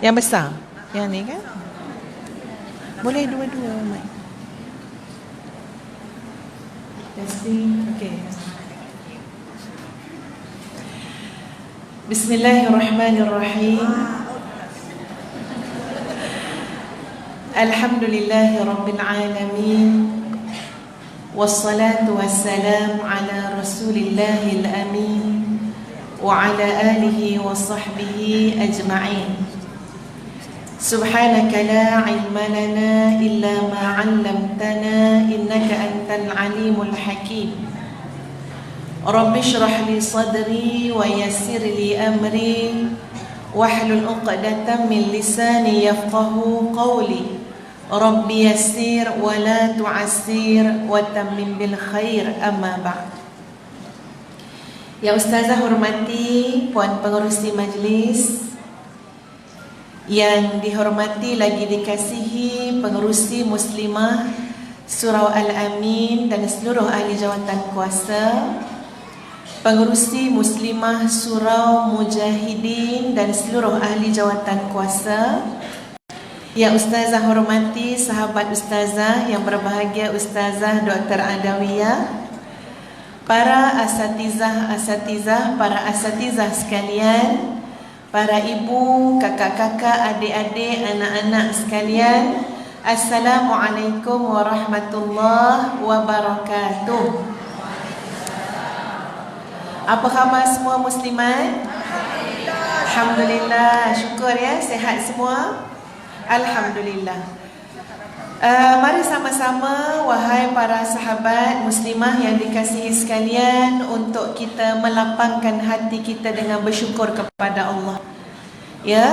Yang besar. Yang ni kan? Boleh dua-dua, Mak. Testing. Okey. Bismillahirrahmanirrahim. Alhamdulillahirabbil alamin. Wassalatu wassalamu ala Rasulillahil amin wa ala alihi wa sahbihi ajma'in. Subhanaka la ilma lana illa ma 'allamtana innaka antal alimul hakim. Rabbi shrah li sadri wa yassir li amri wahlul 'uqdatam min lisani yafqahu qawli. Rabbi yassir wa la tu'assir wa tammim bil khair, amma ba'd. Yang Ustazah hormati Puan Pengerusi Majlis, yang dihormati lagi dikasihi pengerusi Muslimah Surau Al-Amin dan seluruh ahli jawatan kuasa, pengerusi Muslimah Surau Mujahidin dan seluruh ahli jawatan kuasa, yang Ustazah hormati sahabat Ustazah yang berbahagia Ustazah Dr. Adawiyah, para asatizah, para asatizah sekalian, para ibu, kakak-kakak, adik-adik, anak-anak sekalian, Assalamualaikum warahmatullahi wabarakatuh. Apa khabar semua muslimat? Alhamdulillah, syukur ya, sihat semua. Alhamdulillah. Mari sama-sama wahai para sahabat muslimah yang dikasihi sekalian, untuk kita melapangkan hati kita dengan bersyukur kepada Allah. Ya,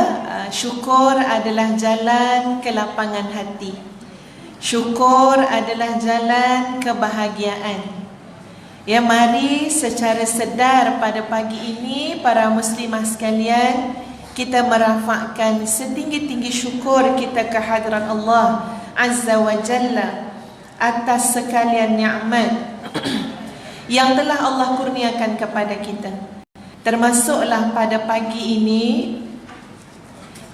syukur adalah jalan kelapangan hati. Syukur adalah jalan kebahagiaan. Ya, mari secara sedar pada pagi ini para muslimah sekalian, kita merafakkan setinggi-tinggi syukur kita ke hadirat Allah Azza wa Jalla atas sekalian nikmat yang telah Allah kurniakan kepada kita. Termasuklah pada pagi ini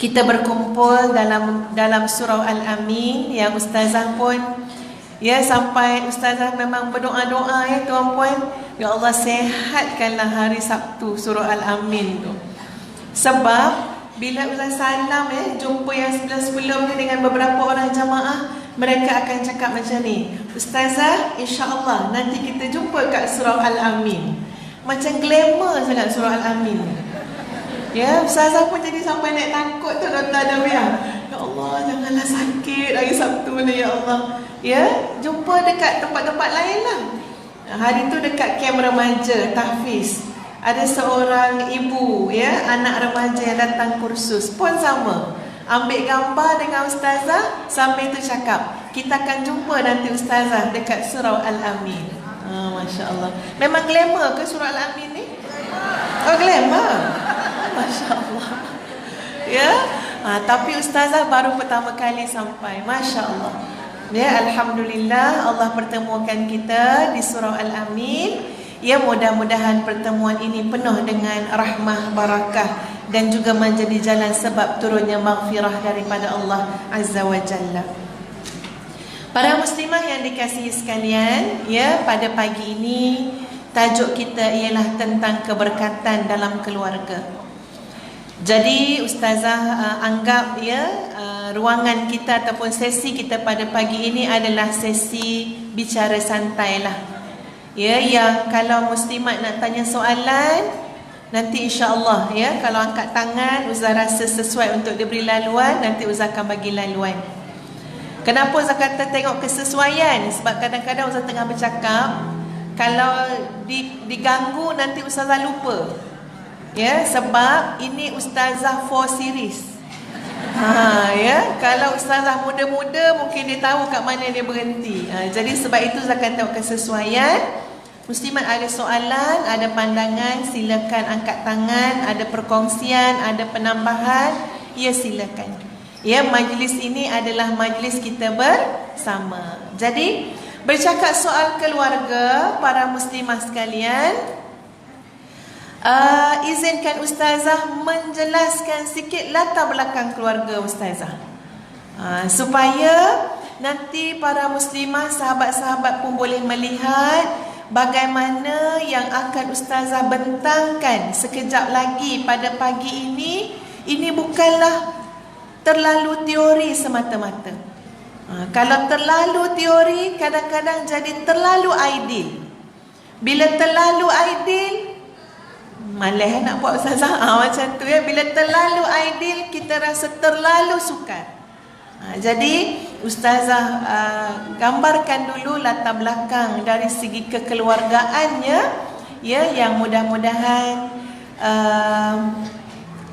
kita berkumpul dalam surau Al-Amin, yang Ustazah pun ya, sampai Ustazah memang berdoa-doa ya tuan-puan, ya Allah sehatkanlah hari Sabtu surau Al-Amin tu. Sebab bila Ustaz salam jumpa yang sebelum ni dengan beberapa orang jamaah, mereka akan cakap macam ni, Ustazah, insya-Allah nanti kita jumpa kat surau Al-Amin. Macam glamour sangat surau Al-Amin. Ya, Ustazah pun jadi sampai naik takut tu Dr. Adawiyah. Ya Allah, janganlah sakit hari Sabtu ni ya Allah. Ya, jumpa dekat tempat-tempat lain lah. Hari tu dekat kem remaja Tahfiz, ada seorang ibu ya, anak remaja yang datang kursus pun sama, ambil gambar dengan Ustazah sambil tu cakap, kita akan jumpa nanti Ustazah dekat surau Al-Amin. Masya Allah. Memang glamour ke surau Al-Amin ni? Oh, glamour. Masya Allah. Ya, tapi Ustazah baru pertama kali sampai. Masya Allah. Ya, Alhamdulillah Allah pertemukan kita di surau Al-Amin. Ya, mudah-mudahan pertemuan ini penuh dengan rahmah, barakah dan juga menjadi jalan sebab turunnya maghfirah daripada Allah Azza wa Jalla. Para muslimah yang dikasihi sekalian, ya, pada pagi ini tajuk kita ialah tentang keberkatan dalam keluarga. Jadi Ustazah anggap ya, ruangan kita ataupun sesi kita pada pagi ini adalah sesi bicara santai lah. Ya, yang kalau muslimat nak tanya soalan, nanti insya-Allah ya, kalau angkat tangan Ustaz rasa sesuai untuk diberi laluan, nanti Ustaz akan bagi laluan. Kenapa Ustaz kata tengok kesesuaian? Sebab kadang-kadang Ustaz tengah bercakap, kalau diganggu nanti Ustazah lupa. Ya, sebab ini Ustazah 4 series. Ya, kalau Ustazah muda-muda mungkin dia tahu kat mana dia berhenti. Jadi sebab itu Ustaz akan tengok kesesuaian. Muslimat ada soalan, ada pandangan, silakan angkat tangan. Ada perkongsian, ada penambahan, ya silakan. Ya, majlis ini adalah majlis kita bersama. Jadi bercakap soal keluarga, para muslimah sekalian, Izinkan Ustazah menjelaskan sikit latar belakang keluarga Ustazah, supaya nanti para muslimah, sahabat-sahabat pun boleh melihat bagaimana yang akan Ustazah bentangkan sekejap lagi pada pagi ini. Ini bukanlah terlalu teori semata-mata. Kalau terlalu teori, kadang-kadang jadi terlalu ideal. Bila terlalu ideal, malah nak buat Ustazah macam tu ya. Bila terlalu ideal, kita rasa terlalu sukar. Jadi Ustazah gambarkan dulu latar belakang dari segi kekeluargaannya, ya, yang mudah-mudahan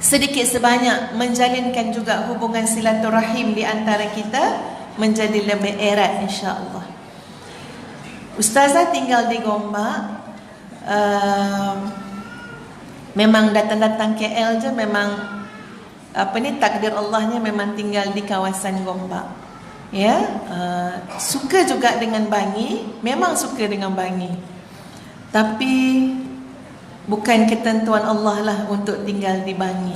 sedikit sebanyak menjalinkan juga hubungan silaturahim di antara kita menjadi lebih erat, insya-Allah. Ustazah tinggal di Gombak. Memang datang-datang KL je, memang takdir Allahnya memang tinggal di kawasan Gombak. Ya, suka juga dengan Bangi, memang suka dengan Bangi. Tapi bukan ketentuan Allah lah untuk tinggal di Bangi.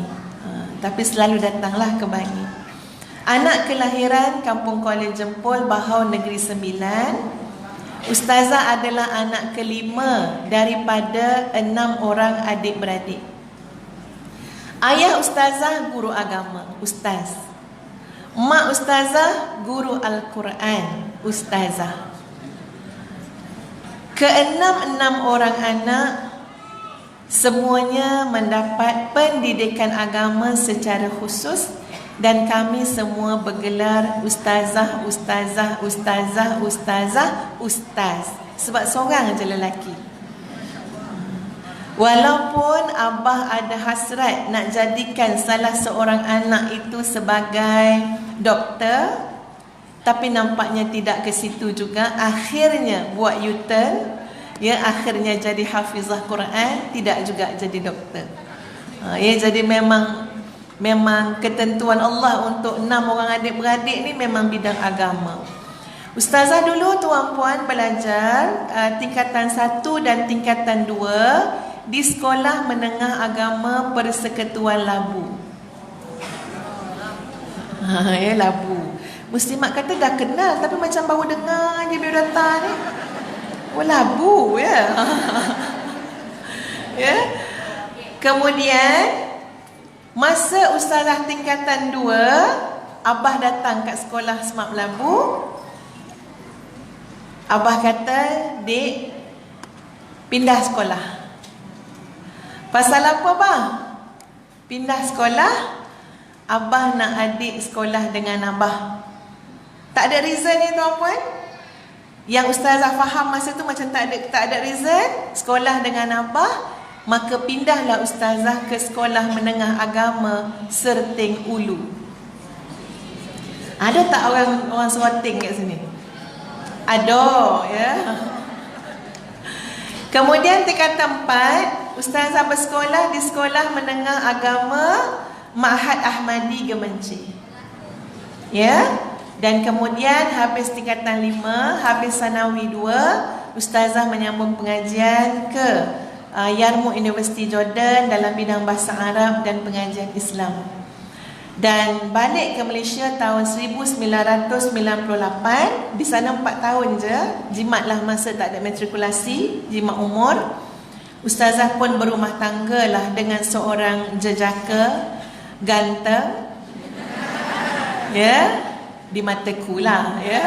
Tapi selalu datanglah ke Bangi. Anak kelahiran Kampung Kuala Jempol, Bahau, Negeri Sembilan. Ustazah adalah anak kelima daripada 6 orang adik-beradik. Ayah Ustazah guru agama, Ustaz. Mak Ustazah guru Al-Quran, Ustazah. Keenam orang anak semuanya mendapat pendidikan agama secara khusus. Dan kami semua bergelar Ustazah, Ustazah, Ustazah, Ustazah, Ustaz. Sebab seorang je lelaki. Walaupun Abah ada hasrat nak jadikan salah seorang anak itu sebagai doktor, tapi nampaknya tidak ke situ juga. Akhirnya buat U-turn, ya, akhirnya jadi hafizah Quran, tidak juga jadi doktor. Ya, jadi memang ketentuan Allah untuk 6 orang adik-beradik ni memang bidang agama. Ustazah dulu tuan-puan belajar tingkatan 1 dan tingkatan 2 di Sekolah Menengah Agama Persekutuan Labu. Ya, Labu. Muslimat kata dah kenal, tapi macam baru dengar je biodata ni. Oh, Labu ya. Ya. Kemudian masa Ustazah tingkatan 2, Abah datang kat sekolah Smart Labu. Abah kata, "Dek, pindah sekolah." Pasal apa, Abah? Pindah sekolah? Abah nak adik sekolah dengan Abah. Tak ada reason ni, tuan-puan. Yang Ustazah faham masa tu macam tak ada reason. Sekolah dengan Abah. Maka pindahlah Ustazah ke Sekolah Menengah Agama Serting Ulu. Ada tak orang Serting kat sini? Ada, ya. Kemudian tingkatan 4, Ustazah bersekolah di Sekolah Menengah Agama Ma'had Ahmadi Gemenci. Ya. Dan kemudian habis tingkatan 5, habis Sanawi 2, Ustazah menyambung pengajian ke Yarmouk University Jordan dalam bidang bahasa Arab dan pengajian Islam. Dan balik ke Malaysia tahun 1998. Di sana 4 tahun je. Jimatlah masa tak ada matrikulasi, jimat umur. Ustazah pun berumah tangga lah dengan seorang jejaka ganteng. Ya, di mataku lah, ya.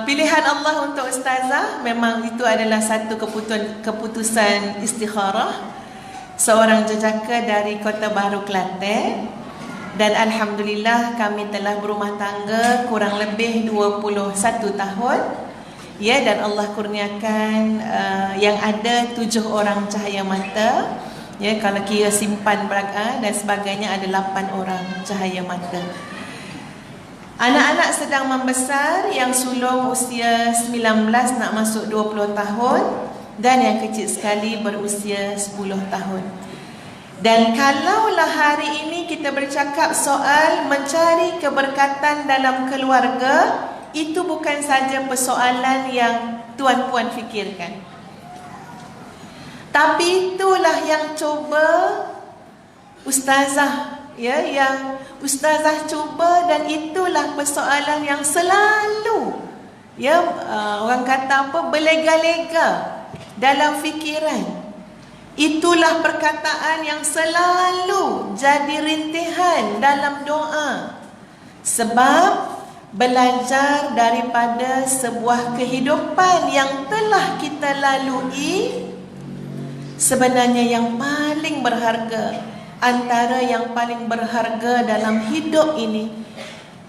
Pilihan Allah untuk Ustazah memang itu adalah satu keputusan istikharah seorang jejaka dari Kota Baru, Kelantan. Dan Alhamdulillah kami telah berumah tangga kurang lebih 21 tahun. Ya, dan Allah kurniakan yang ada 7 orang cahaya mata. Ya, kalau kira simpan beraga dan sebagainya ada 8 orang cahaya mata. Anak-anak sedang membesar, yang sulung usia 19 nak masuk 20 tahun dan yang kecil sekali berusia 10 tahun. Dan kalaulah hari ini kita bercakap soal mencari keberkatan dalam keluarga, itu bukan saja persoalan yang tuan-puan fikirkan. Tapi itulah yang cuba ustazah, ya, yang ustazah cuba, dan itulah persoalan yang selalu, ya, orang kata apa, berlega-lega dalam fikiran. Itulah perkataan yang selalu jadi rintihan dalam doa. Sebab belajar daripada sebuah kehidupan yang telah kita lalui, sebenarnya yang paling berharga, antara yang paling berharga dalam hidup ini,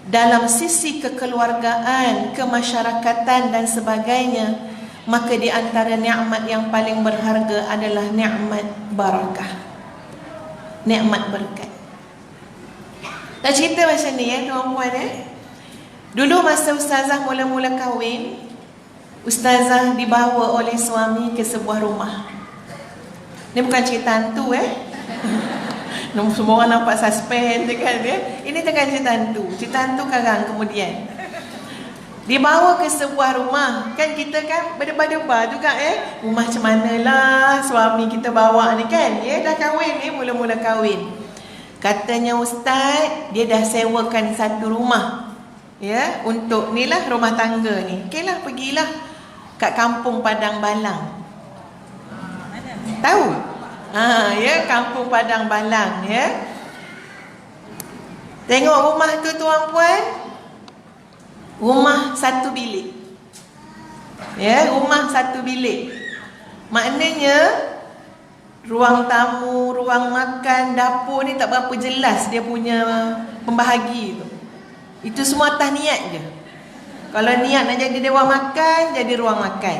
dalam sisi kekeluargaan, kemasyarakatan dan sebagainya, maka di antara nikmat yang paling berharga adalah nikmat barakah, nikmat berkat. Tak cerita macam ni, ya tuan-puan, Dulu masa ustazah mula-mula kahwin, ustazah dibawa oleh suami ke sebuah rumah. Ni bukan cerita hantu, Semua orang nampak suspense kan, Ini bukan cerita hantu. Cerita hantu karang kemudian. Dibawa ke sebuah rumah. Kan kita kan berdebar-debar juga, rumah macam manalah suami kita bawa ni kan, dah kahwin, mula-mula kahwin. Katanya ustaz, dia dah sewakan satu rumah, untuk ni lah rumah tangga ni. Okey lah, pergilah kat kampung Padang Balang. Tahu? Kampung Padang Balang, Tengok rumah tu tuan-puan, rumah satu bilik. Rumah satu bilik. Maknanya ruang tamu, ruang makan, dapur ni tak berapa jelas dia punya pembahagi tu. Itu semua atas niat je. Kalau niat nak jadi ruang makan, jadi ruang makan.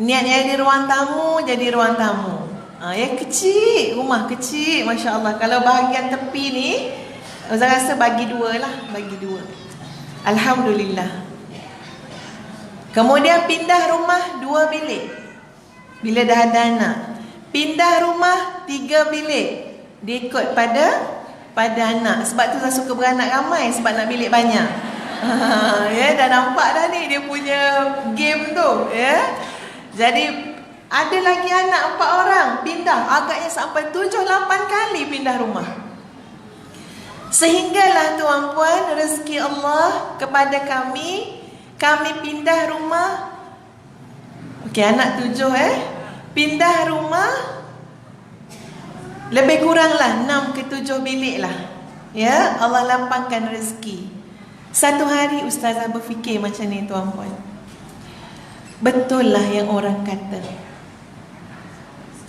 Niat jadi ruang tamu, jadi ruang tamu. Kecil, rumah kecil, Masya Allah. Kalau bahagian tepi ni, saya rasa bagi dua lah, bagi dua. Alhamdulillah. Kemudian pindah rumah 2 bilik. Bila dah ada anak, pindah rumah 3 bilik. Dia ikut pada anak. Sebab tu saya suka beranak ramai, sebab nak bilik banyak. Dah nampak dah ni dia punya game tu, Jadi ada lagi anak 4 orang, pindah agaknya sampai 7-8 kali pindah rumah. Sehinggalah tuan-puan, rezeki Allah kepada kami pindah rumah. Okey, anak 7 pindah rumah lebih kuranglah 6 ke 7 bilik lah. Allah lapangkan rezeki. Satu hari ustazah berfikir macam ni tuan-puan. Betul lah yang orang kata,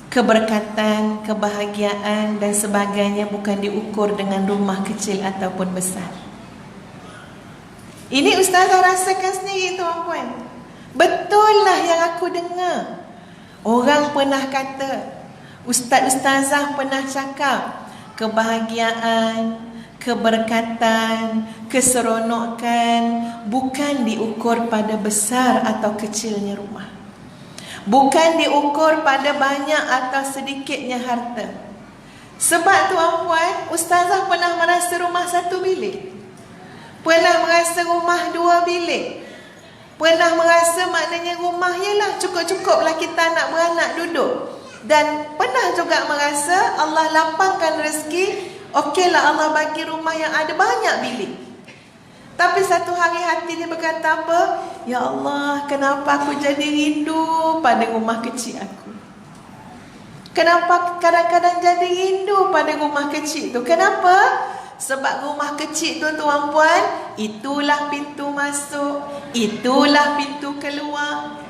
keberkatan, kebahagiaan dan sebagainya bukan diukur dengan rumah kecil ataupun besar. Ini ustazah rasakan sendiri tuan-puan. Betul lah yang aku dengar. Orang pernah kata, ustaz-ustazah pernah cakap, kebahagiaan, keberkatan, keseronokan bukan diukur pada besar atau kecilnya rumah. Bukan diukur pada banyak atau sedikitnya harta. Sebab tuan-puan, ustazah pernah merasa rumah 1 bilik, pernah merasa rumah 2 bilik, pernah merasa maknanya rumah ialah cukup-cukuplah kita anak beranak duduk. Dan pernah juga merasa Allah lapangkan rezeki, okeylah Allah bagi rumah yang ada banyak bilik. Tapi satu hari hati dia berkata apa? Ya Allah, kenapa aku jadi rindu pada rumah kecil aku? Kenapa kadang-kadang jadi rindu pada rumah kecil tu? Kenapa? Sebab rumah kecil tu tuan-puan, itulah pintu masuk, itulah pintu keluar.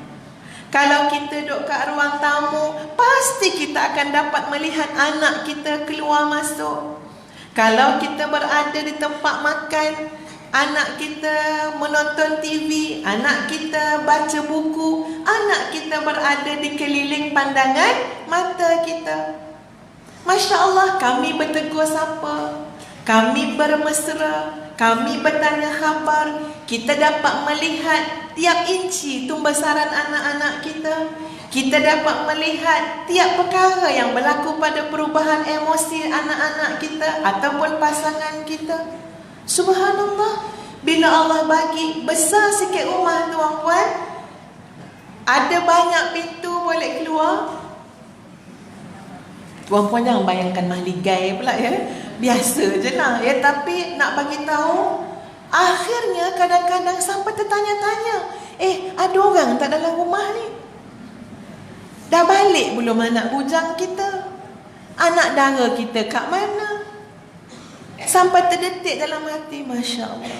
Kalau kita duduk kat ruang tamu, pasti kita akan dapat melihat anak kita keluar masuk. Kalau kita berada di tempat makan, anak kita menonton TV, anak kita baca buku, anak kita berada di keliling pandangan mata kita. Masya Allah, kami bertegur sapa, kami bermesra, kami bertanya khabar. Kita dapat melihat tiap inci tumbesaran anak-anak kita. Kita dapat melihat tiap perkara yang berlaku pada perubahan emosi anak-anak kita ataupun pasangan kita. Subhanallah, bila Allah bagi besar sikit rumah tuan-puan, ada banyak pintu boleh keluar, Tuan-puan jangan bayangkan mahligai pula ya. Biasa je lah ya. Tapi nak bagi tahu, akhirnya kadang-kadang sampai tertanya-tanya, ada orang tak dalam rumah ni? Dah balik belum anak bujang kita? Anak dara kita kat mana? Sampai terdetik dalam hati, Masya Allah.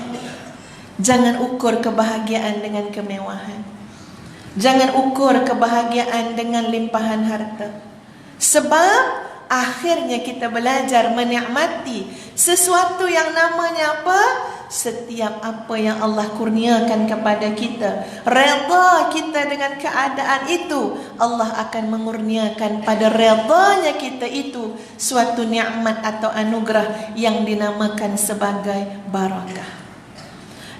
Jangan ukur kebahagiaan dengan kemewahan. Jangan ukur kebahagiaan dengan limpahan harta. Sebab akhirnya kita belajar menikmati sesuatu yang namanya apa? Setiap apa yang Allah kurniakan kepada kita, redha kita dengan keadaan itu, Allah akan mengurniakan pada redanya kita itu suatu nikmat atau anugerah yang dinamakan sebagai barakah.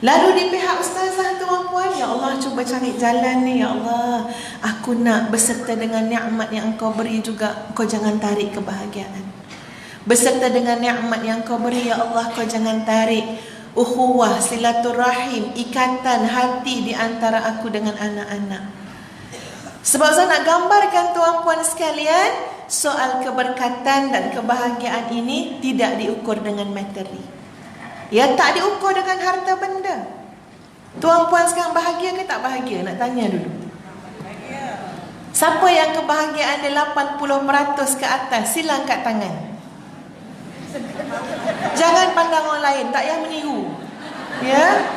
Lalu di pihak ustazah tuan-puan, ya Allah, cuba cari jalan ni, ya Allah. Aku nak berserta dengan nikmat yang Engkau beri juga, Kau jangan tarik kebahagiaan. Berserta dengan nikmat yang Kau beri, ya Allah, Kau jangan tarik ukhuwah, silaturahim, ikatan hati di antara aku dengan anak-anak. Sebab saya nak gambarkan tuan-puan sekalian, soal keberkatan dan kebahagiaan ini tidak diukur dengan materi. Ya, tak diukur dengan harta benda. Tuan-puan sekarang bahagia ke tak bahagia? Nak tanya dulu. Siapa yang kebahagiaan dia 80% ke atas? Sila angkat tangan. Jangan pandang orang lain, tak payah meniru. Ya.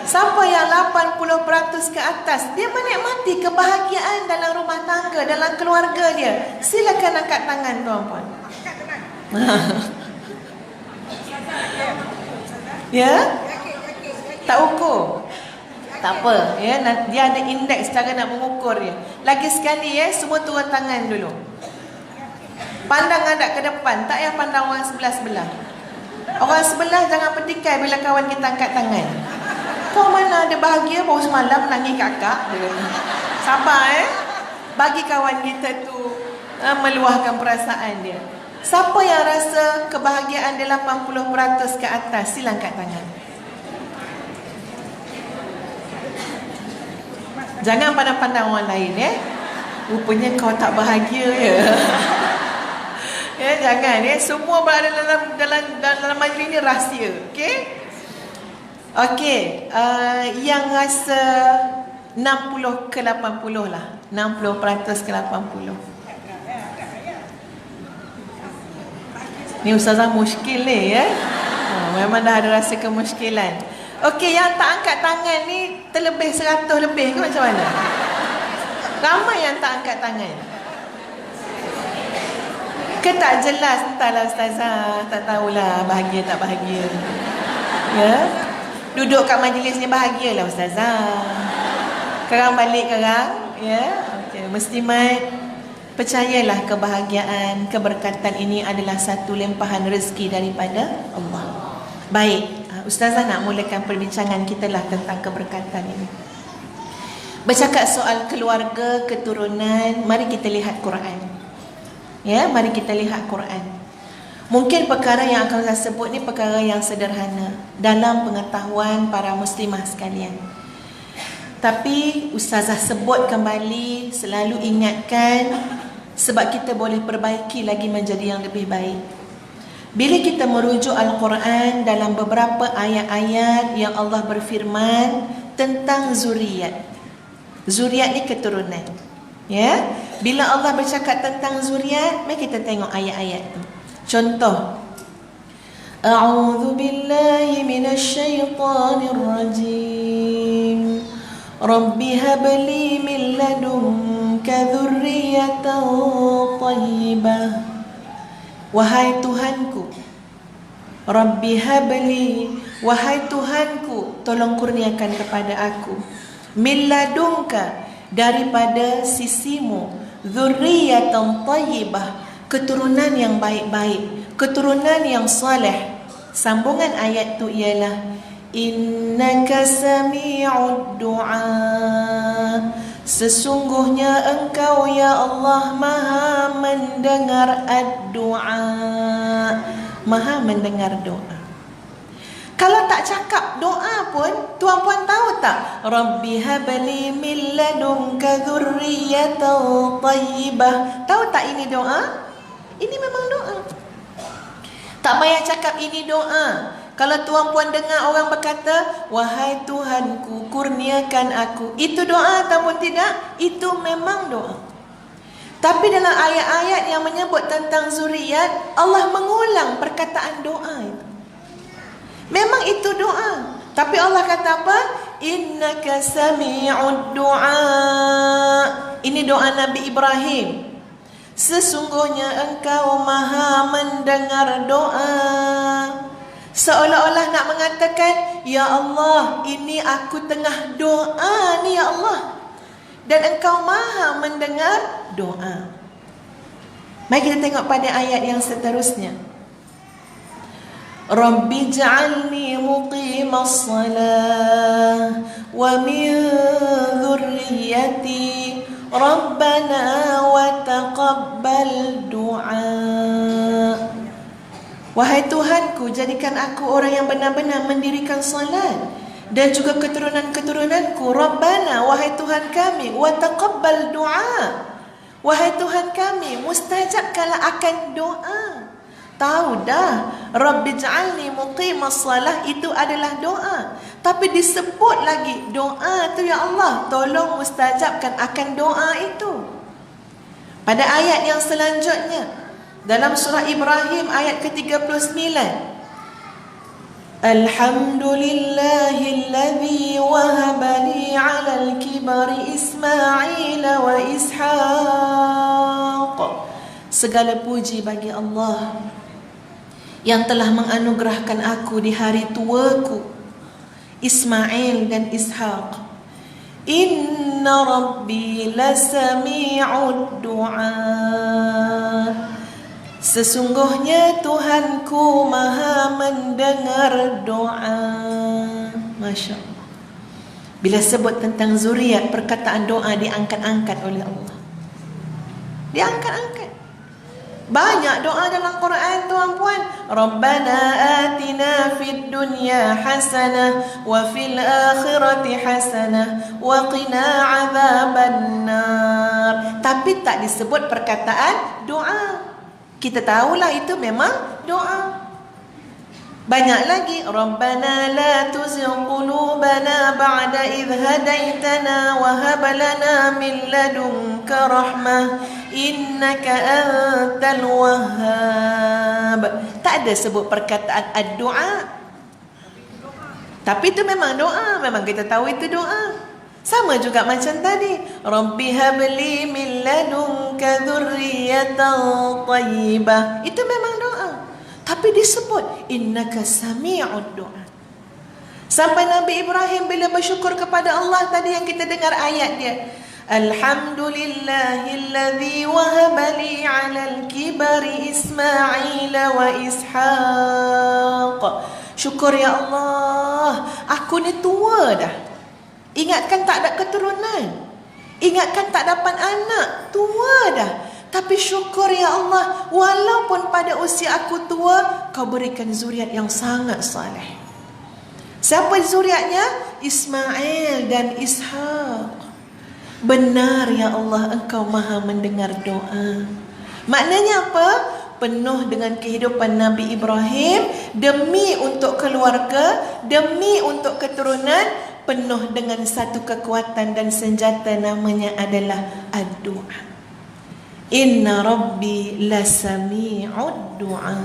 Siapa yang 80% ke atas, dia menikmati kebahagiaan dalam rumah tangga, dalam keluarga dia. Silakan angkat tangan tuan-puan. Ya? Tak ukur. Tak apa ya, dia ada indeks cara nak mengukur dia. Lagi sekali ya, semua turun tangan dulu. Pandang hadap ke depan, tak payah pandang orang sebelah-sebelah. Orang sebelah jangan petikai bila kawan kita angkat tangan. Kau mana ada bahagia, baru semalam nangis kakak. Sabar bagi kawan kita tu meluahkan perasaan dia. Siapa yang rasa kebahagiaan dia 80% ke atas, sila angkat tangan. Jangan pandang-pandang orang lain Rupanya kau tak bahagia ya. Ya, jangan semua berada dalam majlis ni rahsia. Okey? Okey, yang rasa 60 ke 80 lah. 60% ke 80. Ni ustazah muskil ni memang dah ada rasa kemuskilan. Okey, yang tak angkat tangan ni terlebih 100 lebih ke macam mana? Ramai yang tak angkat tangan. Ke tak jelas, entahlah ustazah, tak tahulah bahagia tak bahagia. Ya. Duduk kat majlis ni bahagialah ustazah. Sekarang balik sekarang, ya. Okey, muslimat, percayalah kebahagiaan, keberkatan ini adalah satu limpahan rezeki daripada Allah. Baik, ustazah nak mulakan perbincangan kita lah tentang keberkatan ini. Bercakap soal keluarga, keturunan, mari kita lihat Quran. Ya, mari kita lihat Quran. Mungkin perkara yang akan saya sebut ni perkara yang sederhana dalam pengetahuan para muslimah sekalian. Tapi ustazah sebut kembali, selalu ingatkan, sebab kita boleh perbaiki lagi menjadi yang lebih baik. Bila kita merujuk Al-Quran dalam beberapa ayat-ayat yang Allah berfirman tentang zuriat. Zuriat ni keturunan. Ya, bila Allah bercakap tentang zuriat, mari kita tengok ayat-ayat tu. Contoh, A'udzu billahi minasyaitonir rajim. Rabbi habli min ladunka dzurriyyatan thayyibah. Wahai Tuhanku, Rabbi habli, wahai Tuhanku, tolong kurniakan kepada aku, min ladunka, daripada sisimu, dzurriyyatan thayyibah, keturunan yang baik-baik, keturunan yang soleh. Sambungan ayat tu ialah innaka sami'ud du'a, sesungguhnya engkau ya Allah maha mendengar ad-du'a, maha mendengar doa. Kalau tak cakap doa pun, tuan-puan tahu tak? Rabbi habli min ladunka dzurriyyatan thayyibah. Tahu tak ini doa? Ini memang doa. Tak payah cakap ini doa. Kalau tuan puan dengar orang berkata, wahai Tuhanku, kurniakan aku, itu doa ataupun tidak? Itu memang doa. Tapi dalam ayat-ayat yang menyebut tentang zuriat, Allah mengulang perkataan doa itu. Memang itu doa. Tapi Allah kata apa? Innaka sami'ud du'a. Ini doa Nabi Ibrahim. Sesungguhnya engkau maha mendengar doa. Seolah-olah nak mengatakan, ya Allah, ini aku tengah doa ni ya Allah, dan engkau maha mendengar doa. Mari kita tengok pada ayat yang seterusnya. Rabbi ja'alni muqimas salah wa min dhurriyyati Rabbana wa taqabbal du'a. Wahai Tuhanku, jadikan aku orang yang benar-benar mendirikan salat, dan juga keturunan-keturunanku. Rabbana, wahai Tuhan kami, wa taqabbal du'a. Wahai Tuhan kami, mustajabkanlah akan doa. Tahu dah, Rabbi ja'alni muqimas salah itu adalah doa. Tapi disebut lagi doa tu, ya Allah, tolong mustajabkan akan doa itu. Pada ayat yang selanjutnya, dalam surah Ibrahim ayat ke-39, Alhamdulillahilladzi wahaba li 'alal kibari Ismail wa Ishaq. Segala puji bagi Allah yang telah menganugerahkan aku di hari tuaku Ismail dan Ishaq. Inna rabbi lasami'ud du'a. Sesungguhnya Tuhanku maha mendengar doa. Masya Allah. Bila sebut tentang zuriat, perkataan doa diangkat-angkat oleh Allah. Diangkat-angkat. Banyak doa dalam Quran, tuan-puan. Rabbana atina fid dunya hasanah wa fil akhirati hasanah wa qina adzabannar. Tapi tak disebut perkataan doa. Kita tahulah itu memang doa. Banyak lagi. Rabbana la tuzigh qulubana ba'da idh hadaitana wa hab lana min ladunka rahmah innaka antal wahhab. Tak ada sebut perkataan ad-du'a. Tapi itu memang doa. Memang kita tahu itu doa. Sama juga macam tadi, Rabbi habli min ladunka dzurriyyatan thayyibah. Itu memang doa. Tapi disebut innaka sami'ud du'a. Sampai Nabi Ibrahim bila bersyukur kepada Allah tadi yang kita dengar ayat dia, Alhamdulillahilladzi wahaba li 'alal kibari Ismail wa Ishaq. Syukur ya Allah, aku ni tua dah. Ingatkan tak ada keturunan, ingatkan tak dapat anak, tua dah. Tapi syukur ya Allah, walaupun pada usia aku tua, kau berikan zuriat yang sangat saleh. Siapa zuriatnya? Ismail dan Ishaq. Benar ya Allah, engkau maha mendengar doa. Maknanya apa? Penuh dengan kehidupan Nabi Ibrahim, demi untuk keluarga, demi untuk keturunan, penuh dengan satu kekuatan dan senjata, namanya adalah ad-du'a. Inna rabbi lasami'ud du'a.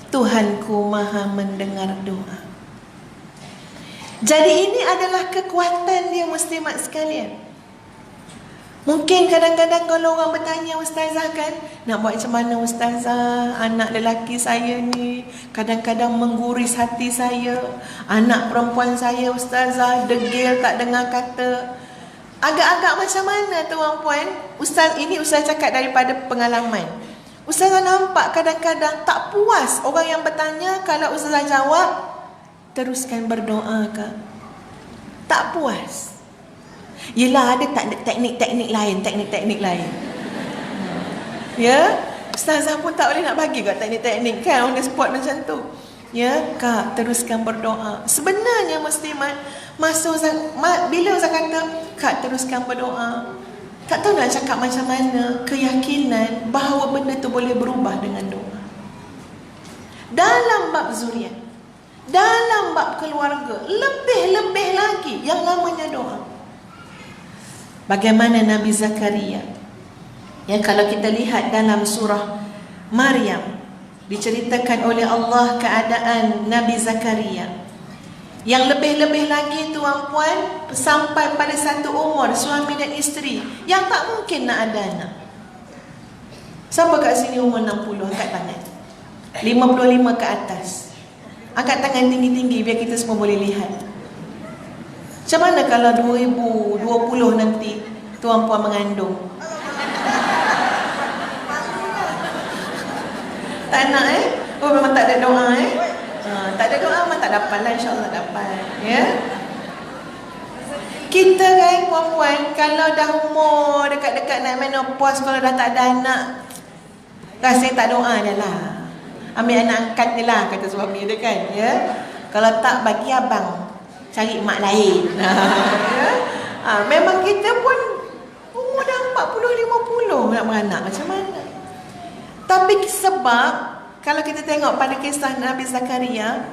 Tuhanku maha mendengar doa. Jadi ini adalah kekuatan dia, muslimat sekalian. Mungkin kadang-kadang kalau orang bertanya, ustazah kan, nak buat macam mana ustazah, anak lelaki saya ni kadang-kadang mengguris hati saya, anak perempuan saya ustazah degil tak dengar kata. Agak-agak macam mana tuan-puan? Ustaz, ini ustaz cakap daripada pengalaman. Ustazah nampak kadang-kadang tak puas orang yang bertanya, kalau ustazah jawab, teruskan berdoa ke? Tak puas. Yelah, ada teknik-teknik lain. Ya, ustazah pun tak boleh nak bagi kat teknik-teknik kan, on the spot macam tu. Ya, Kak, teruskan berdoa. Sebenarnya muslimat, bila ustaz kata, Kak, teruskan berdoa, Tak tahu nak cakap macam mana keyakinan bahawa benda tu boleh berubah dengan doa. Dalam bab zuriat, dalam bab keluarga, lebih-lebih lagi yang namanya doa. Bagaimana Nabi Zakaria, yang kalau kita lihat dalam surah Maryam, diceritakan oleh Allah keadaan Nabi Zakaria. Yang lebih-lebih lagi tuan-puan, sampai pada satu umur suami dan isteri yang tak mungkin nak ada anak. Siapa kat sini umur 60? Angkat tangan. 55 ke atas. Angkat tangan tinggi-tinggi biar kita semua boleh lihat. Macam mana kalau 2020 nanti tuan-puan mengandung? Tak nak Oh memang tak ada doa tak ada doa memang tak dapat lah, insyaAllah dapat. Ya. Kita kan puan-puan, kalau dah umur dekat-dekat nak menopause, kalau dah tak ada anak, rasanya tak doa je lah. Ambil anak angkat je lah, kata suami dia kan. Ya. Kalau tak, bagi abang cari mak lain. Ya. Memang kita pun umur dah 40-50 nak beranak, macam mana? Tapi sebab kalau kita tengok pada kisah Nabi Zakaria,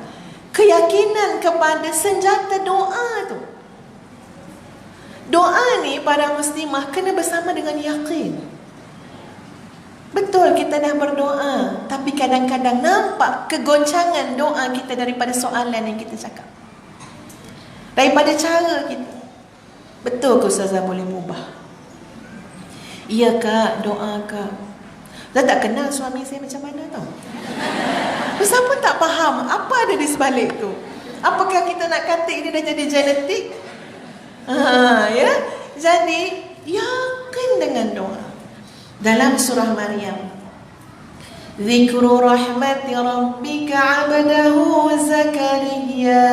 keyakinan kepada senjata doa tu. Doa ni para muslimah kena bersama dengan yakin. Betul kita dah berdoa, tapi kadang-kadang nampak kegoncangan doa kita daripada soalan yang kita cakap, daripada cara kita. Betul ke Ustazah boleh berubah? Ya kak, doa kak. Saya tak kenal suami saya macam mana tau. Ustaz pun tak faham apa ada di sebalik tu. Apakah kita nak kata ini dah jadi genetik? Ya. Jadi yakin dengan doa. Dalam surah Maryam, Zikru rahmati rabbika 'abdahu Zakaria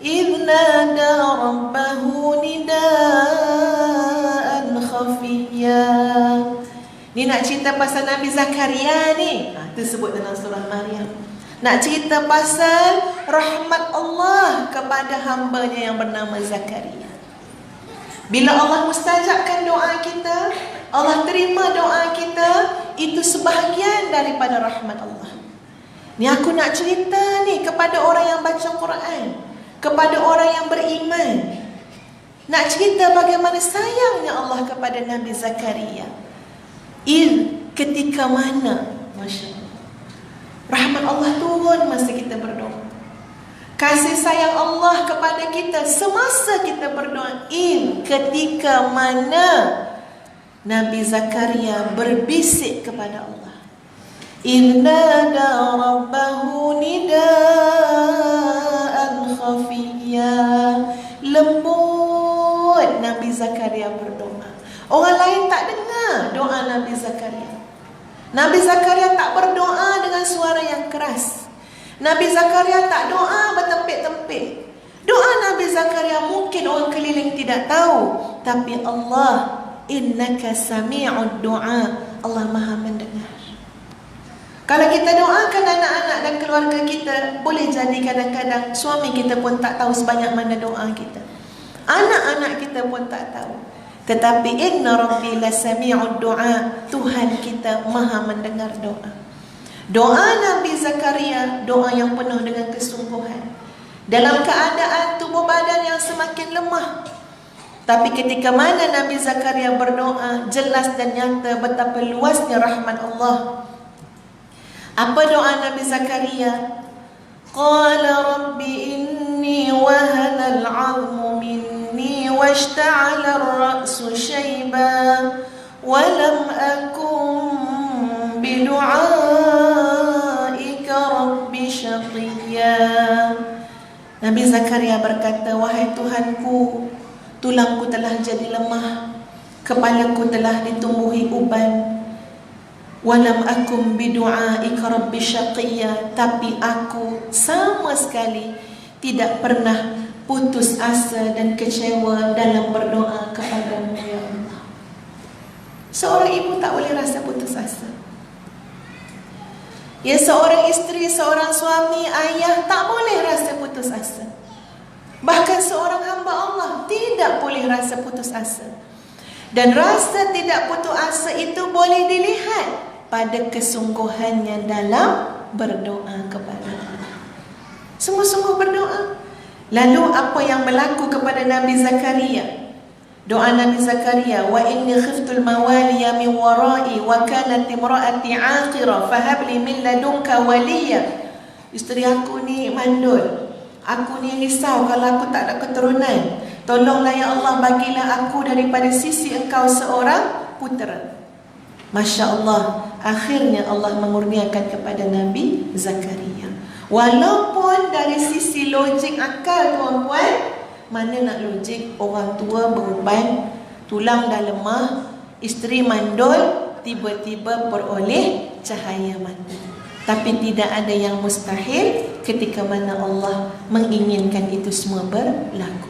idh nada rabbahu nidaan khafiyya. Ni nak cerita pasal Nabi Zakaria ni. Itu sebut dalam surah Maryam. Nak cerita pasal rahmat Allah kepada hambanya yang bernama Zakaria. Bila Allah mustajabkan doa kita, Allah terima doa kita, itu sebahagian daripada rahmat Allah. Ni aku nak cerita ni kepada orang yang baca Quran, kepada orang yang beriman. Nak cerita bagaimana sayangnya Allah kepada Nabi Zakaria. Ketika mana, Masya Allah, rahmat Allah turun masa kita berdoa. Kasih sayang Allah kepada kita semasa kita berdoa. Ketika mana Nabi Zakaria berbisik kepada Allah. Nada rabbahu nidaan khafiyya. Lembut Nabi Zakaria berdoa. Orang lain tak dengar doa Nabi Zakaria. Nabi Zakaria tak berdoa dengan suara yang keras. Nabi Zakaria tak doa bertempik-tempik. Doa Nabi Zakaria mungkin orang keliling tidak tahu, tapi Allah, innaka sami'ud du'a, Allah Maha mendengar. Kalau kita doakan anak-anak dan keluarga kita, boleh jadi kadang-kadang suami kita pun tak tahu sebanyak mana doa kita. Anak-anak kita pun tak tahu. Tetapi inna rabbi lasami'ud du'a, Tuhan kita Maha mendengar doa. Doa Nabi Zakaria, doa yang penuh dengan kesungguhan. Dalam keadaan tubuh badan yang semakin lemah. Tapi ketika mana Nabi Zakaria berdoa, jelas dan nyata betapa luasnya rahmat Allah. Apa doa Nabi Zakaria? Qala rabbi inni wahana al-'azmu minni washta'ala ar-ra'su shayba wa lam akun bidu'aika rabbi shaqiyya. Nabi Zakaria berkata, wahai Tuhanku, tulangku telah jadi lemah, kepalaku telah ditumbuhi uban. Walam akum bidu'aika rabbi syaqiyya, tapi aku sama sekali tidak pernah putus asa dan kecewa dalam berdoa kepadamu ya Allah. Seorang ibu tak boleh rasa putus asa. Ya, seorang isteri, seorang suami, ayah tak boleh rasa putus asa. Bahkan seorang hamba Allah tidak boleh rasa putus asa. Dan rasa tidak putus asa itu boleh dilihat pada kesungguhannya dalam berdoa kepada Allah. Sungguh-sungguh berdoa. Lalu apa yang berlaku kepada Nabi Zakaria? Doa Nabi Zakaria, wa inni khiftul mawaliya min warai wa kanat imraati aqira fahab li min ladunka waliya. Isteri aku ni mandul. Aku ni risau kalau aku tak ada keturunan. Tolonglah ya Allah, bagilah aku daripada sisi engkau seorang putera. Masya Allah, akhirnya Allah mengurniakan kepada Nabi Zakaria. Walaupun dari sisi logik akal tuan-puan, mana nak logik orang tua beruban, tulang dah lemah, isteri mandul, tiba-tiba beroleh cahaya mata. Tapi tidak ada yang mustahil ketika mana Allah menginginkan itu semua berlaku.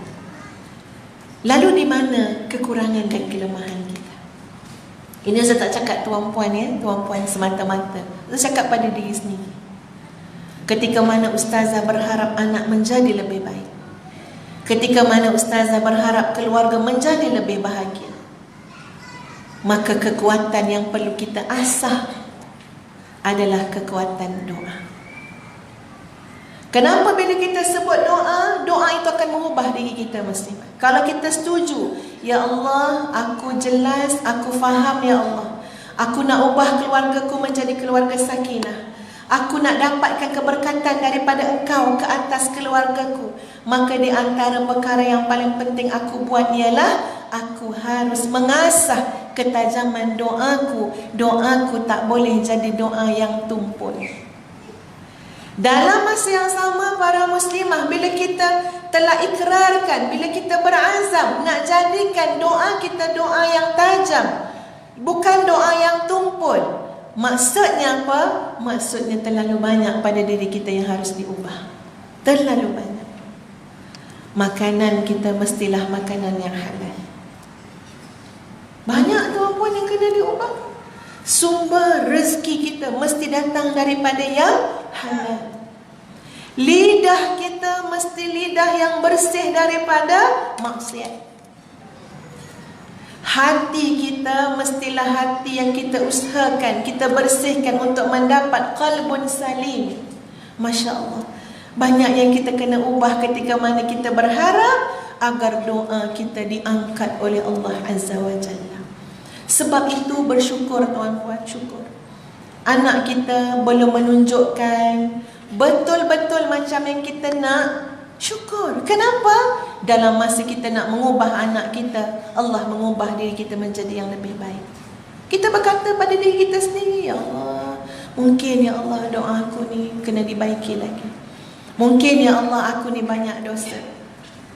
Lalu di mana kekurangan dan kelemahan kita? Ini saya tak cakap tuan-puan ya, tuan-puan semata-mata. Saya cakap pada diri sendiri. Ketika mana ustazah berharap anak menjadi lebih baik, ketika mana ustazah berharap keluarga menjadi lebih bahagia, maka kekuatan yang perlu kita asah adalah kekuatan doa. Kenapa bila kita sebut doa, doa itu akan mengubah diri kita muslimat. Kalau kita setuju, ya Allah, aku jelas, aku faham ya Allah, aku nak ubah keluargaku menjadi keluarga sakinah, aku nak dapatkan keberkatan daripada engkau ke atas keluargaku, maka di antara perkara yang paling penting aku buat ialah aku harus mengasah ketajaman doaku. Doaku tak boleh jadi doa yang tumpul. Dalam masa yang sama, para muslimah, bila kita telah ikrarkan, bila kita berazam nak jadikan doa kita doa yang tajam, bukan doa yang tumpul, maksudnya apa? Maksudnya terlalu banyak pada diri kita yang harus diubah. Terlalu banyak. Makanan kita mestilah makanan yang halal. Banyak tuan-puan yang kena diubah. Sumber rezeki kita mesti datang daripada yang halal. Lidah kita mesti lidah yang bersih daripada maksiat. Hati kita mestilah hati yang kita usahakan, kita bersihkan untuk mendapat qalbun salim. Masya Allah, banyak yang kita kena ubah ketika mana kita berharap agar doa kita diangkat oleh Allah Azza wa Jalla. Sebab itu bersyukur tuan-puan, syukur. Anak kita belum menunjukkan betul-betul macam yang kita nak, syukur. Kenapa? Dalam masa kita nak mengubah anak kita, Allah mengubah diri kita menjadi yang lebih baik. Kita berkata pada diri kita sendiri, ya Allah, mungkin ya Allah doa aku ni kena dibaiki lagi. Mungkin ya Allah aku ni banyak dosa.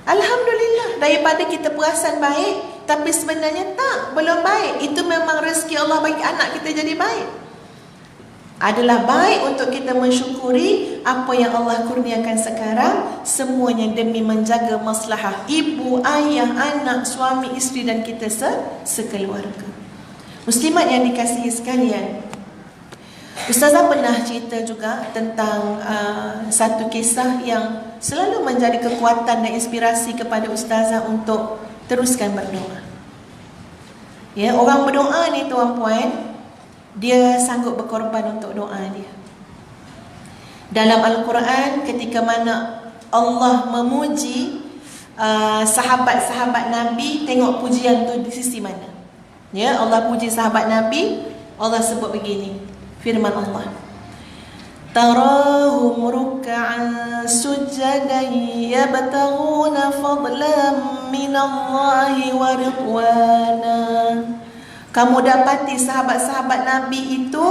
Alhamdulillah, daripada kita perasan baik tapi sebenarnya tak, belum baik. Itu memang rezeki Allah bagi anak kita jadi baik. Adalah baik untuk kita mensyukuri apa yang Allah kurniakan sekarang, semuanya demi menjaga maslahah ibu, ayah, anak, suami, isteri dan kita sekeluarga. Muslimat yang dikasihi sekalian, Ustazah pernah cerita juga tentang satu kisah yang selalu menjadi kekuatan dan inspirasi kepada Ustazah untuk teruskan berdoa. Ya, orang berdoa ni tuan-puan, dia sanggup berkorban untuk doa dia. Dalam Al-Quran, ketika mana Allah memuji sahabat-sahabat Nabi, tengok pujian tu di sisi mana. Ya, Allah puji sahabat Nabi, Allah sebut begini, firman Allah, tarahum ruk'an sujadan yabtaghuna fadlan minallahi wa ridwana. Kamu dapati sahabat-sahabat Nabi itu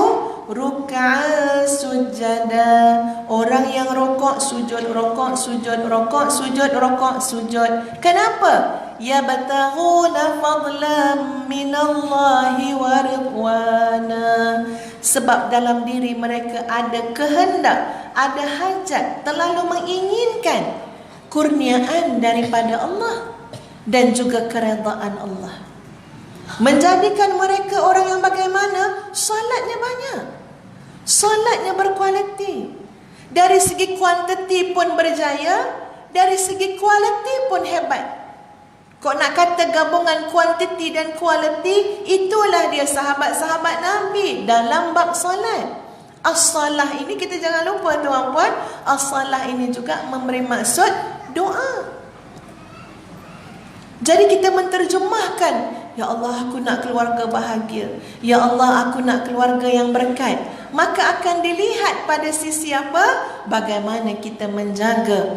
ruk'an sujada, orang yang rokok sujud, rokok sujud, rokok sujud, rokok sujud. Kenapa? Yabtaghuna fadlan minallahi wa ridwana. Sebab dalam diri mereka ada kehendak, ada hajat, terlalu menginginkan kurniaan daripada Allah dan juga keredaan Allah. Menjadikan mereka orang yang bagaimana? Solatnya banyak, solatnya berkualiti. Dari segi kuantiti pun berjaya, dari segi kualiti pun hebat. Kok nak kata gabungan kuantiti dan kualiti, itulah dia sahabat-sahabat Nabi dalam bab solat. As-salah ini kita jangan lupa tuan-puan, as-salah ini juga memberi maksud doa. Jadi kita menterjemahkan, ya Allah aku nak keluarga bahagia, ya Allah aku nak keluarga yang berkat. Maka akan dilihat pada sisi apa? Bagaimana kita menjaga,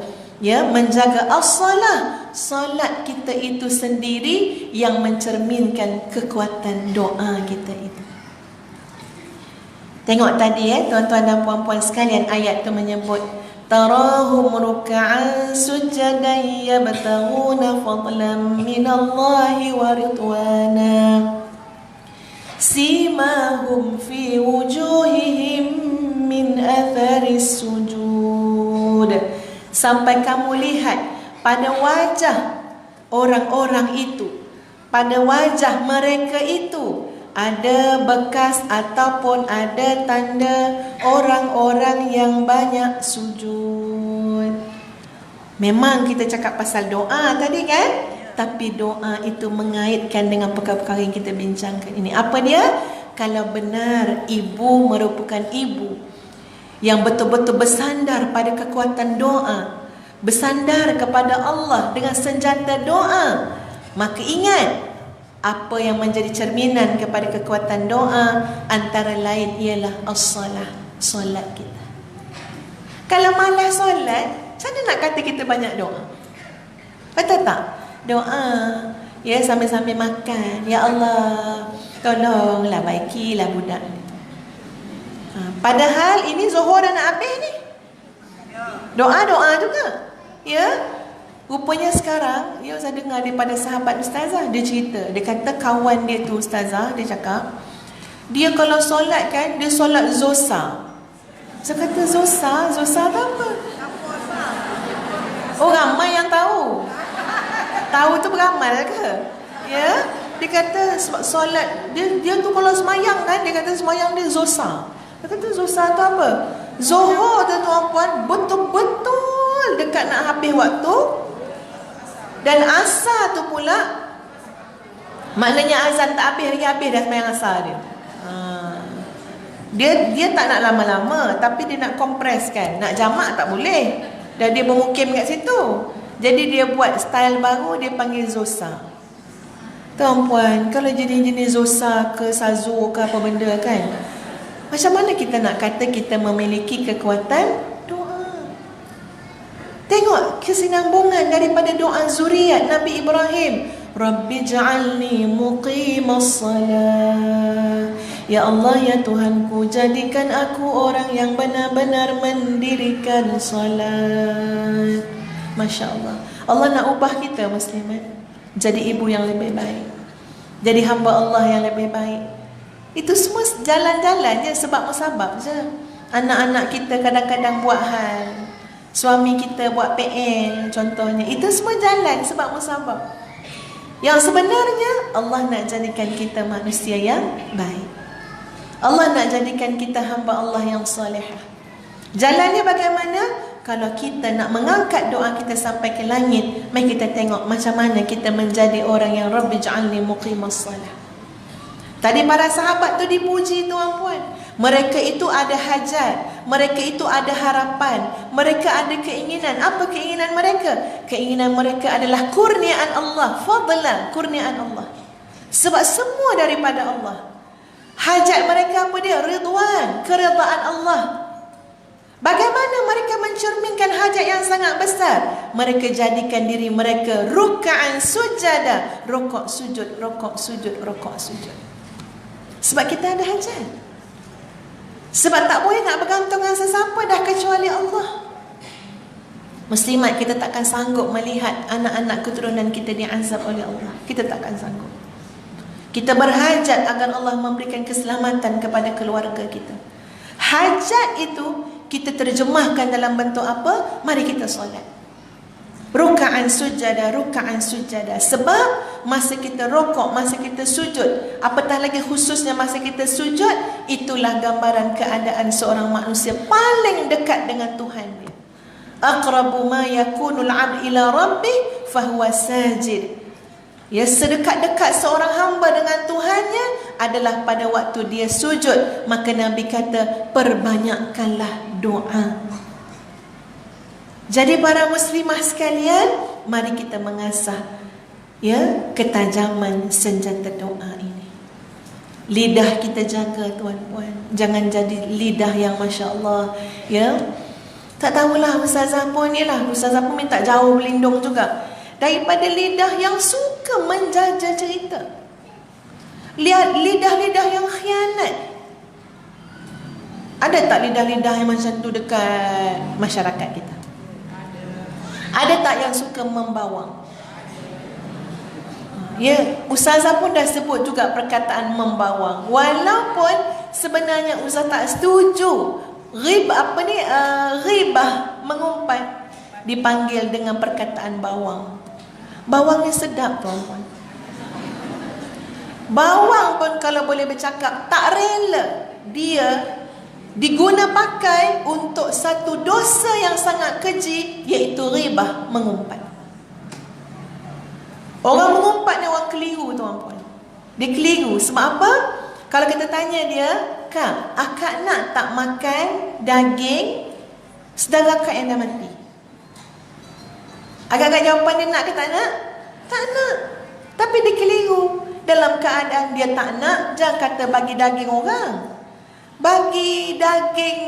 menjaga as-salah. Salat kita itu sendiri yang mencerminkan kekuatan doa kita itu. Tengok tadi tuan-tuan dan puan-puan sekalian, ayat tu menyebut tarahum ruk'an sujadan yabtaghuna fadlan minallahi wa ridwana simahum fi wujuhihim min atharis sujud. Sampai kamu lihat pada wajah orang-orang itu, pada wajah mereka itu ada bekas ataupun ada tanda orang-orang yang banyak sujud. Memang kita cakap pasal doa tadi kan? Tapi doa itu mengaitkan dengan perkara-perkara yang kita bincangkan ini. Apa dia? Kalau benar ibu merupakan ibu yang betul-betul bersandar pada kekuatan doa, bersandar kepada Allah dengan senjata doa, maka ingat, apa yang menjadi cerminan kepada kekuatan doa antara lain ialah as-salah, solat kita. Kalau malas solat, macam mana nak kata kita banyak doa? Betul tak? Doa, sambil-sambil makan, ya Allah tolonglah baikilah budak ni. Padahal ini Zuhur dah nak habis ni. Doa-doa juga. Rupanya sekarang, saya dengar daripada sahabat ustazah, dia cerita, dia kata kawan dia tu ustazah, dia cakap, dia kalau solat kan, dia solat zosa. Saya kata zosa tu apa? Oh, ramai yang tahu. Tahu tu beramal ke? Dia kata sebab solat, dia tu kalau semayang kan, dia kata semayang dia zosa. Dia kata zosa tu apa? Zuhur tu tuan-puan, betul-betul dekat nak habis waktu. Dan asar tu pula, maknanya azan tak habis lagi, habis dah sembahyang asar dia. Dia tak nak lama-lama, tapi dia nak kompres kan. Nak jamak tak boleh, dan dia bermukim kat situ. Jadi dia buat style baru, dia panggil zosa. Tuan-puan, kalau jenis-jenis zosa ke sazu ke apa benda kan, macam mana kita nak kata kita memiliki kekuatan? Tengok kesinambungan daripada doa zuriat Nabi Ibrahim. Rabbi ja'alni muqimas salah. Ya Allah, ya Tuhanku, jadikan aku orang yang benar-benar mendirikan salat. Masya Allah. Allah nak ubah kita muslimat jadi ibu yang lebih baik, jadi hamba Allah yang lebih baik. Itu semua jalan-jalan je, sebab-musabab je. Anak-anak kita kadang-kadang buat hal, suami kita buat PN contohnya. Itu semua jalan sebab-musabab. Yang sebenarnya Allah nak jadikan kita manusia yang baik. Allah nak jadikan kita hamba Allah yang salihah. Jalannya bagaimana? Kalau kita nak mengangkat doa kita sampai ke langit, mari kita tengok macam mana kita menjadi orang yang Rabbi ja'alni muqimas salah. Tadi para sahabat tu dipuji tuan-puan. Mereka itu ada hajat, mereka itu ada harapan, mereka ada keinginan. Apa keinginan mereka? Keinginan mereka adalah kurniaan Allah, fadlan, kurniaan Allah. Sebab semua daripada Allah. Hajat mereka apa dia? Ridwan, keredaan Allah. Bagaimana mereka mencerminkan hajat yang sangat besar? Mereka jadikan diri mereka ruk'an sujada, rokok sujud, rokok sujud, rokok sujud. Sebab kita ada hajat. Sebab tak boleh nak bergantung dengan sesiapa dah kecuali Allah. Muslimat, kita takkan sanggup melihat anak-anak keturunan kita diazab oleh Allah. Kita takkan sanggup. Kita berhajat agar Allah memberikan keselamatan kepada keluarga kita. Hajat itu kita terjemahkan dalam bentuk apa? Mari kita solat. Ruka'an sujada, ruka'an sujada. Sebab masa kita rokok, masa kita sujud, apatah lagi khususnya masa kita sujud, itulah gambaran keadaan seorang manusia paling dekat dengan Tuhan dia. Aqrabu ma yakunul 'abd ila rabbih fahuwa sajid. Ya, sedekat-dekat seorang hamba dengan Tuhannya adalah pada waktu dia sujud. Maka Nabi kata, perbanyakkanlah doa. Jadi para muslimah sekalian, mari kita mengasah ketajaman senjata doa ini. Lidah kita jaga tuan-puan. Jangan jadi lidah yang Masya Allah, tak tahulah ustazah pun ustazah pun minta jauh berlindung juga daripada lidah yang suka menjaja cerita. Lihat lidah-lidah yang khianat. Ada tak lidah-lidah yang macam tu dekat masyarakat kita? Ada tak yang suka membawang? Ya, ustazah pun dah sebut juga perkataan membawang. Walaupun sebenarnya ustazah tak setuju ghibah, mengumpat, dipanggil dengan perkataan bawang. Bawangnya sedap tuan-tuan. Bawang pun kalau boleh bercakap, tak rela dia diguna pakai untuk satu dosa yang sangat keji, iaitu ghibah, mengumpat. Orang mengumpat ni orang keliru tuan-puan. Dia keliru sebab apa? Kalau kita tanya dia, Kak, akak nak tak makan daging saudara akak yang dah mati? Agak-agak jawapan dia nak ke tak nak? Tak nak. Tapi dia keliru. Dalam keadaan dia tak nak, jangan kata bagi daging orang. Bagi daging,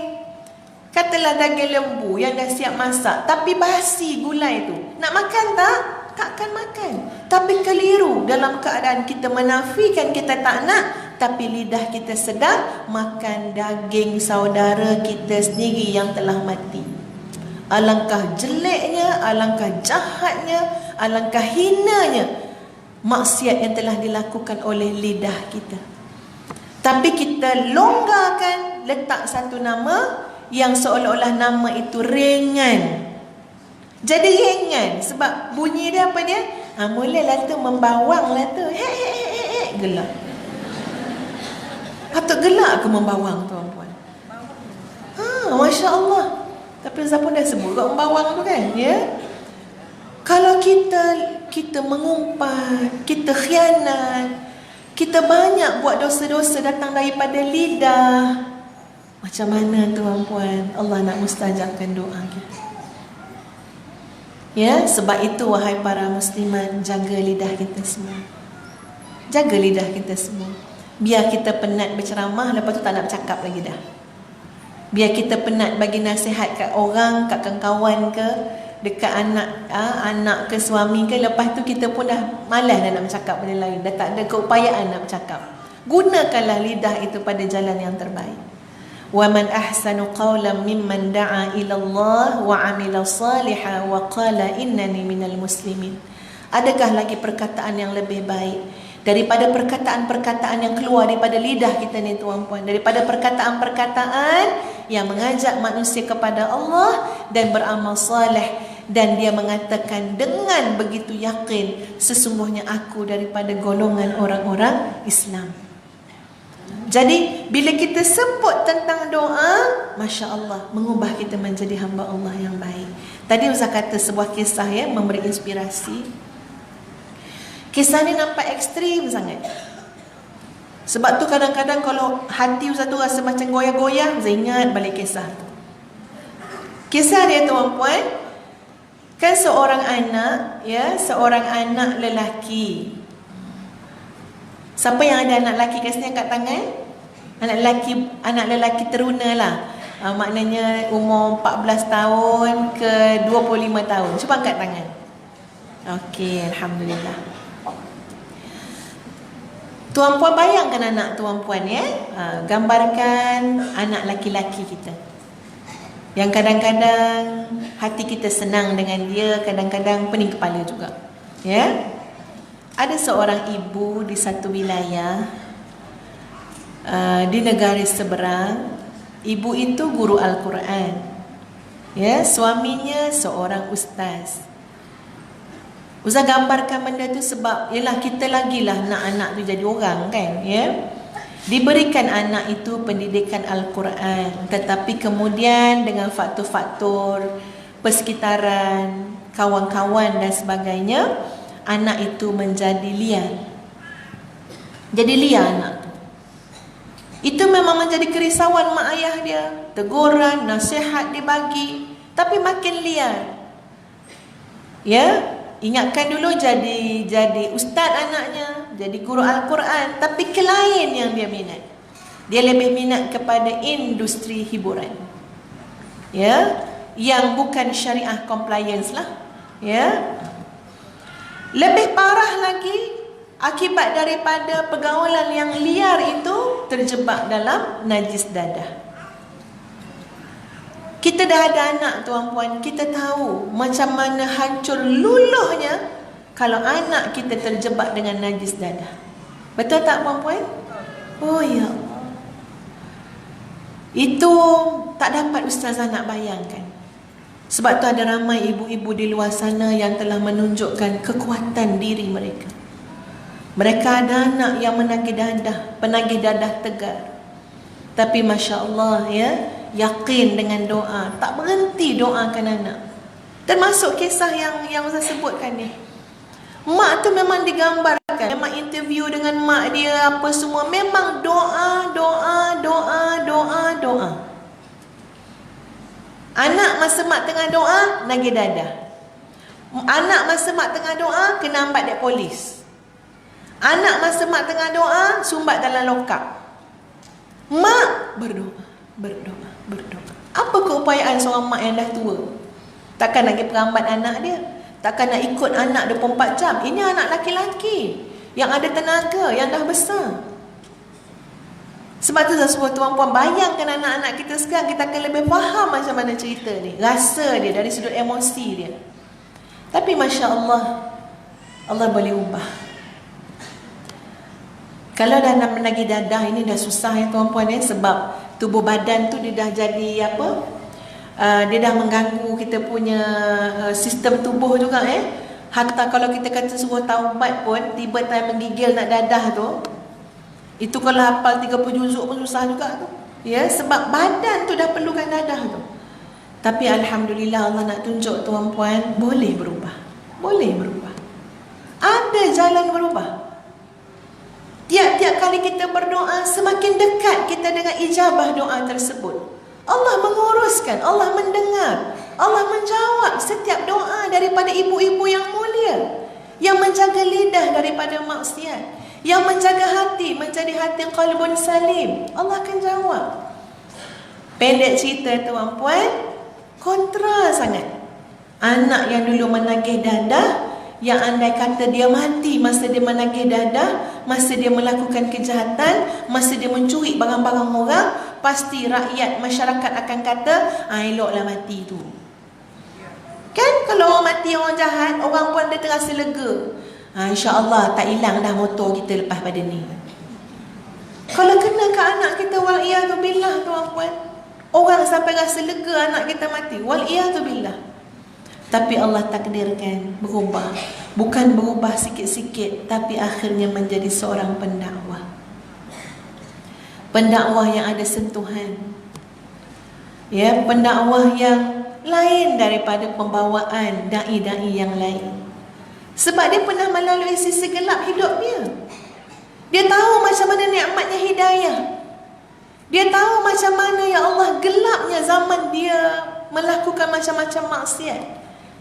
katalah daging lembu yang dah siap masak, tapi basi gulai tu. Nak makan tak? Takkan makan. Tapi keliru. Dalam keadaan kita menafikan kita tak nak, tapi lidah kita sedang makan daging saudara kita sendiri yang telah mati. Alangkah jeleknya, alangkah jahatnya, alangkah hinanya maksiat yang telah dilakukan oleh lidah kita. Tapi kita longgarkan, letak satu nama yang seolah-olah nama itu ringan. Jadi ringan sebab bunyi dia apa dia? Mulalah tu membawang lah tu. Gelak. Patut gelak ke membawang tuan-puan? Masya Allah. Tapi Ustaz pun dah sebut kat membawang tu kan, ya? Kalau kita mengumpat, kita khianat, kita banyak buat dosa-dosa datang daripada lidah, macam mana tuan-puan Allah nak mustajabkan doa kita? Ya, sebab itu wahai para muslimat, jaga lidah kita semua. Jaga lidah kita semua. Biar kita penat berceramah, lepas tu tak nak bercakap lagi dah. Biar kita penat bagi nasihat kat orang, kat kawan ke, dekat anak ke suami ke, lepas tu kita pun dah malas dah nak bercakap benda lain, dah tak ada keupayaan nak bercakap. Gunakanlah lidah itu pada jalan yang terbaik. Wa man ahsanu qawlan mimman da'a ila Allah wa 'amila salihan wa qala innani minal muslimin. Adakah lagi perkataan yang lebih baik daripada perkataan-perkataan yang keluar daripada lidah kita ni tuan-puan, daripada perkataan-perkataan yang mengajak manusia kepada Allah dan beramal saleh, dan dia mengatakan dengan begitu yakin, sesungguhnya aku daripada golongan orang-orang Islam. Jadi bila kita sebut tentang doa, Masya Allah, mengubah kita menjadi hamba Allah yang baik. Tadi Ustaz kata sebuah kisah memberi inspirasi. Kisah ni nampak ekstrim sangat. Sebab tu kadang-kadang kalau hati Ustaz tu rasa macam goyah-goyah, saya ingat balik kisah tu. Kisah dia tuan-puan, kan seorang anak, seorang anak lelaki. Siapa yang ada anak lelaki kat sini angkat tangan? Anak lelaki teruna lah. Maknanya umur 14 tahun ke 25 tahun. Cuba angkat tangan. Okey, alhamdulillah. Tuan-puan bayangkan anak tuan-puan gambarkan anak laki-laki kita yang kadang-kadang hati kita senang dengan dia, kadang-kadang pening kepala juga. Ada seorang ibu di satu wilayah di negara seberang. Ibu itu guru Al-Quran. Suaminya seorang ustaz. Ustaz gambarkan benda tu sebab yalah kita lagilah nak anak tu jadi orang kan, Diberikan anak itu pendidikan Al-Quran, tetapi kemudian dengan faktor-faktor persekitaran, kawan-kawan dan sebagainya, anak itu menjadi liar. Jadi liar anak tu. Itu memang menjadi kerisauan mak ayah dia. Teguran, nasihat dibagi, tapi makin liar. Ya, ingatkan dulu jadi ustaz anaknya, jadi guru Al-Quran, tapi ke lain yang dia minat. Dia lebih minat kepada industri hiburan. Ya, yang bukan syariah compliance lah. Ya. Lebih parah lagi, akibat daripada pergaulan yang liar itu terjebak dalam najis dadah. Kita dah ada anak tuan-puan, kita tahu macam mana hancur luluhnya kalau anak kita terjebak dengan najis dadah. Betul tak puan-puan? Oh ya Allah. Itu tak dapat ustazah nak bayangkan. Sebab tu ada ramai ibu-ibu di luar sana yang telah menunjukkan kekuatan diri mereka. Mereka ada anak yang penagih dadah tegar. Tapi Masya Allah ya, yakin dengan doa, tak berhenti doakan anak. Termasuk kisah yang saya sebutkan ni. Mak tu memang digambarkan, memang interview dengan mak dia apa semua, memang doa. Anak masa mak tengah doa, nagih dadah. Anak masa mak tengah doa, kena ambat dek polis. Anak masa mak tengah doa, sumbat dalam lokap. Mak berdoa. Apa keupayaan seorang mak yang dah tua? Takkan nak pergi perambat anak dia, takkan nak ikut anak 24 jam. Ini anak laki-laki yang ada tenaga, yang dah besar. Sebab tu sesuatu tuan-puan, bayangkan anak-anak kita sekarang, kita akan lebih faham macam mana cerita ni, rasa dia dari sudut emosi dia. Tapi Masya Allah, Allah boleh ubah. Kalau dah nak menagih dadah, ini dah susah ya tuan-puan ya. Sebab tubuh badan tu dia dah jadi apa, dia dah mengganggu kita punya sistem tubuh juga Hatta kalau kita kata suruh taubat pun, tiba time menggigil nak dadah tu, itu kalau hafal 30 juzuk pun susah juga tu. Ya, sebab badan tu dah perlukan dadah tu. Tapi Alhamdulillah, Allah nak tunjuk tuan-puan, boleh berubah. Boleh berubah. Ada jalan berubah. Tiap-tiap kali kita berdoa, semakin dekat kita dengan ijabah doa tersebut. Allah menguruskan, Allah mendengar, Allah menjawab setiap doa daripada ibu-ibu yang mulia, yang menjaga lidah daripada maksiat, yang menjaga hati, menjadi hati qalbun salim. Allah akan jawab. Pendek cerita tuan-puan, kontra sangat. Anak yang dulu menagih dadah, yang andai kata dia mati masa dia menagih dadah, masa dia melakukan kejahatan, masa dia mencuri barang-barang orang, pasti rakyat masyarakat akan kata, eloklah mati tu. Kan kalau orang mati, orang jahat, orang pun dia terasa lega. InsyaAllah tak hilang dah motor kita lepas pada ni. Kalau kena ke anak kita, wal'iyadzubillah tuan-puan, orang sampai rasa lega anak kita mati, wal'iyadzubillah. Tapi Allah takdirkan berubah. Bukan berubah sikit-sikit, tapi akhirnya menjadi seorang pendakwah. Pendakwah yang ada sentuhan. Ya, pendakwah yang lain daripada pembawaan da'i-da'i yang lain. Sebab dia pernah melalui sisi gelap hidup dia. Dia tahu macam mana nikmatnya hidayah. Dia tahu macam mana ya Allah gelapnya zaman dia melakukan macam-macam maksiat.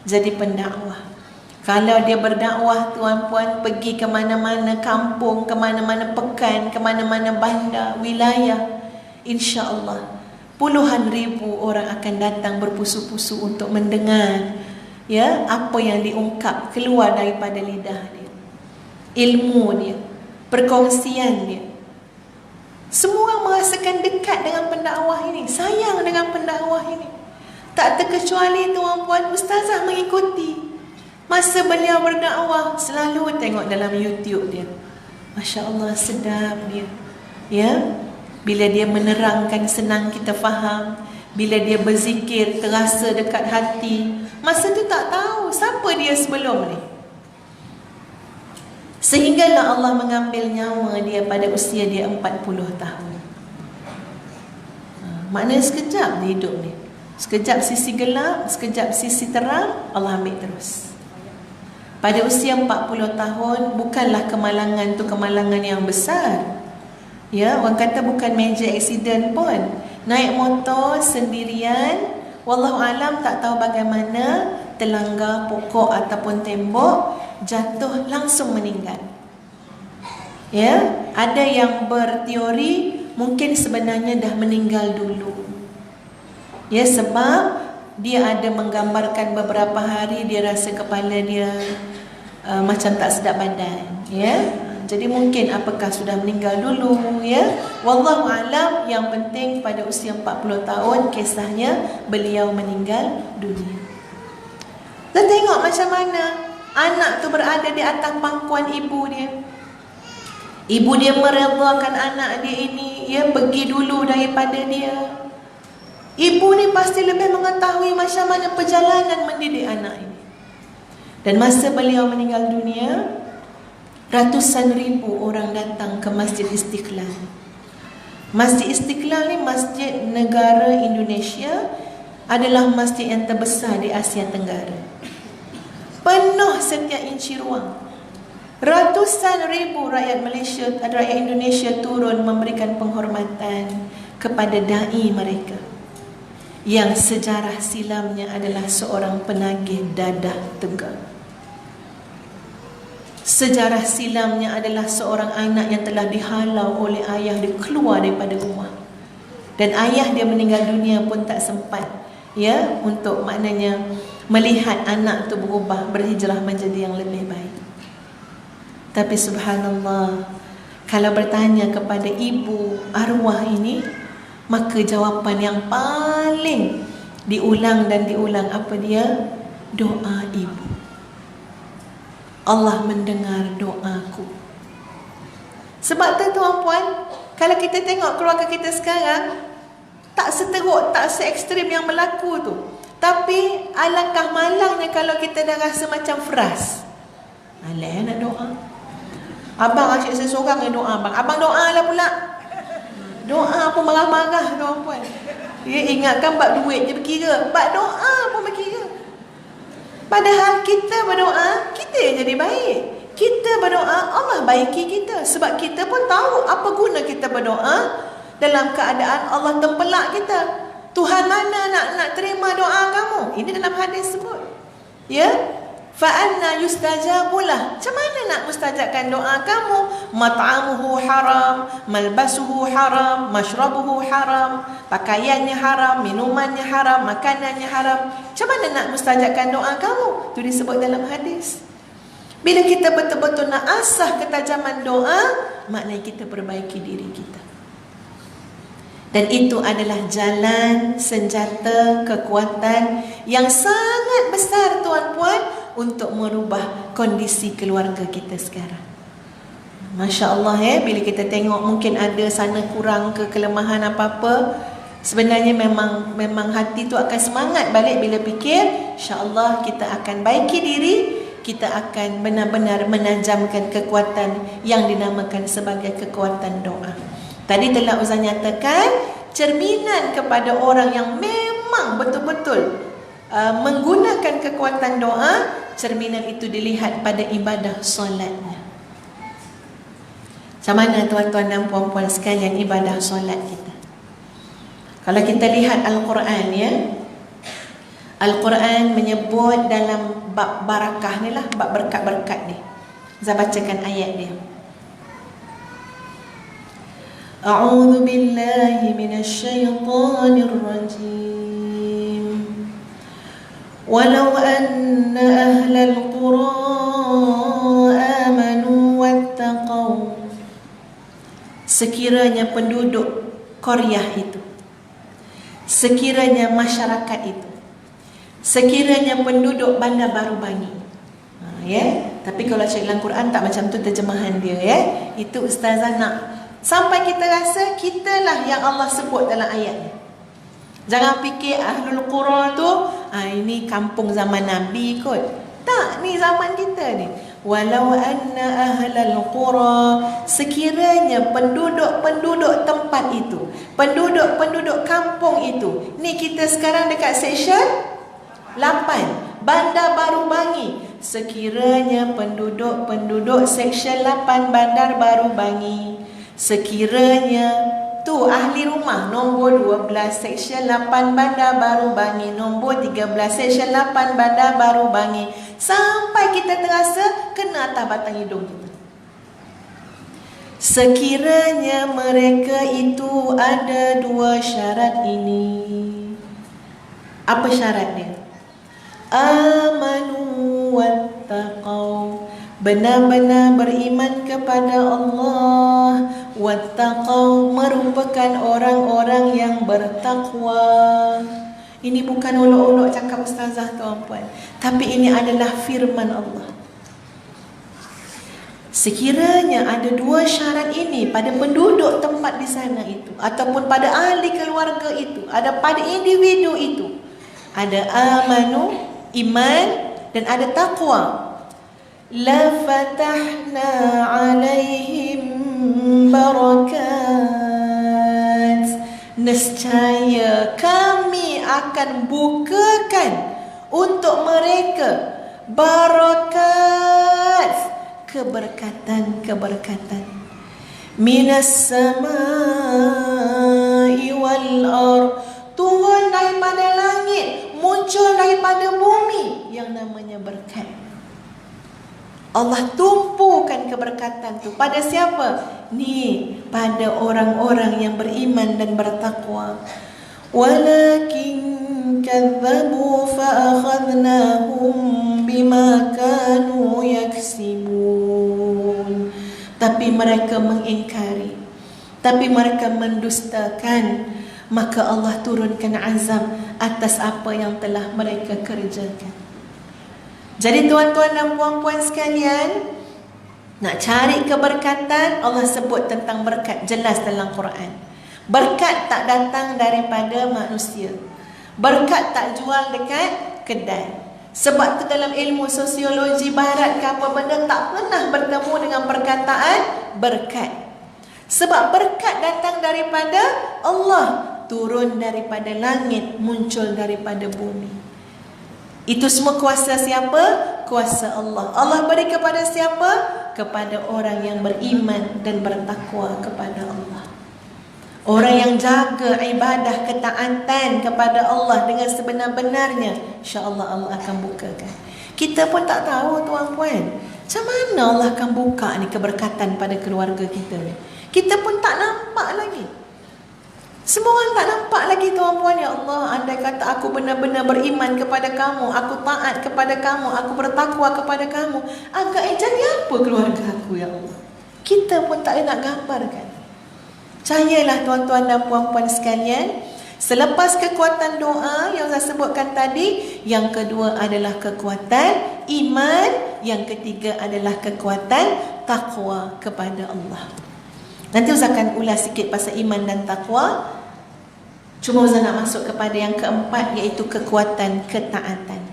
Jadi pendakwah. Kalau dia berdakwah tuan-puan, pergi ke mana-mana kampung, ke mana-mana pekan, ke mana-mana bandar, wilayah, insya-Allah puluhan ribu orang akan datang berpusu-pusu untuk mendengar ya apa yang diungkap keluar daripada lidah dia, ilmu dia, perkongsian dia. Semua orang merasakan dekat dengan pendakwah ini, sayang dengan pendakwah ini. Tak terkecuali tuan-puan, ustazah mengikuti. Masa beliau berdakwah, selalu tengok dalam YouTube dia. Masya Allah, sedap dia. Ya, bila dia menerangkan senang kita faham. Bila dia berzikir terasa dekat hati. Masa tu tak tahu siapa dia sebelum ni. Sehinggalah Allah mengambil nyawa dia pada usia dia 40 tahun. Maknanya sekejap dia hidup ni. Sekejap sisi gelap, sekejap sisi terang, Allah ambil terus. Pada usia 40 tahun, bukanlah kemalangan tu kemalangan yang besar. Ya, orang kata bukan major accident pun. Naik motor sendirian, wallahu alam tak tahu bagaimana, terlanggar pokok ataupun tembok, jatuh langsung meninggal. Ya, ada yang berteori mungkin sebenarnya dah meninggal dulu. Ya, sebab dia ada menggambarkan beberapa hari dia rasa kepala dia macam tak sedap badan. Ya, jadi mungkin apakah sudah meninggal dulu, ya. Wallahu alam, yang penting pada usia 40 tahun kisahnya beliau meninggal dunia. Dan tengok macam mana anak tu berada di atas pangkuan ibu dia. Ibu dia meredakan anak dia ini, ya, pergi dulu daripada dia. Ibu ni pasti lebih mengetahui macam mana perjalanan mendidik anak ini. Dan masa beliau meninggal dunia, ratusan ribu orang datang ke Masjid Istiqlal. Masjid Istiqlal ni masjid negara Indonesia, adalah masjid yang terbesar di Asia Tenggara. Penuh setiap inci ruang. Ratusan ribu rakyat Malaysia, rakyat Indonesia turun memberikan penghormatan kepada dai mereka, yang sejarah silamnya adalah seorang penagih dadah tegar. Sejarah silamnya adalah seorang anak yang telah dihalau oleh ayah dia keluar daripada rumah. Dan ayah dia meninggal dunia pun tak sempat, ya, untuk maknanya melihat anak tu berubah, berhijrah menjadi yang lebih baik. Tapi subhanallah, kalau bertanya kepada ibu arwah ini, maka jawapan yang paling diulang dan diulang apa dia? Doa ibu. Allah mendengar doaku. Sebab tu tuan-puan, kalau kita tengok keluarga kita sekarang, tak seteruk, tak se-ekstrim yang berlaku tu. Tapi alangkah malangnya kalau kita dah rasa macam frust. Alah nak doa. Abang asyik saya seorang yang doa abang. Abang doa lah pula. Doa pun marah-marah tuan-puan. Dia ingatkan bab duit je berkira, bab doa pun berkira. Padahal kita berdoa, kita yang jadi baik. Kita berdoa, Allah baiki kita. Sebab kita pun tahu apa guna kita berdoa dalam keadaan Allah tempelak kita. Tuhan mana nak terima doa kamu? Ini dalam hadis sebut. Ya? Fa'anna yustajabulah. Macam mana nak mustajabkan doa kamu? Mat'amuhu haram, malbasuhu haram, mashrabuhu haram, pakaiannya haram, minumannya haram, makanannya haram. Macam mana nak mustajabkan doa kamu? Itu disebut dalam hadis. Bila kita betul-betul nak asah ketajaman doa, maknanya kita perbaiki diri kita. Dan itu adalah jalan, senjata, kekuatan yang sangat besar tuan-puan untuk merubah kondisi keluarga kita sekarang. Masya Allah, bila kita tengok mungkin ada sana kurang ke kelemahan apa-apa, sebenarnya memang hati tu akan semangat balik bila fikir, insya-Allah kita akan baiki diri, kita akan benar-benar menajamkan kekuatan yang dinamakan sebagai kekuatan doa. Tadi telah Ustaz nyatakan, cerminan kepada orang yang memang betul-betul menggunakan kekuatan doa, cerminan itu dilihat pada ibadah solatnya. Macam mana tuan-tuan dan puan-puan sekalian ibadah solat kita? Kalau kita lihat Al-Quran, ya, Al-Quran menyebut dalam bab barakah ni lah, bab berkat-berkat ni. Saya bacakan ayat dia. A'udzu billahi minasyaitonir rajim. Walau anna ahlal qura amanu wattaqau. Sekiranya penduduk Qaryah itu, sekiranya masyarakat itu, sekiranya penduduk Bandar Baru Bangi, ya. Tapi kalau cari dalam Quran tak macam tu terjemahan dia, ya. Itu ustazah nak sampai kita rasa kitalah yang Allah sebut dalam ayat ni. Jangan fikir ahlul qura tu ini kampung zaman Nabi kot. Tak, ni zaman kita ni. Walau anna ahlal qura, sekiranya penduduk-penduduk tempat itu, penduduk-penduduk kampung itu. Ni kita sekarang dekat section 8, Bandar Baru Bangi. sekiranya penduduk-penduduk Seksyen 8 Bandar Baru Bangi, sekiranya tu ahli rumah nombor 12 Seksyen 8 Bandar Baru Bangi, nombor 13 Seksyen 8 Bandar Baru Bangi, sampai kita terasa kena atas batang hidung kita. Sekiranya mereka itu ada dua syarat ini. Apa syarat dia? Amanu wattaqau, benar-benar beriman kepada Allah. Wattaqau, merupakan orang-orang yang bertakwa. Ini bukan olok-olok cakap ustazah tuan-puan, tapi ini adalah firman Allah. Sekiranya ada dua syarat ini pada penduduk tempat di sana itu, ataupun pada ahli keluarga itu, ada pada individu itu, ada amanu, iman, dan ada taqwa, la fatahna alaihim barakat, nescaya kami akan bukakan untuk mereka barakat, keberkatan-keberkatan, minas samai wal ard, turun daripada langit, muncul daripada bumi, yang namanya berkat. Allah tumpukan keberkatan tu pada siapa? Ni, pada orang-orang yang beriman dan bertakwa. Walakin kadzabu fa akhadnahum bima kanu yaksibun. Tapi mereka mengingkari, tapi mereka mendustakan, maka Allah turunkan azab atas apa yang telah mereka kerjakan. Jadi tuan-tuan dan puan-puan sekalian, nak cari keberkatan, Allah sebut tentang berkat jelas dalam Quran. Berkat tak datang daripada manusia. Berkat tak jual dekat kedai. Sebab tu dalam ilmu sosiologi barat ke apa benda tak pernah bertemu dengan perkataan berkat. Sebab berkat datang daripada Allah, turun daripada langit, muncul daripada bumi. Itu semua kuasa siapa? Kuasa Allah. Allah beri kepada siapa? Kepada orang yang beriman dan bertakwa kepada Allah. Orang yang jaga ibadah ketaatan kepada Allah dengan sebenar-benarnya, insya-Allah Allah akan bukakan. Kita pun tak tahu tuan-puan, macam mana Allah akan buka ni keberkatan pada keluarga kita ni. Kita pun tak nampak lagi. Semua orang tak nampak lagi tuan-puan. Ya Allah, andai kata aku benar-benar beriman kepada kamu, aku taat kepada kamu, aku bertakwa kepada kamu, agak jadi apa keluarga aku ya Allah. Kita pun tak nak gambarkan. Percayalah tuan-tuan dan puan-puan sekalian, selepas kekuatan doa yang saya sebutkan tadi, yang kedua adalah kekuatan iman, yang ketiga adalah kekuatan takwa kepada Allah. Nanti Ustaz akan ulas sikit pasal iman dan takwa. Cuma Ustaz nak masuk kepada yang keempat, iaitu kekuatan ketaatan.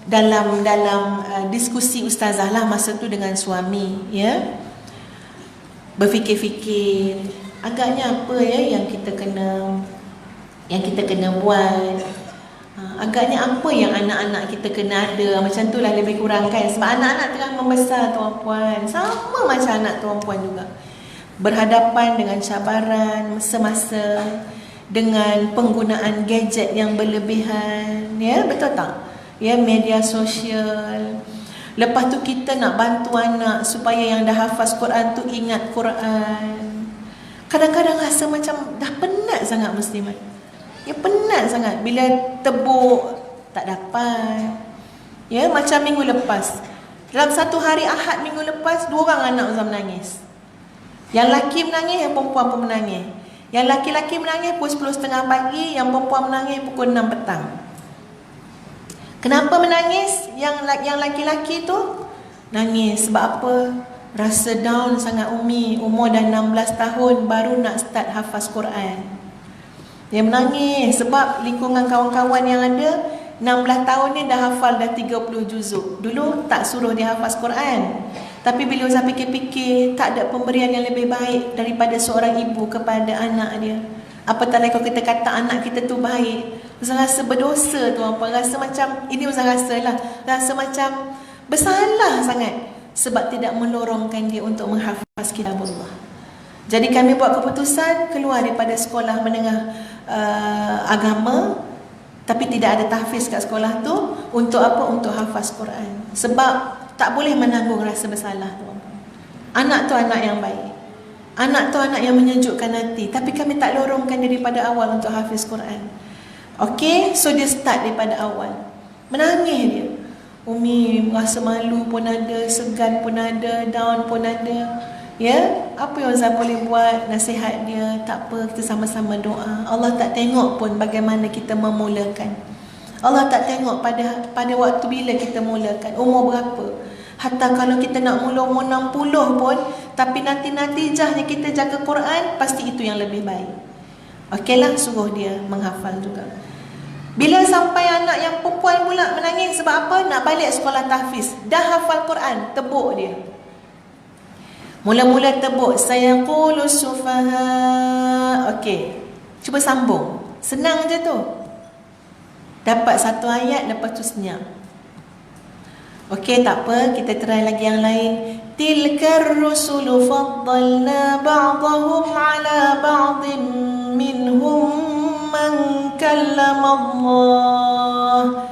Dalam diskusi ustazah lah masa tu dengan suami, ya, berfikir-fikir agaknya apa ya yang kita kena buat, agaknya apa yang anak-anak kita kena ada. Macam tu lah lebih kurang kan. Sebab anak-anak tengah membesar tuan-puan, sama macam anak tuan-puan juga, berhadapan dengan cabaran semasa, dengan penggunaan gadget yang berlebihan, ya, betul tak? Ya, media sosial. Lepas tu kita nak bantu anak supaya yang dah hafaz Quran tu ingat Quran. Kadang-kadang rasa macam dah penat sangat muslimat. Ya, penat sangat bila tebuk tak dapat. Ya, macam minggu lepas, dalam satu hari Ahad minggu lepas, 2 orang anak Ustaz menangis. Yang laki menangis, yang perempuan pun menangis. Yang laki-laki menangis pukul 10.30 pagi, yang perempuan menangis pukul 6 petang. Kenapa menangis? Yang laki-laki tu nangis sebab apa? Rasa down sangat Umi, umur dah 16 tahun baru nak start hafaz Quran. Dia menangis sebab lingkungan kawan-kawan yang ada 16 tahun ni dah hafal dah 30 juzuk. Dulu tak suruh dia hafaz Quran. Tapi bila Ustaz fikir-fikir, tak ada pemberian yang lebih baik daripada seorang ibu kepada anak dia. Apatah lagi kalau kita kata anak kita tu baik, Ustaz rasa berdosa tuan-puan, rasa macam, ini Ustaz rasa lah, rasa macam bersalah sangat sebab tidak melorongkan dia untuk menghafaz kitabullah. Jadi kami buat keputusan keluar daripada sekolah menengah agama, tapi tidak ada tahfiz kat sekolah tu. Untuk apa? Untuk hafaz Quran. Sebab tak boleh menanggung rasa bersalah tuan-puan. Anak tu anak yang baik, anak tu anak yang menyejukkan hati, tapi kami tak lorongkan dia daripada awal untuk hafiz Quran. Okey, so dia start daripada awal. Menangis dia. Umi rasa malu pun ada, segan pun ada, down pun ada. Ya, apa yang Ustaz boleh buat? Nasihat dia, tak apa, kita sama-sama doa. Allah tak tengok pun bagaimana kita memulakan. Allah tak tengok pada waktu bila kita mulakan, umur berapa. Hatta kalau kita nak mula umur 60 pun, tapi nanti natijahnya kita jaga Quran, pasti itu yang lebih baik. Okeylah, suruh dia menghafal juga. Bila sampai anak yang perempuan pula menangis sebab apa? Nak balik sekolah tahfiz. Dah hafal Quran, tebuk dia. Mula-mula tebuk, sayaqulu sufaha. Okey, cuba sambung. Senang je tu. Dapat satu ayat, lepas tu senyap. Okey, tak apa, kita try lagi yang lain. Tilkar rusulu faddalna ba'dahum ala ba'din minhum man kallama Allah.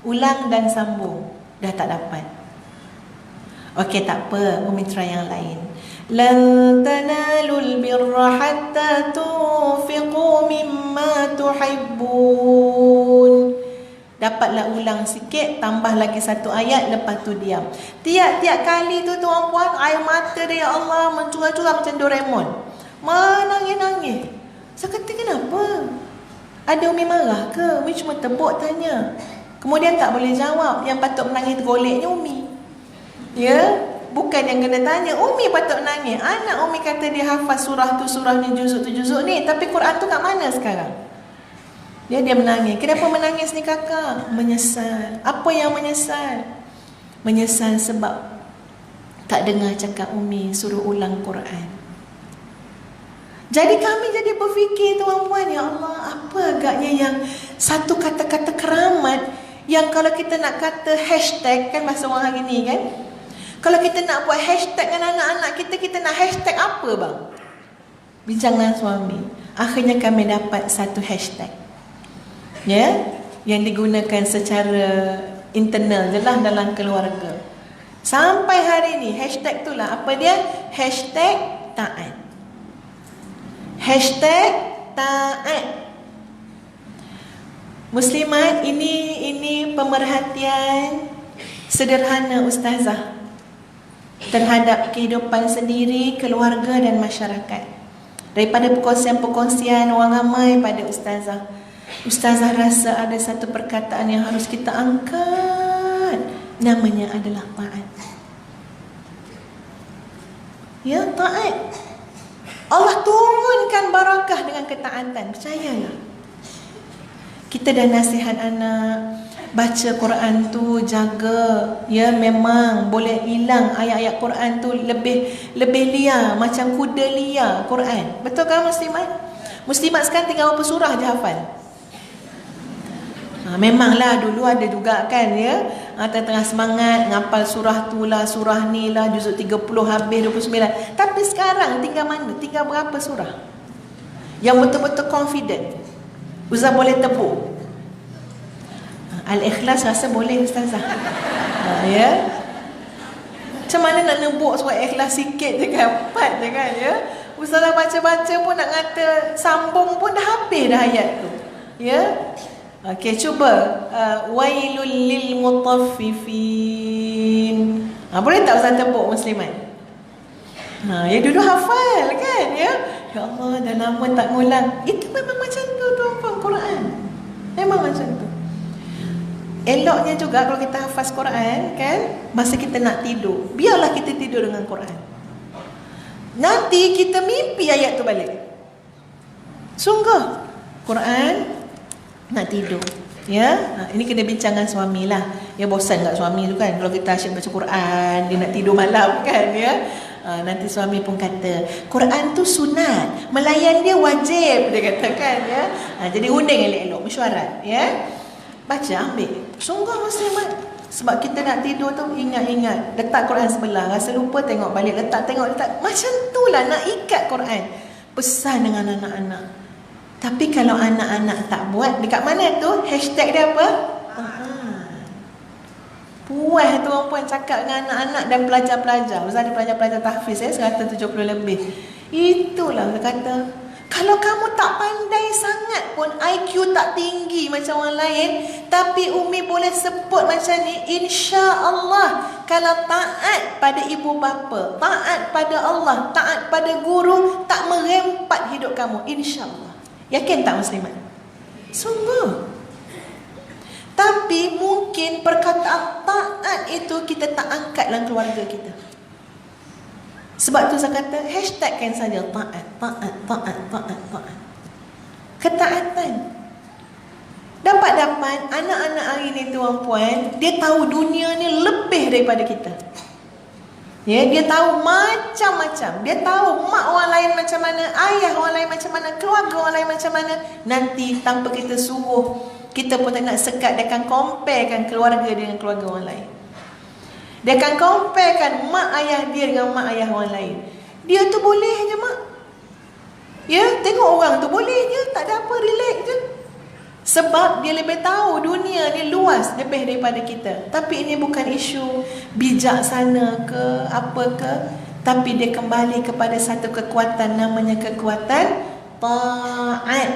Ulang dan sambung. Dah tak dapat. Okey, tak apa, Umi try yang lain. Lan tanalul birra hatta tunfiqu mimma tuhibbun. Dapatlah ulang sikit, tambah lagi satu ayat, lepas tu diam. Tiap-tiap kali tu tuan-puan, air mata dia, ya Allah, mencurah-curah macam Doraemon. Menangis-nangis. Saya kata, kenapa? Ada Umi marah ke? Umi cuma tebuk tanya. Kemudian tak boleh jawab. Yang patut menangis goleknya Umi. Ya, bukan yang kena tanya. Umi patut menangis. Anak Umi kata dia hafaz surah tu, surah ni, juzuk tu, juzuk ni. Tapi Quran tu kat mana sekarang? Dia menangis. Kenapa menangis ni kakak? Menyesal. Apa yang menyesal? Menyesal sebab tak dengar cakap Umi suruh ulang Quran. Jadi kami jadi berfikir tuan-puan, ya Allah, apa agaknya yang satu kata-kata keramat yang kalau kita nak kata hashtag, kan bahasa orang hari ni kan, kalau kita nak buat hashtag dengan anak-anak kita, kita nak hashtag apa bang? Bincang dengan suami. Akhirnya kami dapat satu hashtag, ya, yang digunakan secara internal je lah dalam keluarga. Sampai hari ni hashtag tu lah, apa dia? Hashtag taat. Hashtag taat. Muslimat, ini pemerhatian sederhana ustazah terhadap kehidupan sendiri, keluarga dan masyarakat. Daripada perkongsian-perkongsian orang ramai pada ustazah, ustazah rasa ada satu perkataan yang harus kita angkat. Namanya adalah taat. Ya, taat. Allah turunkan barakah dengan ketaatan. Percayalah. Kita dah nasihat anak, baca Quran tu jaga. Ya, memang boleh hilang ayat-ayat Quran tu lebih liar, macam kuda liar Quran. Betul kan muslimat? Muslimat sekarang tinggal berapa surah je hafal. Memanglah dulu ada juga kan, ya, tengah semangat ngapal surah tu lah, surah ni lah, juzuk 30 habis 29. Tapi sekarang tinggal mana? Tinggal berapa surah yang betul-betul confident Ustaz boleh tebuk? Al-Ikhlas rasa boleh ustazah. Ya, macam mana nak nebuk surat Ikhlas sikit je kan, 4 je kan, ya. Ustazah baca-baca pun nak kata sambung pun dah habis dah ayat tu, ya. Okey, cuba wailul lil mutaffifin. Boleh tak Ustaz tepuk muslimat? Ya dulu hafal kan, ya. Ya Allah, dah lama tak ngulang. Itu memang macam tu tuan-tuan Quran. Memang macam tu. Eloknya juga kalau kita hafaz Quran kan, masa kita nak tidur, biarlah kita tidur dengan Quran. Nanti kita mimpi ayat tu balik. Sungguh Quran nak tidur, ya. Ini kena bincang dengan suami lah. Ya, bosan kat suami tu kan, kalau kita asyik baca Quran, dia nak tidur malam kan, ya. Nanti suami pun kata Quran tu sunat, melayan dia wajib, dia katakan ya. Jadi unding elok-elok, mesyuarat ya. Baca, ambil. Sungguh muslimat. Sebab kita nak tidur tu ingat-ingat, letak Quran sebelah, rasa lupa tengok balik, letak. Macam tu lah nak ikat Quran. Pesan dengan anak-anak. Tapi kalau anak-anak tak buat, dekat mana tu? Hashtag dia apa? Puas tu orang puan cakap dengan anak-anak dan pelajar-pelajar. Pasal ada pelajar-pelajar tahfiz 170 lebih. Itulah dia kata, kalau kamu tak pandai sangat pun, IQ tak tinggi macam orang lain, tapi Umi boleh sebut macam ni, insya-Allah kalau taat pada ibu bapa, taat pada Allah, taat pada guru, tak merempat hidup kamu, insya-Allah. Yakin tak muslimat? Sungguh. Tapi mungkin perkataan taat itu kita tak angkat dalam keluarga kita. Sebab tu saya kata hashtagkan saja taat. Ketaatan. Dapat anak-anak hari ni tuan puan, dia tahu dunia ni lebih daripada kita. Ya, dia tahu macam-macam. Dia tahu mak orang lain macam mana, ayah orang lain macam mana, keluarga orang lain macam mana. Nanti tanpa kita suruh, kita pun tak nak sekat, dia akan comparekan keluarga dia dengan keluarga orang lain. Dia akan comparekan mak ayah dia dengan mak ayah orang lain. Dia tu boleh je mak. Ya, tengok orang tu boleh je, tak ada apa, relax je. Sebab dia lebih tahu dunia ni luas lebih daripada kita. Tapi ini bukan isu bijaksana ke apa ke, tapi dia kembali kepada satu kekuatan, namanya kekuatan taat.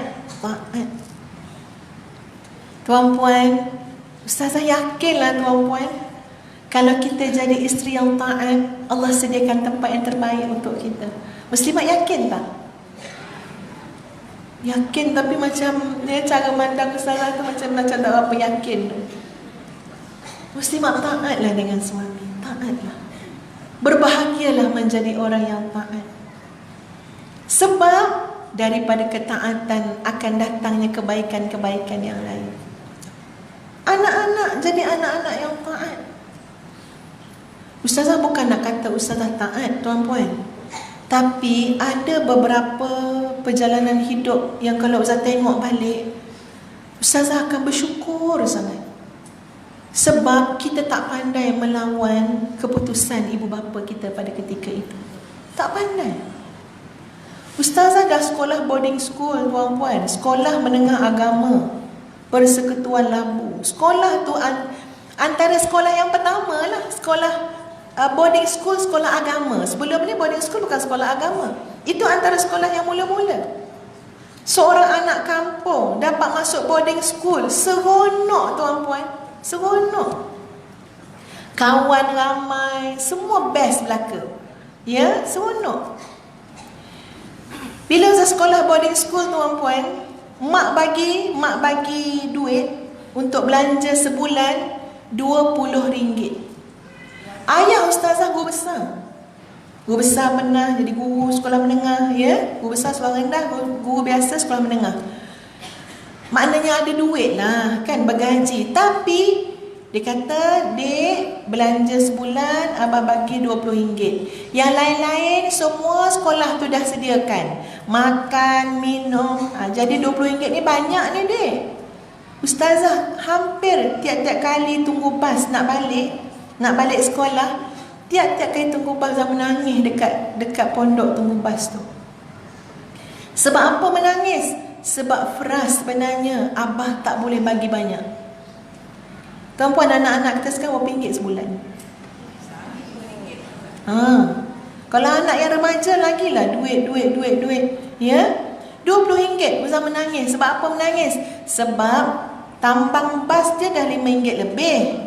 Tuan-puan, Ustazah yakinlah tuan-puan, kalau kita jadi isteri yang taat, Allah sediakan tempat yang terbaik untuk kita. Muslimat yakin tak? Yakin, tapi macam dia cara mandang Ustazah tu macam tak apa yakin. Muslimat taatlah dengan suami, taatlah. Berbahagialah menjadi orang yang taat. Sebab daripada ketaatan akan datangnya kebaikan-kebaikan yang lain. Anak-anak jadi anak-anak yang taat. Ustazah bukan nak kata Ustazah taat, tuan-puan. Tapi ada beberapa perjalanan hidup yang kalau Ustazah tengok balik, Ustazah akan bersyukur sangat. Sebab kita tak pandai melawan keputusan ibu bapa kita pada ketika itu. Tak pandai. Ustazah dah sekolah boarding school, tuan-puan. Sekolah menengah agama, Persekutuan Labu. Sekolah tu antara sekolah yang pertama lah. Sekolah boarding school, sekolah agama. Sebelum ni boarding school bukan sekolah agama. Itu antara sekolah yang mula-mula. Seorang anak kampung dapat masuk boarding school, seronok tuan-puan, seronok. Kawan ramai, semua best belaka. Ya, seronok. Bila saya sekolah boarding school tuan-puan, mak bagi duit untuk belanja sebulan RM20. Ayah Ustazah guru besar. Guru besar pernah jadi guru sekolah menengah, ya. Guru besar sekolah rendah, guru biasa sekolah menengah. Maknanya ada duit lah kan, bergaji. Tapi dia kata, "Dek, belanja sebulan abang bagi RM20. Yang lain-lain semua sekolah tu dah sediakan. Makan, minum. Jadi RM20 ni banyak ni, Dek." Ustazah hampir tiap-tiap kali tunggu bas nak balik sekolah, tiap-tiap kali tunggu bas dah menangis dekat pondok tunggu bas tu. Sebab apa menangis? Sebab frust sebenarnya abah tak boleh bagi banyak. Tuan-puan, anak-anak kita sekarang berapa ringgit sebulan? Kalau anak yang remaja lagilah duit. Ya? RM20 Ustaz menangis. Sebab apa menangis? Sebab tambang bas dia dah RM5 lebih.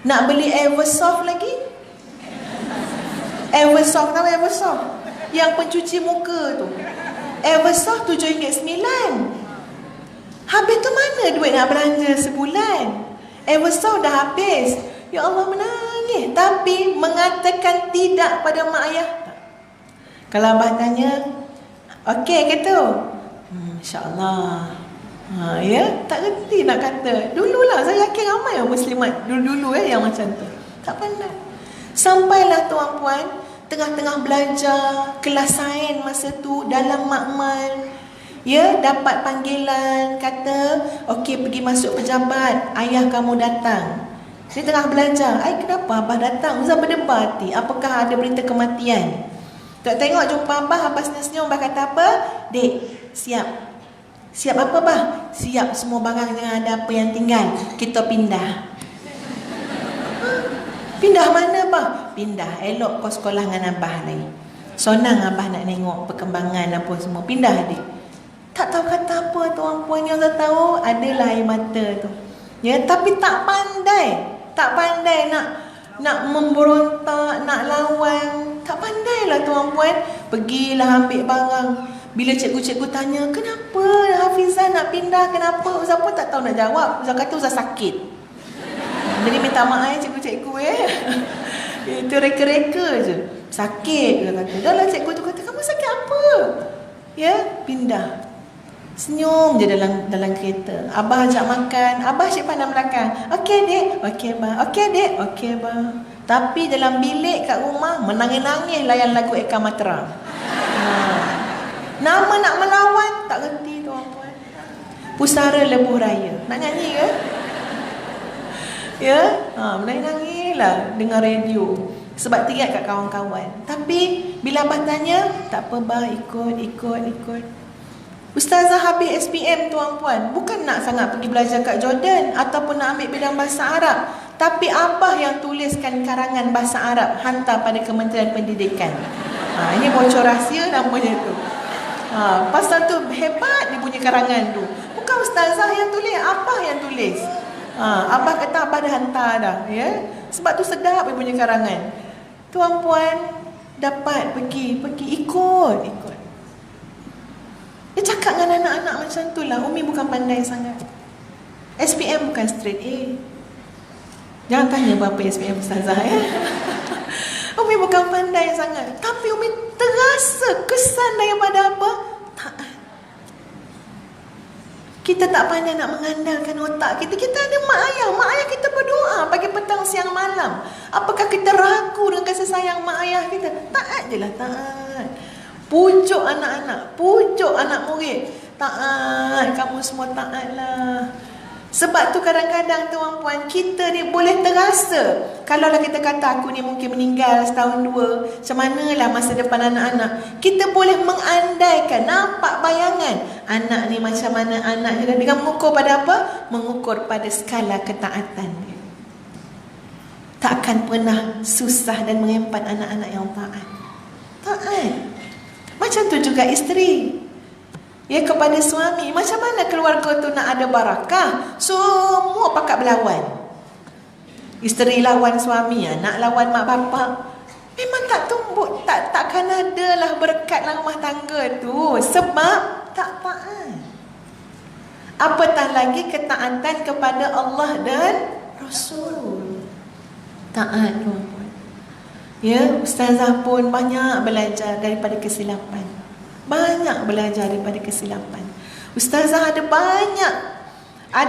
Nak beli Eversoft lagi? Eversoft, tahu Eversoft? Yang pencuci muka tu. Eversoft RM7.9. Habis tu mana duit nak belanja sebulan? Eversoft dah habis. Ya Allah, menangis. Tapi mengatakan tidak pada mak ayah tak. Kalau abah tanya, okey ke tu? InsyaAllah. Ya, tak reti nak kata. Dululah saya yakin ramai yang muslimat dulu-dulu yang macam tu. Tak pandai. Sampailah tuan-puan, tengah-tengah belajar kelas sains masa tu dalam makmal, ya, dapat panggilan kata okey pergi masuk pejabat, ayah kamu datang. Dia tengah belajar, kenapa abah datang? Ustaz berdebati, apakah ada berita kematian? Tak tengok jumpa abah, abah senyum-senyum, abah kata apa? Dek, siap. Siap apa bah? Siap semua barang yang ada apa yang tinggal, kita pindah. Pindah mana bah? Pindah, elok kau sekolah dengan abah lagi. Sonang abah nak tengok perkembangan apa semua. Pindah dek. Tak tahu kata apa tuan-puan, yang tak tahu adalah air mata tu. Ya, tapi tak pandai. Tak pandai nak memberontak, nak lawan. Tak pandai lah tuan-puan. Pergilah ambil barang. Bila cikgu-cikgu tanya, kenapa Hafizah nak pindah, kenapa? Ustaz pun tak tahu nak jawab. Ustaz kata Ustaz sakit. Jadi minta maaf ya cikgu-cikgu ya. Itu reka-reka je. Sakit dia kata. Dah lah cikgu tu kata, kamu sakit apa? Ya, pindah. Senyum je dalam kereta. Abah ajak makan, abah asyik pandang belakang. Okey dek, okey bah. Okey dek, okey bah. Tapi dalam bilik kat rumah menangis-nangis layan lagu Eka Matra. Nama nak melawan tak reti tuan-puan. Pusara Lebuh Raya. Nak nyanyi ke? Ya, menangis-nangis lah dengar radio. Sebab teriak kat kawan-kawan. Tapi bila abah tanya, tak apa bah, ikut. Ustazah habis SPM tuan-puan, bukan nak sangat pergi belajar kat Jordan ataupun nak ambil bidang bahasa Arab, tapi abah yang tuliskan karangan bahasa Arab hantar pada Kementerian Pendidikan. Ini bocor rahsia namanya tu. Pasal tu hebat dia punya karangan tu. Bukan ustazah yang tulis, abah yang tulis. Abah kata abah dah hantar dah, ya. Sebab tu sedap dia punya karangan. Tuan-puan dapat pergi ikut. Dia cakap dengan anak-anak macam tu lah. Umi bukan pandai sangat. SPM bukan straight A. Jangan tanya berapa SPM ustazah ya. Umi bukan pandai sangat, tapi Umi terasa kesan daripada apa? Taat. Kita tak pandai nak mengandalkan otak kita. Kita ada mak ayah kita berdoa pagi, petang, siang, malam. Apakah kita ragu dengan kasih sayang mak ayah kita? Taat je lah, taat. Pujuk anak-anak, pujuk anak murid. Taat, kamu semua taatlah. Sebab tu kadang-kadang tuan-puan, kita ni boleh terasa. Kalaulah kita kata aku ni mungkin meninggal setahun dua, macam manalah masa depan anak-anak, kita boleh mengandaikan, nampak bayangan anak ni macam mana anak dia. Dengan mengukur pada apa? Mengukur pada skala ketaatan dia. Takkan pernah susah dan mengempat anak-anak yang taat. Taat. Macam tu juga isteri. Ya, kepada suami, macam mana keluarga tu nak ada barakah? Semua pakat berlawan. Isteri lawan suami, anak lawan mak bapak. Memang tak tumbuh, takkan ada lah berkat dalam rumah tangga tu. Sebab tak taat. Apatah lagi ketaatan kepada Allah dan Rasul. Taat tuan-tuan. Ya, ustazah pun banyak belajar daripada kesilapan. Banyak belajar daripada kesilapan. Ustazah ada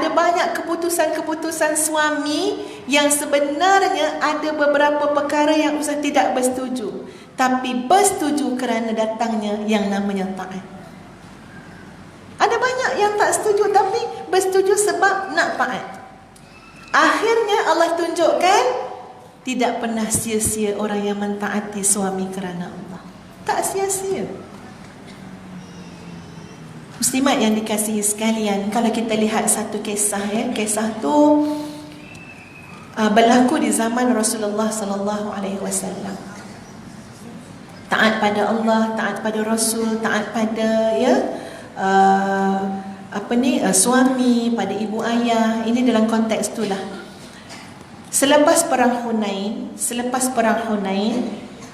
banyak keputusan-keputusan suami yang sebenarnya ada beberapa perkara yang ustaz tidak bersetuju, tapi bersetuju kerana datangnya yang namanya taat. Ada banyak yang tak setuju tapi bersetuju sebab nak taat. Akhirnya Allah tunjukkan tidak pernah sia-sia orang yang mentaati suami kerana Allah. Tak sia-sia. Muslimat yang dikasihi sekalian, kalau kita lihat satu kisah ya, kisah tu berlaku di zaman Rasulullah sallallahu alaihi wasallam. Taat pada Allah, taat pada Rasul, taat pada suami, pada ibu ayah. Ini dalam konteks itulah. Selepas perang Hunain,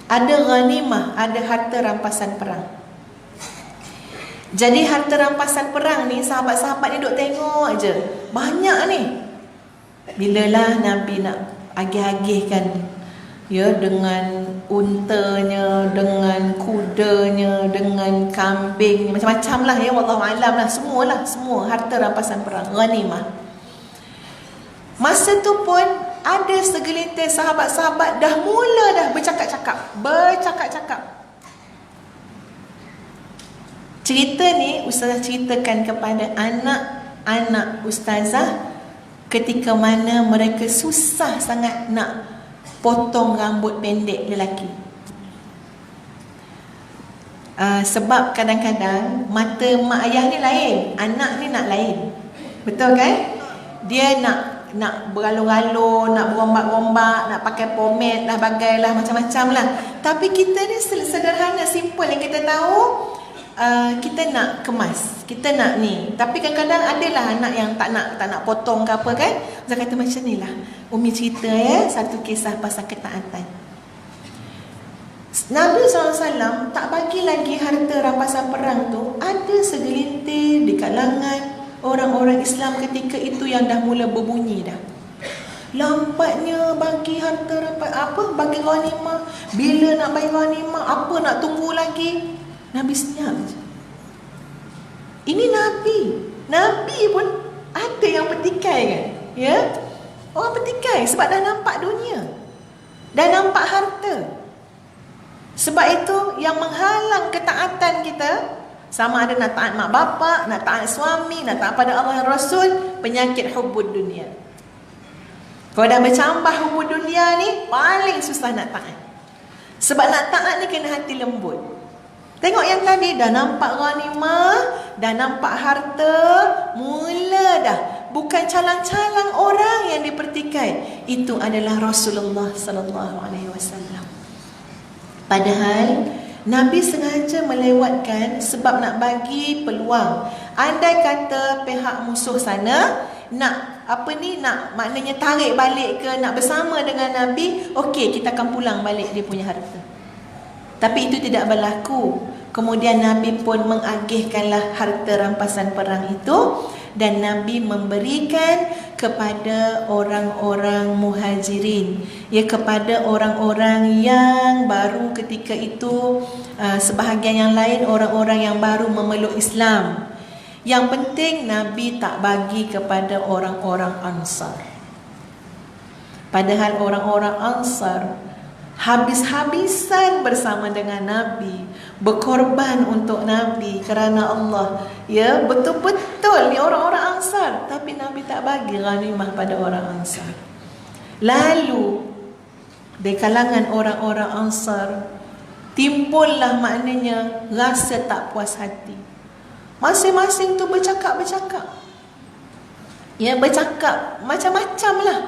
ada ghanimah, ada harta rampasan perang. Jadi harta rampasan perang ni, sahabat-sahabat ni duk tengok je. Banyak ni. Bilalah Nabi nak agih-agihkan, ya, dengan untanya, dengan kudanya, dengan kambingnya, macam-macam lah ya, wallahualam lah, semua harta rampasan perang, ghanimah. Masa tu pun ada segelintir sahabat-sahabat dah mula dah bercakap-cakap. Cerita ni ustazah ceritakan kepada anak-anak ustazah ketika mana mereka susah sangat nak potong rambut pendek lelaki. Sebab kadang-kadang mata mak ayah ni lain, anak ni nak lain. Betul kan? Dia nak beralur-alur, nak berombak-ombak, nak pakai pomade lah, bagailah macam-macam lah. Tapi kita ni sederhana, simple yang kita tahu. Kita nak kemas, kita nak ni. Tapi kadang-kadang adalah anak yang tak nak potong ke apa kan. Saya kata macam ni lah, Umi cerita satu kisah pasal ketaatan. Nabi SAW tak bagi lagi harta rampasan perang tu. Ada segelintir di kalangan orang-orang Islam ketika itu yang dah mula berbunyi dah. Lambatnya bagi harta bagi ghanimah. Bila nak bagi ghanimah, apa nak tunggu lagi? Nabi senyap je. Ini Nabi pun ada yang petikai kan? Ya? Orang petikai sebab dah nampak dunia, dah nampak harta. Sebab itu yang menghalang ketaatan kita, sama ada nak taat mak bapak, nak taat suami, nak taat pada Allah dan Rasul, penyakit hubbud dunia. Kalau dah bercambah hubbud dunia ni, paling susah nak taat. Sebab nak taat ni kena hati lembut. Tengok yang tadi, dah nampak ghanimah, dah nampak harta, mula dah. Bukan calang-calang orang yang dipertikai, itu adalah Rasulullah sallallahu alaihi wasallam. Padahal Nabi sengaja melewatkan sebab nak bagi peluang. Andai kata pihak musuh sana nak maknanya tarik balik ke, nak bersama dengan Nabi, okey, kita akan pulang balik dia punya harta. Tapi itu tidak berlaku. Kemudian Nabi pun mengagihkanlah harta rampasan perang itu, dan Nabi memberikan kepada orang-orang muhajirin, kepada orang-orang yang baru ketika itu, sebahagian yang lain orang-orang yang baru memeluk Islam. Yang penting Nabi tak bagi kepada orang-orang Ansar. Padahal orang-orang Ansar habis-habisan bersama dengan Nabi, berkorban untuk Nabi kerana Allah. Betul-betul ni orang-orang Ansar, tapi Nabi tak bagi ghanimah pada orang Ansar. Lalu di kalangan orang-orang Ansar timbullah maknanya rasa tak puas hati. Masing-masing tu bercakap-bercakap. Bercakap macam-macam lah.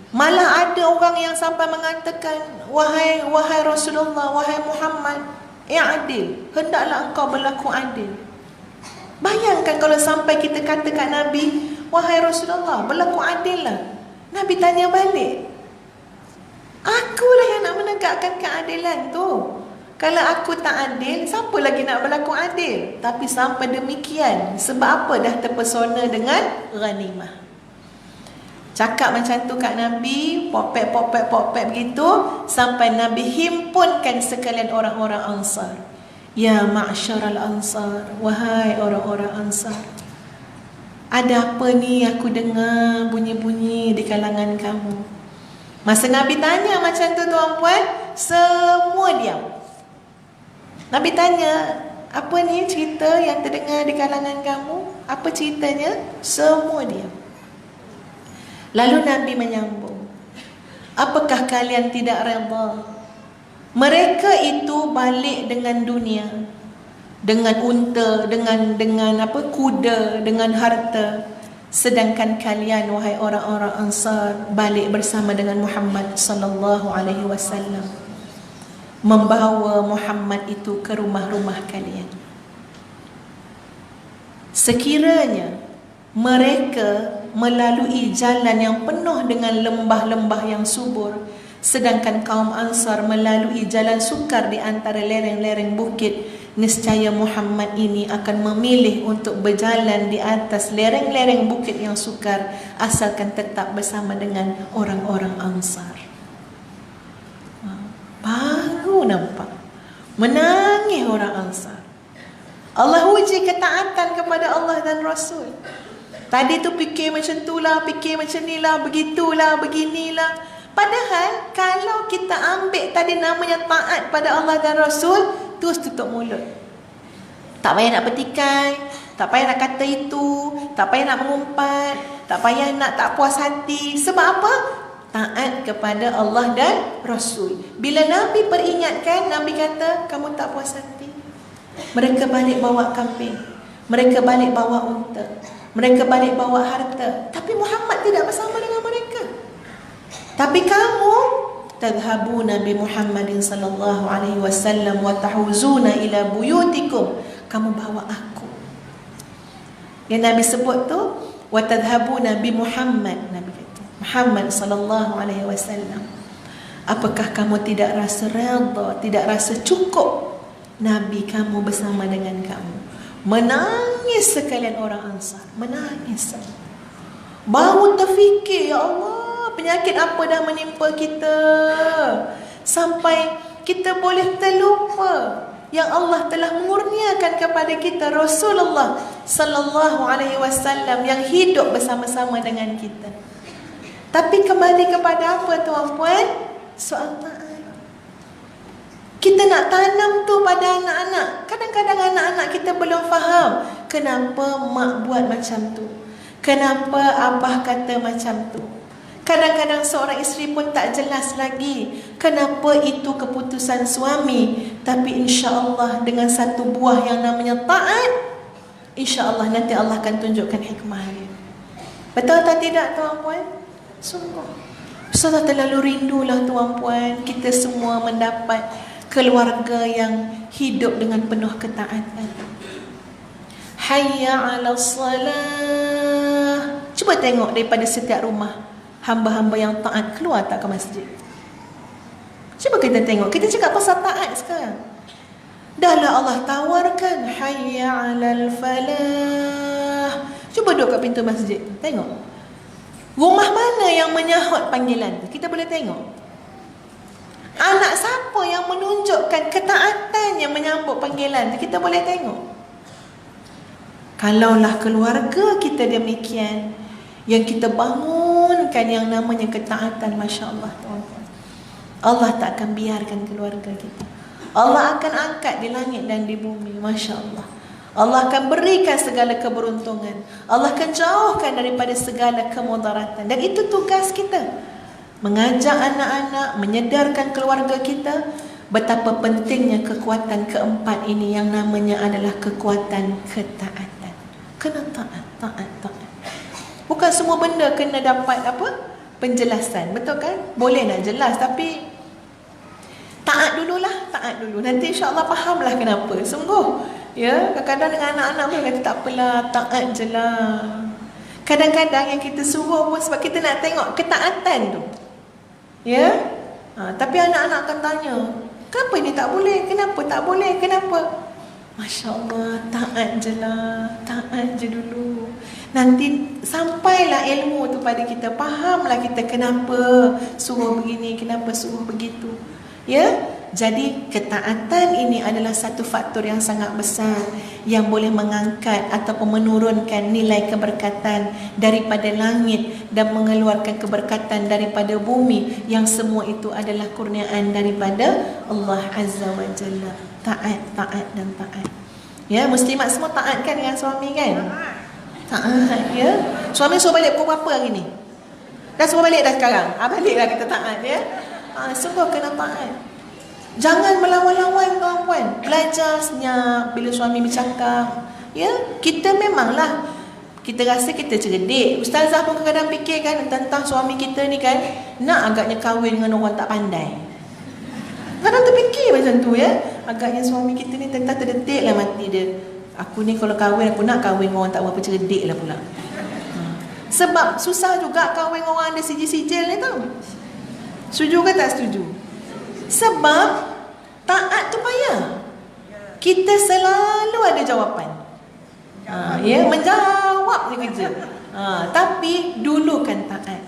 Malah ada orang yang sampai mengatakan, Wahai Rasulullah, wahai Muhammad, adil, hendaklah engkau berlaku adil. Bayangkan kalau sampai kita kata kat Nabi, wahai Rasulullah, berlaku adil lah. Nabi tanya balik, akulah yang nak menegakkan keadilan tu. Kalau aku tak adil, siapa lagi nak berlaku adil? Tapi sampai demikian, sebab apa? Dah terpesona dengan ghanimah. Cakap macam tu kat Nabi, popek begitu, sampai Nabi himpunkan sekalian orang-orang Ansar. Ya ma'syaral Ansar, wahai orang-orang Ansar, ada apa ni aku dengar bunyi-bunyi di kalangan kamu? Masa Nabi tanya macam tu tuan-puan, semua diam. Nabi tanya, apa ni cerita yang terdengar di kalangan kamu? Apa ceritanya? Semua diam. Lalu Nabi menyambung, apakah kalian tidak redha? Mereka itu balik dengan dunia, dengan unta, dengan kuda, dengan harta. Sedangkan kalian, wahai orang-orang Ansar, balik bersama dengan Muhammad sallallahu alaihi wasallam, membawa Muhammad itu ke rumah-rumah kalian. Sekiranya mereka melalui jalan yang penuh dengan lembah-lembah yang subur, sedangkan kaum Ansar melalui jalan sukar di antara lereng-lereng bukit, nescaya Muhammad ini akan memilih untuk berjalan di atas lereng-lereng bukit yang sukar, asalkan tetap bersama dengan orang-orang Ansar. Baru nampak menangis orang Ansar. Allah uji ketaatan kepada Allah dan Rasul. Tadi tu fikir macam tu lah, fikir macam ni lah, begitulah, beginilah. Padahal kalau kita ambil tadi namanya taat pada Allah dan Rasul, terus tutup mulut. Tak payah nak petikai, tak payah nak kata itu, tak payah nak mengumpat, tak payah nak tak puas hati. Sebab apa? Taat kepada Allah dan Rasul. Bila Nabi peringatkan, Nabi kata, kamu tak puas hati. Mereka balik bawa kambing, mereka balik bawa unta, mereka balik bawa harta, tapi Muhammad tidak bersama dengan mereka. Tapi kamu tadhhabuna bi Muhammadin sallallahu alaihi wasallam wa tahuzuna ila buyutikum. Kamu bawa aku. Yang Nabi sebut tu wa tadhhabuna bi Muhammad, Nabi kata Muhammad sallallahu alaihi wasallam. Apakah kamu tidak rasa redha, tidak rasa cukup Nabi kamu bersama dengan kamu? Menangis sekalian orang Ansar, menangis. Baru terfikir, ya Allah, penyakit apa dah menimpa kita sampai kita boleh terlupa yang Allah telah mengurniakan kepada kita Rasulullah sallallahu alaihi wasallam yang hidup bersama-sama dengan kita. Tapi kembali kepada apa, tuan-puan? Soal taat. Kita nak tanam tu pada anak-anak. Kadang-kadang anak-anak kita belum faham kenapa mak buat macam tu, kenapa abah kata macam tu. Kadang-kadang seorang isteri pun tak jelas lagi kenapa itu keputusan suami. Tapi insya-Allah dengan satu buah yang namanya taat, insya-Allah nanti Allah akan tunjukkan hikmah dia. Betul atau tidak, tuan-puan? Sungguh Ustazah terlalu rindulah, tuan-puan, kita semua mendapat keluarga yang hidup dengan penuh ketaatan. Hayya 'alas salah. Cuba tengok daripada setiap rumah, hamba-hamba yang taat keluar tak ke masjid? Cuba kita tengok. Kita cakap pasal taat sekarang. Dahlah Allah tawarkan hayya 'alal falah. Cuba duduk kat pintu masjid, tengok. Rumah mana yang menyahut panggilan tu? Kita boleh tengok. Anak siapa yang menunjukkan ketaatan yang menyambut panggilan tu? Kita boleh tengok. Kalaulah keluarga kita demikian, yang kita bangunkan yang namanya ketaatan, Masya Allah, tuan-tuan, Allah tak akan biarkan keluarga kita. Allah akan angkat di langit dan di bumi, Masya Allah. Allah akan berikan segala keberuntungan. Allah akan jauhkan daripada segala kemudaratan. Dan itu tugas kita, mengajak anak-anak, menyedarkan keluarga kita betapa pentingnya kekuatan keempat ini yang namanya adalah kekuatan ketaatan. Kena taat, taat, taat. Bukan semua benda kena dapat apa? Penjelasan, betul kan? Boleh nak jelas, tapi taat dululah, taat dulu. Nanti insya-Allah fahamlah kenapa. Sungguh, ya, kadang-kadang dengan anak-anak pun kata tak apalah, taat je lah. Kadang-kadang yang kita suruh pun sebab kita nak tengok ketaatan tu. Ya? Tapi anak-anak akan tanya, kenapa ini tak boleh? Kenapa tak boleh? Kenapa? Masya Allah, taat je lah, taat je dulu. Nanti sampailah ilmu tu pada kita, fahamlah kita kenapa suruh begini, kenapa suruh begitu. Ya? Jadi ketaatan ini adalah satu faktor yang sangat besar yang boleh mengangkat ataupun menurunkan nilai keberkatan daripada langit dan mengeluarkan keberkatan daripada bumi, yang semua itu adalah kurniaan daripada Allah Azza wa Jalla. Taat, taat dan taat. Ya, muslimat semua taat kan dengan suami kan? Taat, ya. Suami suruh balik pukul berapa hari ni? Dah suruh balik dah sekarang? Baliklah kita taat, ya. Sungguh kena taat. Jangan melawan-lawan, tuan-puan. Belajar senyap bila suami bercakap. Ya, kita memanglah kita rasa kita cerdik. Ustazah pun kadang-kadang fikirkan tentang suami kita ni kan, nak agaknya kahwin dengan orang tak pandai. Kadang terfikir macam tu, ya. Agaknya suami kita ni tentang terdetik lah mati dia. Aku ni kalau kahwin, aku nak kahwin dengan orang tak berapa cerdik lah pula. Sebab susah juga kahwin dengan orang ada sijil-sijil ni tau. Setuju ke tak setuju? Sebab taat tu payah. Kita selalu ada jawapan. Ya, menjawab je kerja. Tapi dulukan taat.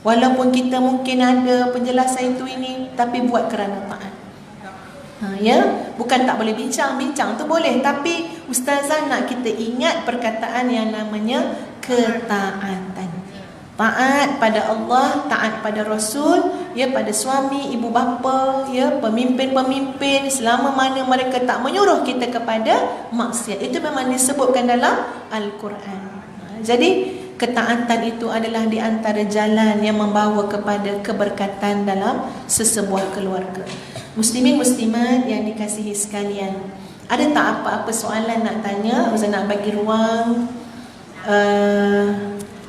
Walaupun kita mungkin ada penjelasan itu ini, tapi buat kerana taat. Ya, bukan tak boleh bincang tu boleh, tapi ustazah nak kita ingat perkataan yang namanya ketaatan. Taat pada Allah, taat pada Rasul, ya, pada suami, ibu bapa, ya, pemimpin-pemimpin, selama mana mereka tak menyuruh kita kepada maksiat. Itu memang disebutkan dalam Al-Quran. Jadi ketaatan itu adalah di antara jalan yang membawa kepada keberkatan dalam sesebuah keluarga. Muslimin muslimat yang dikasihi sekalian, ada tak apa-apa soalan nak tanya? Ustaz nak bagi ruang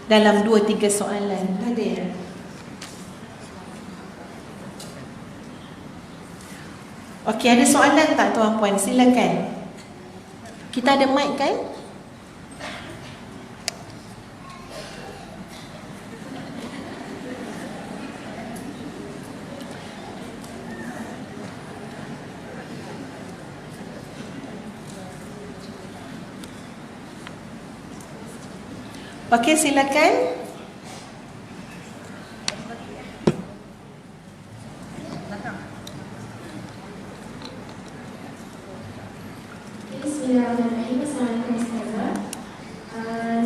dalam 2-3 soalan. Ada ya? Okey, ada soalan tak tuan-puan? Silakan. Kita ada mic kan? Okey, silakan. Bismillahirrahmanirrahim. Assalamualaikum Ustazah.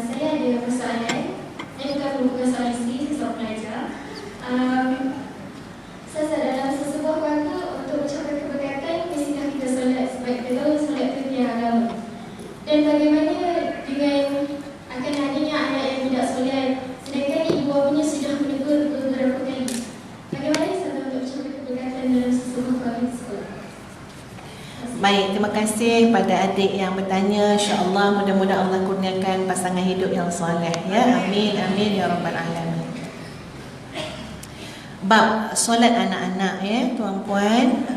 Saya ada persoalan. Saya bukan soalan isteri, saya seorang pelajar. Ustazah, dalam sesebuah keluarga untuk mencapai keberkatan, mestikah kita solat sebab kita tahu solat itu tiada agama. Dan bagaimana dengan akan adanya anak yang tidak solat, sedangkan ibu bapanya sudah menegur beberapa kali. Bagaimana Ustazah untuk mencapai keberkatan dalam sesebuah keluarga tersebut? Baik, terima kasih pada adik yang bertanya. InsyaAllah mudah-mudahan Allah kurniakan pasangan hidup yang soleh, ya. Amin, amin ya rabbal alamin. Bab solat anak-anak, ya tuan-puan,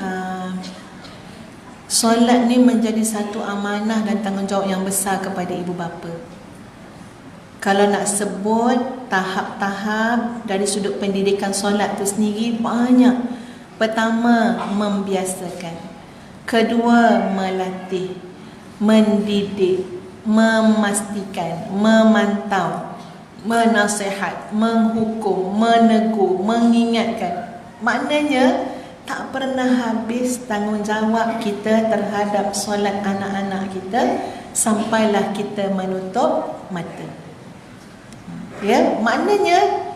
solat ni menjadi satu amanah dan tanggungjawab yang besar kepada ibu bapa. Kalau nak sebut tahap-tahap dari sudut pendidikan solat tu sendiri banyak. Pertama, membiasakan. Kedua, melatih, mendidik, memastikan, memantau, menasihat, menghukum, menegur, mengingatkan. Maknanya tak pernah habis tanggungjawab kita terhadap solat anak-anak kita sampailah kita menutup mata. Ya, maknanya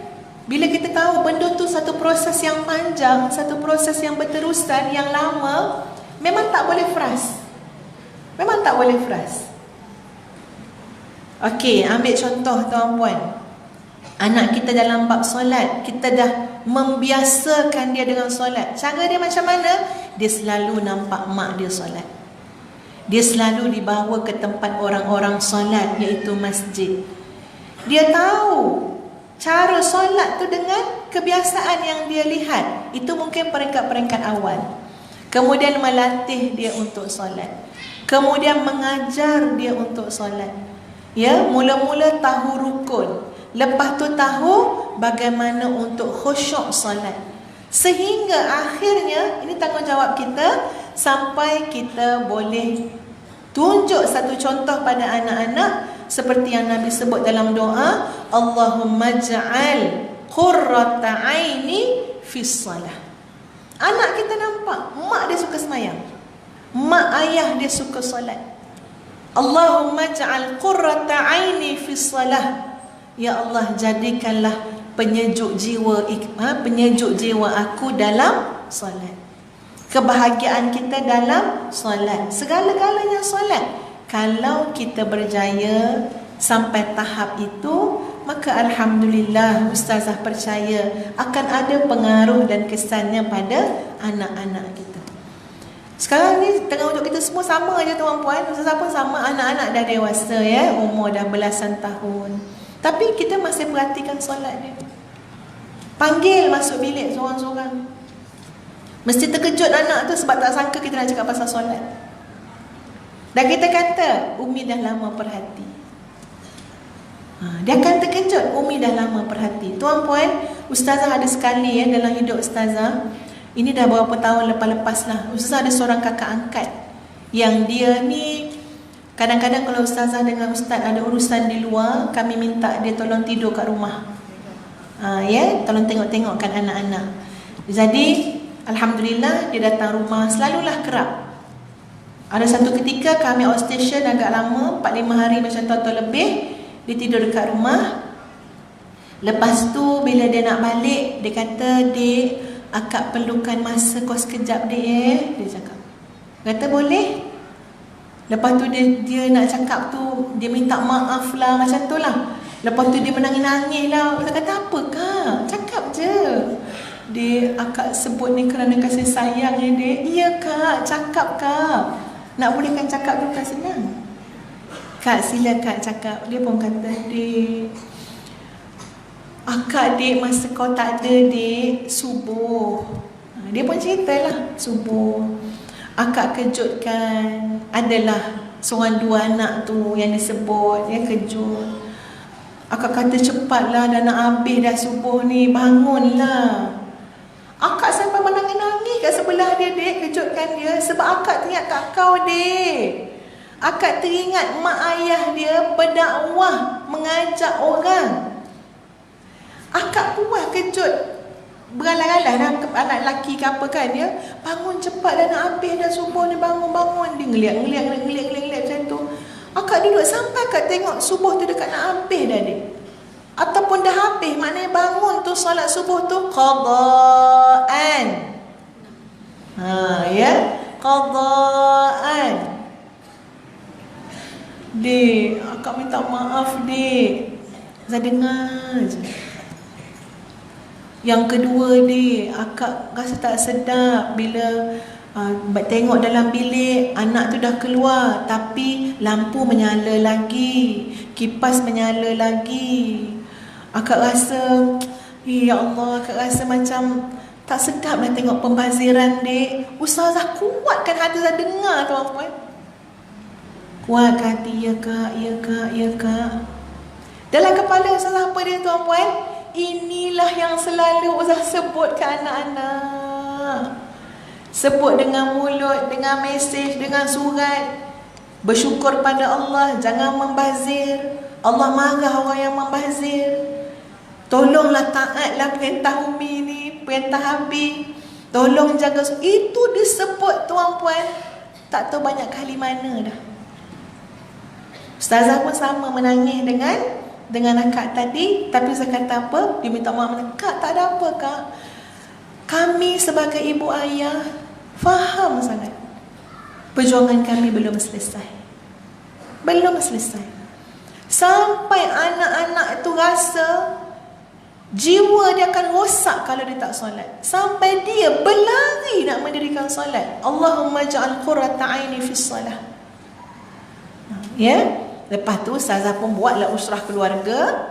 bila kita tahu benda tu satu proses yang panjang, satu proses yang berterusan, yang lama, memang tak boleh frust. Memang tak boleh frust. Okey, ambil contoh tuan-puan. Anak kita dalam bab solat, kita dah membiasakan dia dengan solat. Cara dia macam mana? Dia selalu nampak mak dia solat. Dia selalu dibawa ke tempat orang-orang solat, iaitu masjid. Dia tahu cara solat tu dengan kebiasaan yang dia lihat. Itu mungkin peringkat-peringkat awal. Kemudian melatih dia untuk solat. Kemudian mengajar dia untuk solat. Ya, mula-mula tahu rukun. Lepas tu tahu bagaimana untuk khusyuk solat. Sehingga akhirnya, ini tanggungjawab kita, sampai kita boleh tunjuk satu contoh pada anak-anak seperti yang Nabi sebut dalam doa, Allahumma ja'al qurrata aini fis salah. Anak kita nampak mak dia suka semayang, mak ayah dia suka solat. Allahumma ja'al qurrata aini fis salah. Ya Allah, jadikanlah penyejuk jiwa aku dalam solat. Kebahagiaan kita dalam solat, segala-galanya solat. Kalau kita berjaya sampai tahap itu, maka alhamdulillah, ustazah percaya akan ada pengaruh dan kesannya pada anak-anak kita. Sekarang ni tengah untuk kita semua sama aja tuan-puan. Ustazah pun sama, anak-anak dah dewasa, ya, umur dah belasan tahun, tapi kita masih perhatikan solat dia. Panggil masuk bilik seorang-seorang. Mesti terkejut anak tu sebab tak sangka kita nak cakap pasal solat. Dan kita kata, Umi dah lama perhati. Dia akan terkejut, Umi dah lama perhati. Tuan-puan, ustazah ada sekali, ya, dalam hidup ustazah, ini dah berapa tahun lepas-lepas lah, ustazah ada seorang kakak angkat yang dia ni kadang-kadang kalau ustazah dengan ustaz ada urusan di luar, kami minta dia tolong tidur kat rumah. Ya, tolong tengok-tengokkan anak-anak. Jadi alhamdulillah dia datang rumah, selalulah kerap. Ada satu ketika kami outstation agak lama, 4-5 hari macam tu atau lebih. Dia tidur dekat rumah. Lepas tu bila dia nak balik, dia kata, "Dek, akak perlukan masa kau sekejap dek." Dia cakap. Kata boleh. Lepas tu dia nak cakap tu, dia minta maaf lah macam tu lah. Lepas tu dia menangis-nangis lah. Saya kata, "Apa kak? Cakap je." Dia, "Akak sebut ni kerana kasih sayang ya dek." "Ya kak, cakap kak." Nak bolehkan cakap bukan senang. "Kak, sila kak cakap." Dia pun kata, "Dek, akak dek masa kau tak ada dek, subuh." Dia pun ceritalah, "Subuh akak kejutkan, adalah seorang 2 anak tu yang disebut, dia kejut. Akak kata cepatlah, dah nak habis dah subuh ni, bangunlah." Akak sampai menangis-nangis kat sebelah dia dek, kejutkan dia. Sebab akak teringat kat kau dek. Akak teringat mak ayah dia berdakwah, mengajak orang. Akak puas kejut, beralah-alah dah anak lelaki ke apa kan dia. "Bangun cepat, dah nak habis dah subuh ni, bangun." Dia ngeliat macam tu. Akak duduk sampai akak tengok subuh tu dekat nak habis dah dek. Ataupun dah habis, maknanya bangun tu solat subuh tu qadaan. Ya, qadaan. "Dek, akak minta maaf dek." Saya dengar je. Yang kedua dek, akak rasa tak sedap bila tengok dalam bilik anak tu dah keluar, tapi lampu menyala lagi, kipas menyala lagi. Akak rasa, ya Allah, akak rasa macam tak sedap nak tengok pembaziran dek. Ustazah kuatkan hati saya dengar tuan-tuan. Kuatkan hati, ya kak, ya kak, ya kak. Dalam kepala ustazah apa dia tuan-tuan? Inilah yang selalu ustazah sebut ke anak-anak. Sebut dengan mulut, dengan mesej, dengan surat. Bersyukur pada Allah, jangan membazir. Allah marah orang yang membazir. Tolonglah taatlah perintah Umi ni, perintah Habib. Tolong jaga. Itu disebut tuan-puan, tak tahu banyak kali mana dah. Ustazah pun sama, menangis dengan akak tadi. Tapi saya kata apa? Dia minta maaf. "Kak, tak ada apa kak. Kami sebagai ibu ayah faham sangat. Perjuangan kami belum selesai. Belum selesai. Sampai anak-anak itu rasa jiwa dia akan rosak kalau dia tak solat. Sampai dia berlari nak mendirikan solat. Allahumma ja'al qurrata aini fi solat." Ya. Lepas tu ustazah pun buatlah usrah keluarga.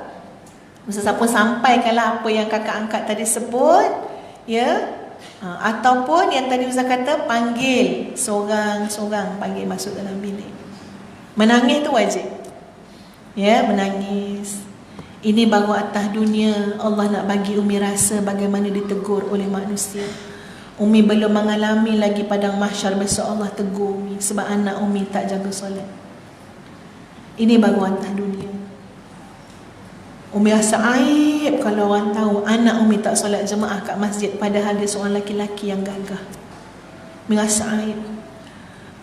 Ustazah pun sampaikanlah apa yang kakak angkat tadi sebut. Ya. Ataupun yang tadi ustazah kata, panggil seorang-seorang, panggil masuk dalam bilik. Menangis tu wajib. Ya, menangis. Ini baru atas dunia Allah nak bagi Umi rasa bagaimana ditegur oleh manusia. Umi belum mengalami lagi padang mahsyar besok Allah tegur Umi sebab anak Umi tak jaga solat. Ini baru atas dunia. Umi rasa aib kalau orang tahu anak Umi tak solat jemaah kat masjid padahal dia seorang lelaki yang gagah. Umi rasa aib.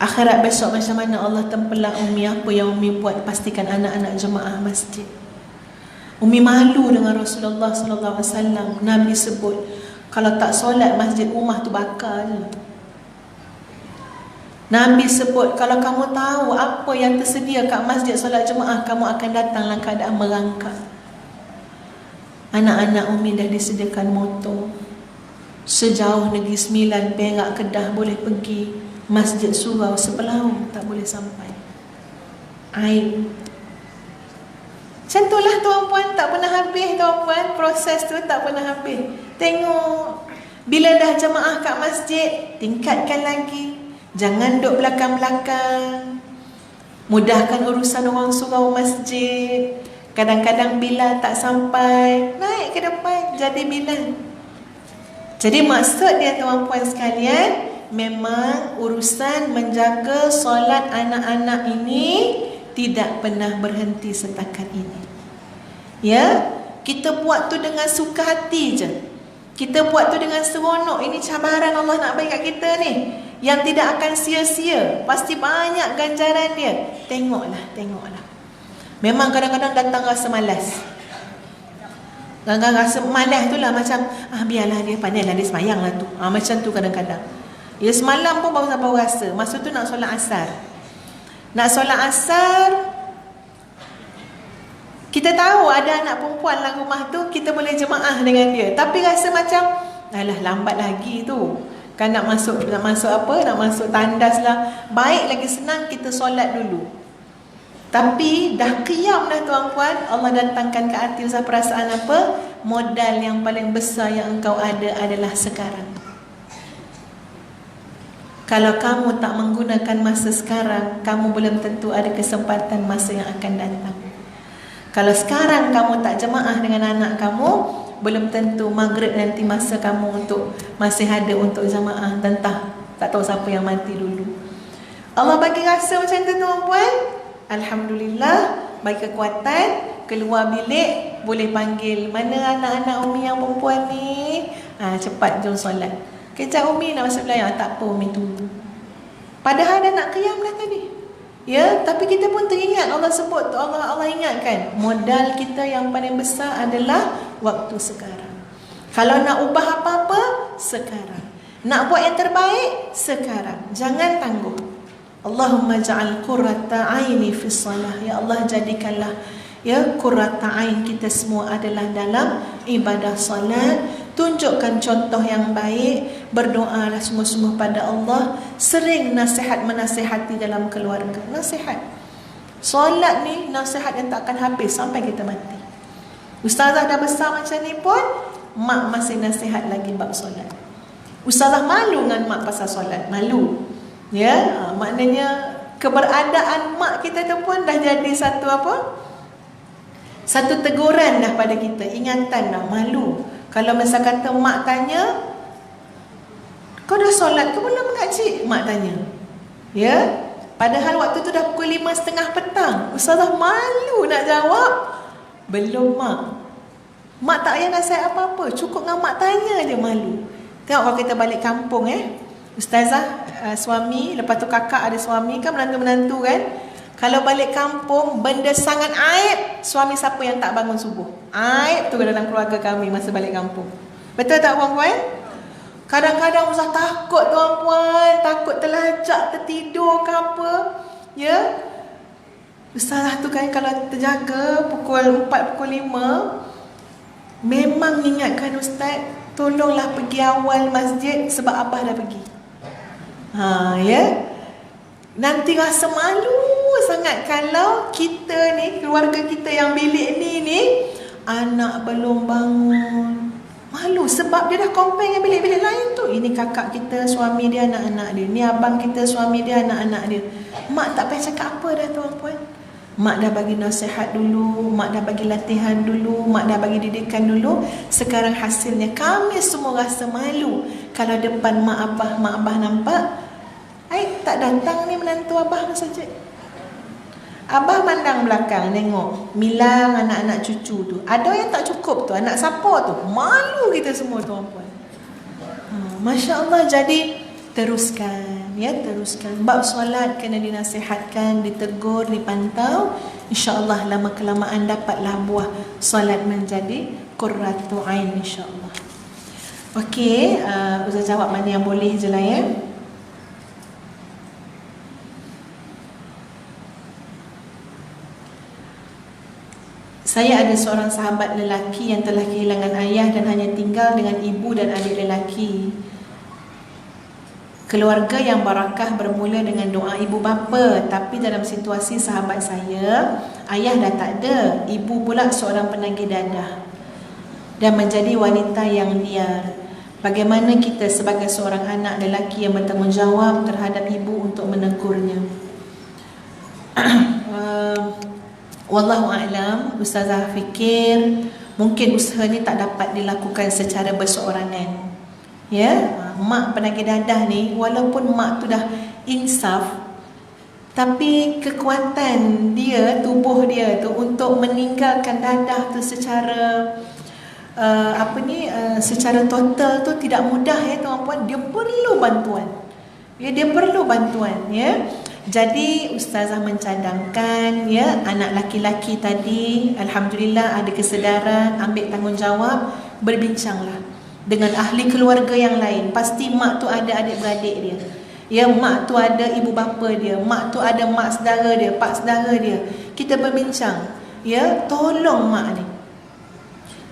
Akhirat besok macam mana Allah tempelak Umi apa yang Umi buat, pastikan anak-anak jemaah masjid. Umi malu dengan Rasulullah sallallahu alaihi wasallam. Nabi sebut, kalau tak solat masjid rumah tu bakar je. Nabi sebut, kalau kamu tahu apa yang tersedia kat masjid solat jemaah, kamu akan datang dalam keadaan merangkak. Anak-anak Umi dah disediakan motor. Sejauh Negeri Sembilan, Perak, Kedah boleh pergi. Masjid Surau Sebelah tak boleh sampai. Aib. Macam itulah tuan-puan, tak pernah habis tuan-puan. Proses tu tak pernah habis. Tengok, bila dah jemaah kat masjid, tingkatkan lagi. Jangan duduk belakang-belakang. Mudahkan urusan orang surau masjid. Kadang-kadang Bilal tak sampai, naik ke depan, jadi Bilal. Jadi maksud dia tuan-puan sekalian, memang urusan menjaga solat anak-anak ini tidak pernah berhenti setakat ini. Ya, kita buat tu dengan suka hati je. Kita buat tu dengan seronok. Ini cabaran Allah nak bagi kat kita ni. yang tidak akan sia-sia, pasti banyak ganjaran dia. Tengoklah. Memang kadang-kadang datang rasa malas. Kadang-kadang rasa malas tu lah macam biarlah dia, pandailah dia semayang lah tu. Macam tu kadang-kadang. Ya semalam pun baru rasa. Masa tu nak solat asar. Kita tahu ada anak perempuan dalam rumah tu, kita boleh jemaah dengan dia. Tapi rasa macam, alah lambat lagi tu. Kan nak masuk tandas lah. Baik lagi senang kita solat dulu. Tapi dah qiyam dah tuan-puan, Allah datangkan ke hati Ustaz perasaan apa? Modal yang paling besar yang engkau ada adalah sekarang. Kalau kamu tak menggunakan masa sekarang, kamu belum tentu ada kesempatan masa yang akan datang. Kalau sekarang kamu tak jemaah dengan anak kamu, belum tentu maghrib nanti masa kamu untuk masih ada untuk jemaah. Tentang tak tahu siapa yang mati dulu. Allah bagi rasa macam tu tuan-puan. Alhamdulillah, bagi kekuatan, keluar bilik, boleh panggil, mana anak-anak Umi yang perempuan ni? Cepat jom solat. Kejap Umi nak masuk belayar. Tak apa Umi tunggu. Padahal dah nak qiyam dah tadi. Ya, tapi kita pun teringat Allah sebut tu, Allah ingatkan modal kita yang paling besar adalah waktu sekarang. Kalau nak ubah apa-apa, sekarang. Nak buat yang terbaik, sekarang. Jangan tangguh. Allahumma ja'al qurrata aini fi shalah. Ya Allah, jadikanlah qurrata ain kita semua adalah dalam ibadah salat. Tunjukkan contoh yang baik. Berdoalah semua-semua pada Allah. Sering menasihati dalam keluarga. Nasihat. Solat ni nasihat yang tak akan habis sampai kita mati. Ustazah dah besar macam ni pun, mak masih nasihat lagi bab solat. Ustazah malu dengan mak pasal solat. Malu. Ya, maknanya keberadaan mak kita tu pun dah jadi satu apa? Satu teguran dah pada kita. Ingatan dah, malu. Kalau masa kata mak tanya, kau dah solat ke belum makcik? Mak tanya. Ya. Padahal waktu tu dah pukul 5.30 petang. Ustazah malu nak jawab. Belum mak. Mak tak payah nasihat apa-apa. Cukup dengan mak tanya je malu. Tengok kalau kita balik kampung Ustazah suami, lepas tu kakak ada suami kan, menantu-menantu kan. Kalau balik kampung, benda sangat aib, suami siapa yang tak bangun subuh. Aib tu dalam keluarga kami masa balik kampung. Betul tak puan-puan? Kadang-kadang Ustaz takut tuan-puan, takut terlajak, tertidur ke apa. Ya. Ustazah tu kan kalau terjaga pukul 4, pukul 5, memang ingatkan Ustaz, tolonglah pergi awal masjid sebab Abah dah pergi. Ya. Nanti rasa malu sangat kalau kita ni, keluarga kita yang bilik ni anak belum bangun. Malu sebab dia dah compare dengan bilik-bilik lain tu. Ini kakak kita, suami dia, anak-anak dia. Ni abang kita, suami dia, anak-anak dia. Mak tak payah cakap apa dah tuan-puan. Mak dah bagi nasihat dulu, mak dah bagi latihan dulu, mak dah bagi didikan dulu. Sekarang hasilnya kami semua rasa malu kalau depan mak abah nampak, tak datang ni menantu abah saja. Abah pandang belakang, tengok Milang anak-anak cucu tu. Ada yang tak cukup tu, anak siapa tu? Malu kita semua tuan-puan. Masya Allah. Jadi teruskan, teruskan. Bab solat kena dinasihatkan, ditegur, dipantau. InsyaAllah lama kelamaan dapatlah buah solat menjadi qurratu ain, insyaAllah. Okey, Ustaz jawab mana yang boleh je lah ya. Saya ada seorang sahabat lelaki yang telah kehilangan ayah dan hanya tinggal dengan ibu dan adik lelaki. Keluarga yang barakah bermula dengan doa ibu bapa, tapi dalam situasi sahabat saya, ayah dah tak ada, ibu pula seorang penagih dadah dan menjadi wanita yang liar. Bagaimana kita sebagai seorang anak lelaki yang bertanggungjawab terhadap ibu untuk menegurnya? Wallahu a'lam. Ustazah fikir mungkin usaha ni tak dapat dilakukan secara berseorangan. Ya, mak penagih dadah ni walaupun mak tu dah insaf, tapi kekuatan dia, tubuh dia tu untuk meninggalkan dadah tu secara secara total tu tidak mudah ya tuan-puan. Dia perlu bantuan. Ya, dia perlu bantuan, ya. Jadi ustazah mencadangkan, ya, anak laki-laki tadi alhamdulillah ada kesedaran, ambil tanggungjawab, berbincanglah dengan ahli keluarga yang lain. Pasti mak tu ada adik-beradik dia. Ya, mak tu ada ibu bapa dia, mak tu ada mak saudara dia, pak saudara dia. Kita berbincang, ya, tolong mak ni.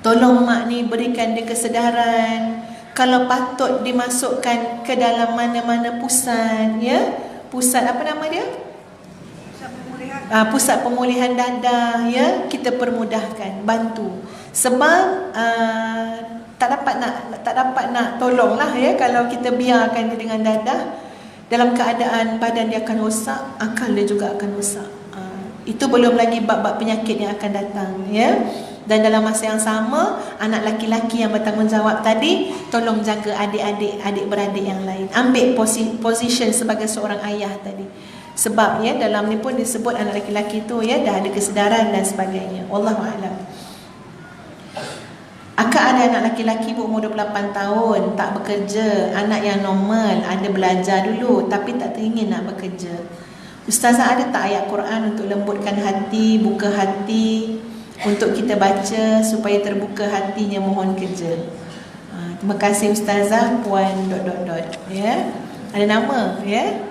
Tolong mak ni berikan dia kesedaran. Kalau patut dimasukkan ke dalam mana-mana pusat, ya. Pusat apa nama dia? Pusat pemulihan dadah, ya, kita permudahkan, bantu. Sebab tak dapat nak tolonglah, ya, kalau kita biarkan dia dengan dadah, dalam keadaan badan dia akan rosak, akal dia juga akan rosak. Itu belum lagi bab-bab penyakit yang akan datang, ya. Dan dalam masa yang sama, anak laki-laki yang bertanggungjawab tadi, tolong jaga adik-beradik yang lain. Ambil position sebagai seorang ayah tadi. Sebab, ya, dalam ni pun disebut anak laki-laki tu, ya, dah ada kesedaran dan sebagainya. Wallahu a'lam. Akak ada anak laki-laki berumur 28 tahun, tak bekerja, anak yang normal, ada belajar dulu tapi tak teringin nak bekerja. Ustazah ada tak ayat Quran untuk lembutkan hati, buka hati, untuk kita baca supaya terbuka hatinya mohon kerja? Terima kasih Ustazah Puan ... ya. Ada nama, ya.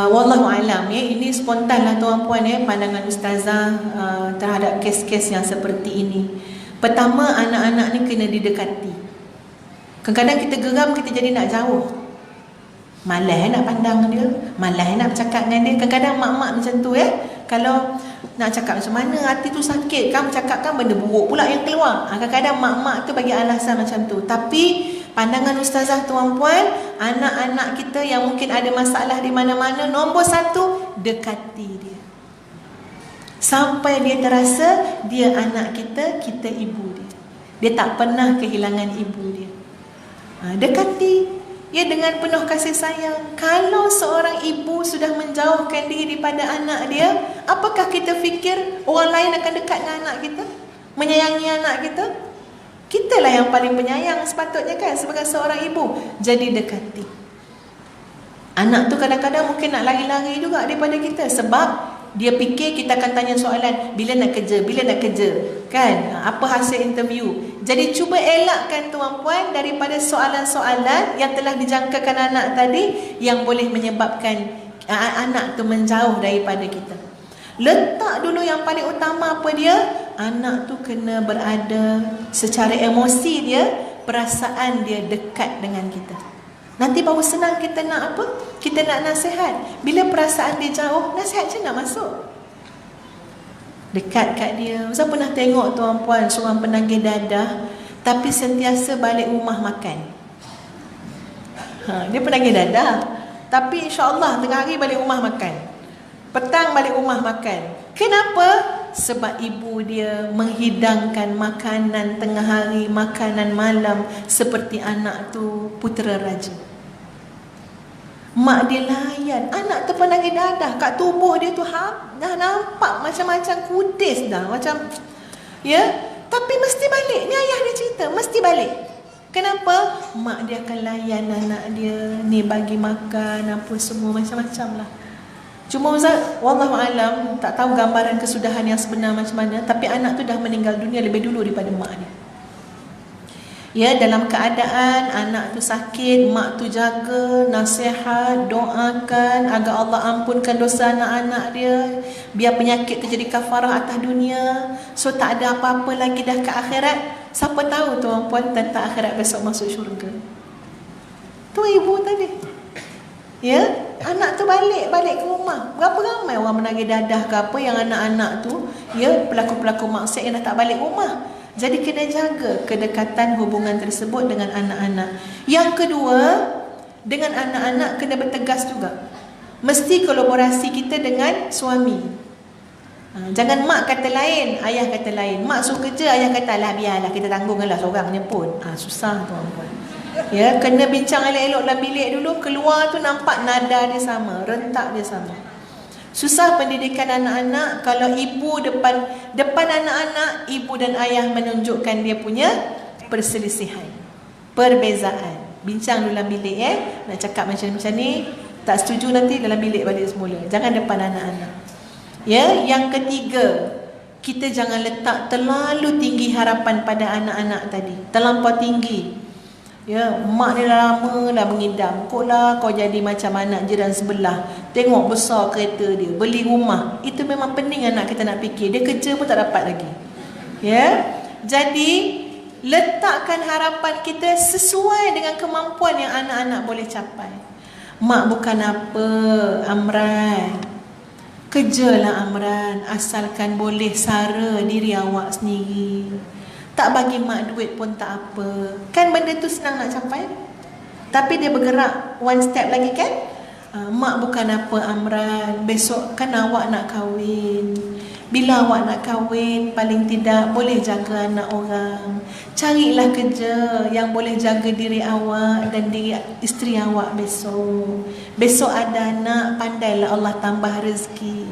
Wallahu alam, ya. Ini spontan lah tuan puan, ya, pandangan Ustazah terhadap kes-kes yang seperti ini. Pertama, anak-anak ni kena didekati. Kadang-kadang kita geram, kita jadi nak jauh. Malas nak pandang dia, malas nak bercakap dengan dia. Kadang-kadang mak-mak macam tu, ya. Kalau nak cakap macam mana, hati tu sakit kan, bercakap kan benda buruk pula yang keluar. Kadang-kadang mak-mak tu bagi alasan macam tu. Tapi pandangan Ustazah tuan-puan, anak-anak kita yang mungkin ada masalah di mana-mana, nombor satu, dekati dia. Sampai dia terasa dia anak kita, kita ibu dia. Dia tak pernah kehilangan ibu dia. Dekati, ya, dengan penuh kasih sayang. Kalau seorang ibu sudah menjauhkan diri daripada anak dia, apakah kita fikir orang lain akan dekat dengan anak kita, menyayangi anak kita? Kitalah yang paling penyayang sepatutnya kan, sebagai seorang ibu. Jadi dekati. Anak tu kadang-kadang mungkin nak lari-lari juga daripada kita, sebab dia fikir kita akan tanya soalan, bila nak kerja, kan? Apa hasil interview? Jadi cuba elakkan tuan-puan daripada soalan-soalan yang telah dijangkakan anak tadi, yang boleh menyebabkan anak tu menjauh daripada kita. Letak dulu yang paling utama apa dia? Anak tu kena berada secara emosi dia, perasaan dia dekat dengan kita. Nanti baru senang kita nak apa? Kita nak nasihat. Bila perasaan dia jauh, nasihat je nak masuk. Dekat kat dia. Ustaz pernah tengok tuan-puan seorang penagih dadah, tapi sentiasa balik rumah makan. Dia penagih dadah, tapi insya-Allah tengah hari balik rumah makan, petang balik rumah makan. Kenapa? Sebab ibu dia menghidangkan makanan tengah hari, makanan malam, seperti anak tu putera raja. Mak dia layan. Anak tu penagih dadah, kat tubuh dia tu dah nampak macam-macam kudis dah, macam, ya. Tapi mesti balik. Ni ayah dia cerita, mesti balik. Kenapa? Mak dia akan layan anak dia, ni bagi makan apa semua, macam-macam lah. Cuma Ustaz, wallahualam, tak tahu gambaran kesudahan yang sebenar macam mana, tapi anak tu dah meninggal dunia lebih dulu daripada mak dia. Ya, dalam keadaan anak tu sakit, mak tu jaga, nasihat, doakan agar Allah ampunkan dosa anak-anak dia, biar penyakit tu jadi kafarah atas dunia. So tak ada apa-apa lagi dah ke akhirat. Siapa tahu tuan-puan tentang akhirat besok masuk syurga. Tu ibu tadi. Ya, anak tu balik ke rumah. Berapa ramai orang menagih dadah ke apa yang anak-anak tu, ya, pelaku-pelaku maksiat yang dah tak balik rumah. Jadi kena jaga kedekatan hubungan tersebut dengan anak-anak. Yang kedua, dengan anak-anak kena bertegas juga. Mesti kolaborasi kita dengan suami. Jangan mak kata lain, ayah kata lain. Mak suruh kerja, ayah kata lah biarlah, kita tanggunganlah seorangnya pun. Susah tuan-puan. Ya, kena bincang elok-elok dalam bilik dulu. Keluar tu nampak nada dia sama, rentak dia sama. Susah pendidikan anak-anak kalau ibu depan anak-anak, ibu dan ayah menunjukkan dia punya perselisihan. Perbezaan. Bincang dalam bilik nak cakap macam ni, tak setuju nanti dalam bilik balik semula. Jangan depan anak-anak. Ya, yang ketiga, kita jangan letak terlalu tinggi harapan pada anak-anak tadi. Terlampau tinggi. Ya, mak ni dah lama dah mengidam. Kau lah kau jadi macam anak jiran sebelah. Tengok besar kereta dia, beli rumah. Itu memang pening anak kita nak fikir. Dia kerja pun tak dapat lagi. Ya. Jadi letakkan harapan kita sesuai dengan kemampuan yang anak-anak boleh capai. Mak bukan apa, Amran. Kerjalah Amran, asalkan boleh sara diri awak sendiri. Tak bagi mak duit pun tak apa. Kan benda tu senang nak capai. Tapi dia bergerak one step lagi kan. Mak bukan apa Amran, besok kan awak nak kahwin. Bila awak nak kahwin, paling tidak boleh jaga anak orang. Carilah kerja yang boleh jaga diri awak dan diri isteri awak besok. Besok ada anak, pandailah Allah tambah rezeki.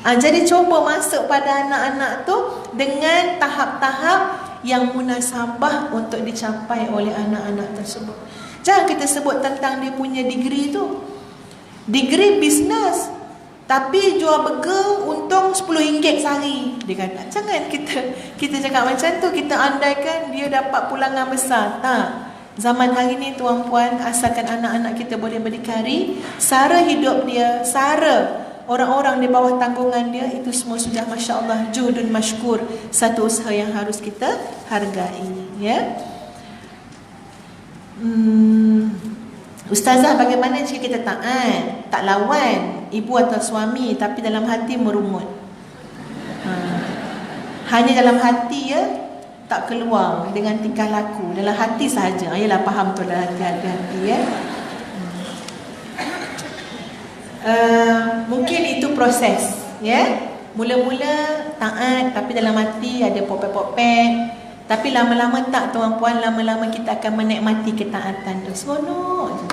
Jadi cuba masuk pada anak-anak tu dengan tahap-tahap yang munasabah untuk dicapai oleh anak-anak tersebut. Jangan kita sebut tentang dia punya degree tu. Degree bisnes, tapi jual burger untung RM10 sehari. Dia kata, jangan kita cakap macam tu. Kita andaikan dia dapat pulangan besar. Tak. Zaman hari ni tuan-puan, asalkan anak-anak kita boleh berdikari, sara hidup dia, sara orang-orang di bawah tanggungan dia, itu semua sudah Masya Allah juhdun masykur. Satu usaha yang harus kita hargai. Ya. Ustazah, bagaimana jika kita taat, tak lawan ibu atau suami, tapi dalam hati merumut? Hanya dalam hati ya, tak keluar dengan tingkah laku. Dalam hati sahaja. Yalah, faham tu lah hati-hati ya. Mungkin itu proses ya. Mula-mula taat, tapi dalam hati ada popek-popek. Tapi lama-lama tak tuan-puan, lama-lama kita akan menikmati ketaatan tu. Seronok je.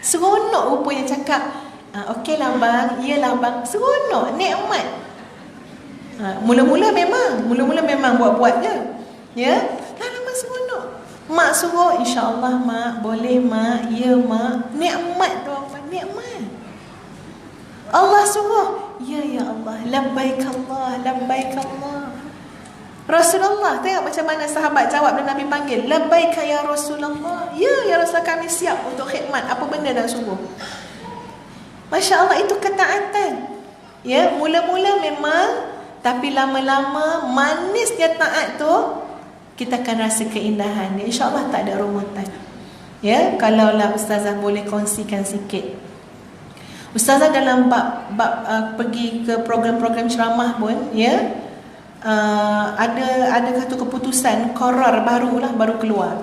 Seronok rupanya cakap, okeylah bang, iyalah bang. Seronok, nikmat. Mula-mula memang buat-buat je. Ya, lama seronok. Mak suruh, insya-Allah mak, boleh mak, ya mak. Nikmat tuan-puan, nikmat. Allah suruh, ya Allah, labbaik Allah, labbaik Allah. Rasulullah, tengok macam mana sahabat jawab dan Nabi panggil, labbaik ya Rasulullah. Ya Rasulullah, kami siap untuk khidmat, apa benda nak suruh. Masya Allah, itu ketaatan. Ya, mula-mula memang, tapi lama-lama manisnya taat tu, kita akan rasa keindahan dia. InsyaAllah tak ada rumutan. Ya, kalaulah Ustazah boleh kongsikan sikit. Ustazah dalam bab pergi ke program-program ceramah pun, ya, ada satu keputusan qarar baru keluar.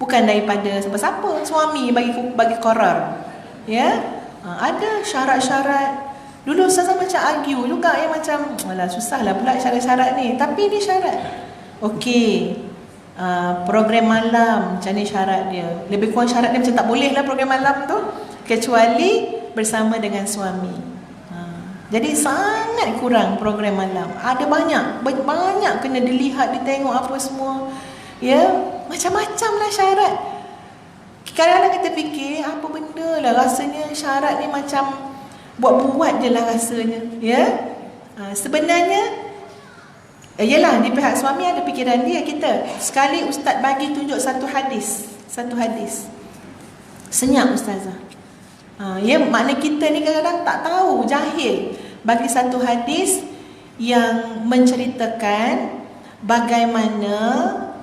Bukan daripada siapa-siapa, suami bagi qarar. Ya, ada syarat-syarat. Dulu Ustazah macam argue juga ya, macam alah susahlah pula syarat-syarat ni. Tapi ni syarat. Okey. Program malam macam ni syarat dia. Lebih kurang syarat dia macam tak boleh lah program malam tu kecuali bersama dengan suami. Jadi sangat kurang program malam. Ada banyak kena dilihat, ditengok apa semua. Ya, macam-macam lah syarat. Kadang-kadang kita fikir apa benda lah, rasanya syarat ni macam buat-buat je lah rasanya. Ya, sebenarnya yalah, di pihak suami ada fikiran dia. Kita sekali ustaz bagi tunjuk satu hadis, senyap ustazah. Ya, makna kita ni kadang-kadang tak tahu, jahil. Bagi satu hadis yang menceritakan bagaimana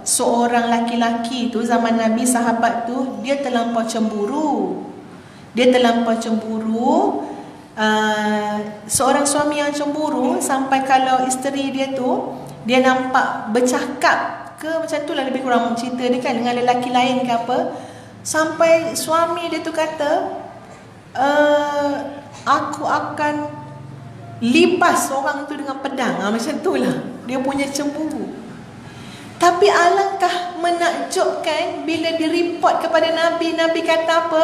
seorang laki-laki tu zaman Nabi, sahabat tu, dia terlampau cemburu. Seorang suami yang cemburu sampai kalau isteri dia tu, dia nampak bercakap ke macam tu lah, lebih kurang cerita dia kan, dengan lelaki lain ke apa, sampai suami dia tu kata, aku akan lipas orang tu dengan pedang. Macam tu lah dia punya cemburu. Tapi alangkah menakjubkan bila direport kepada Nabi, Nabi kata apa?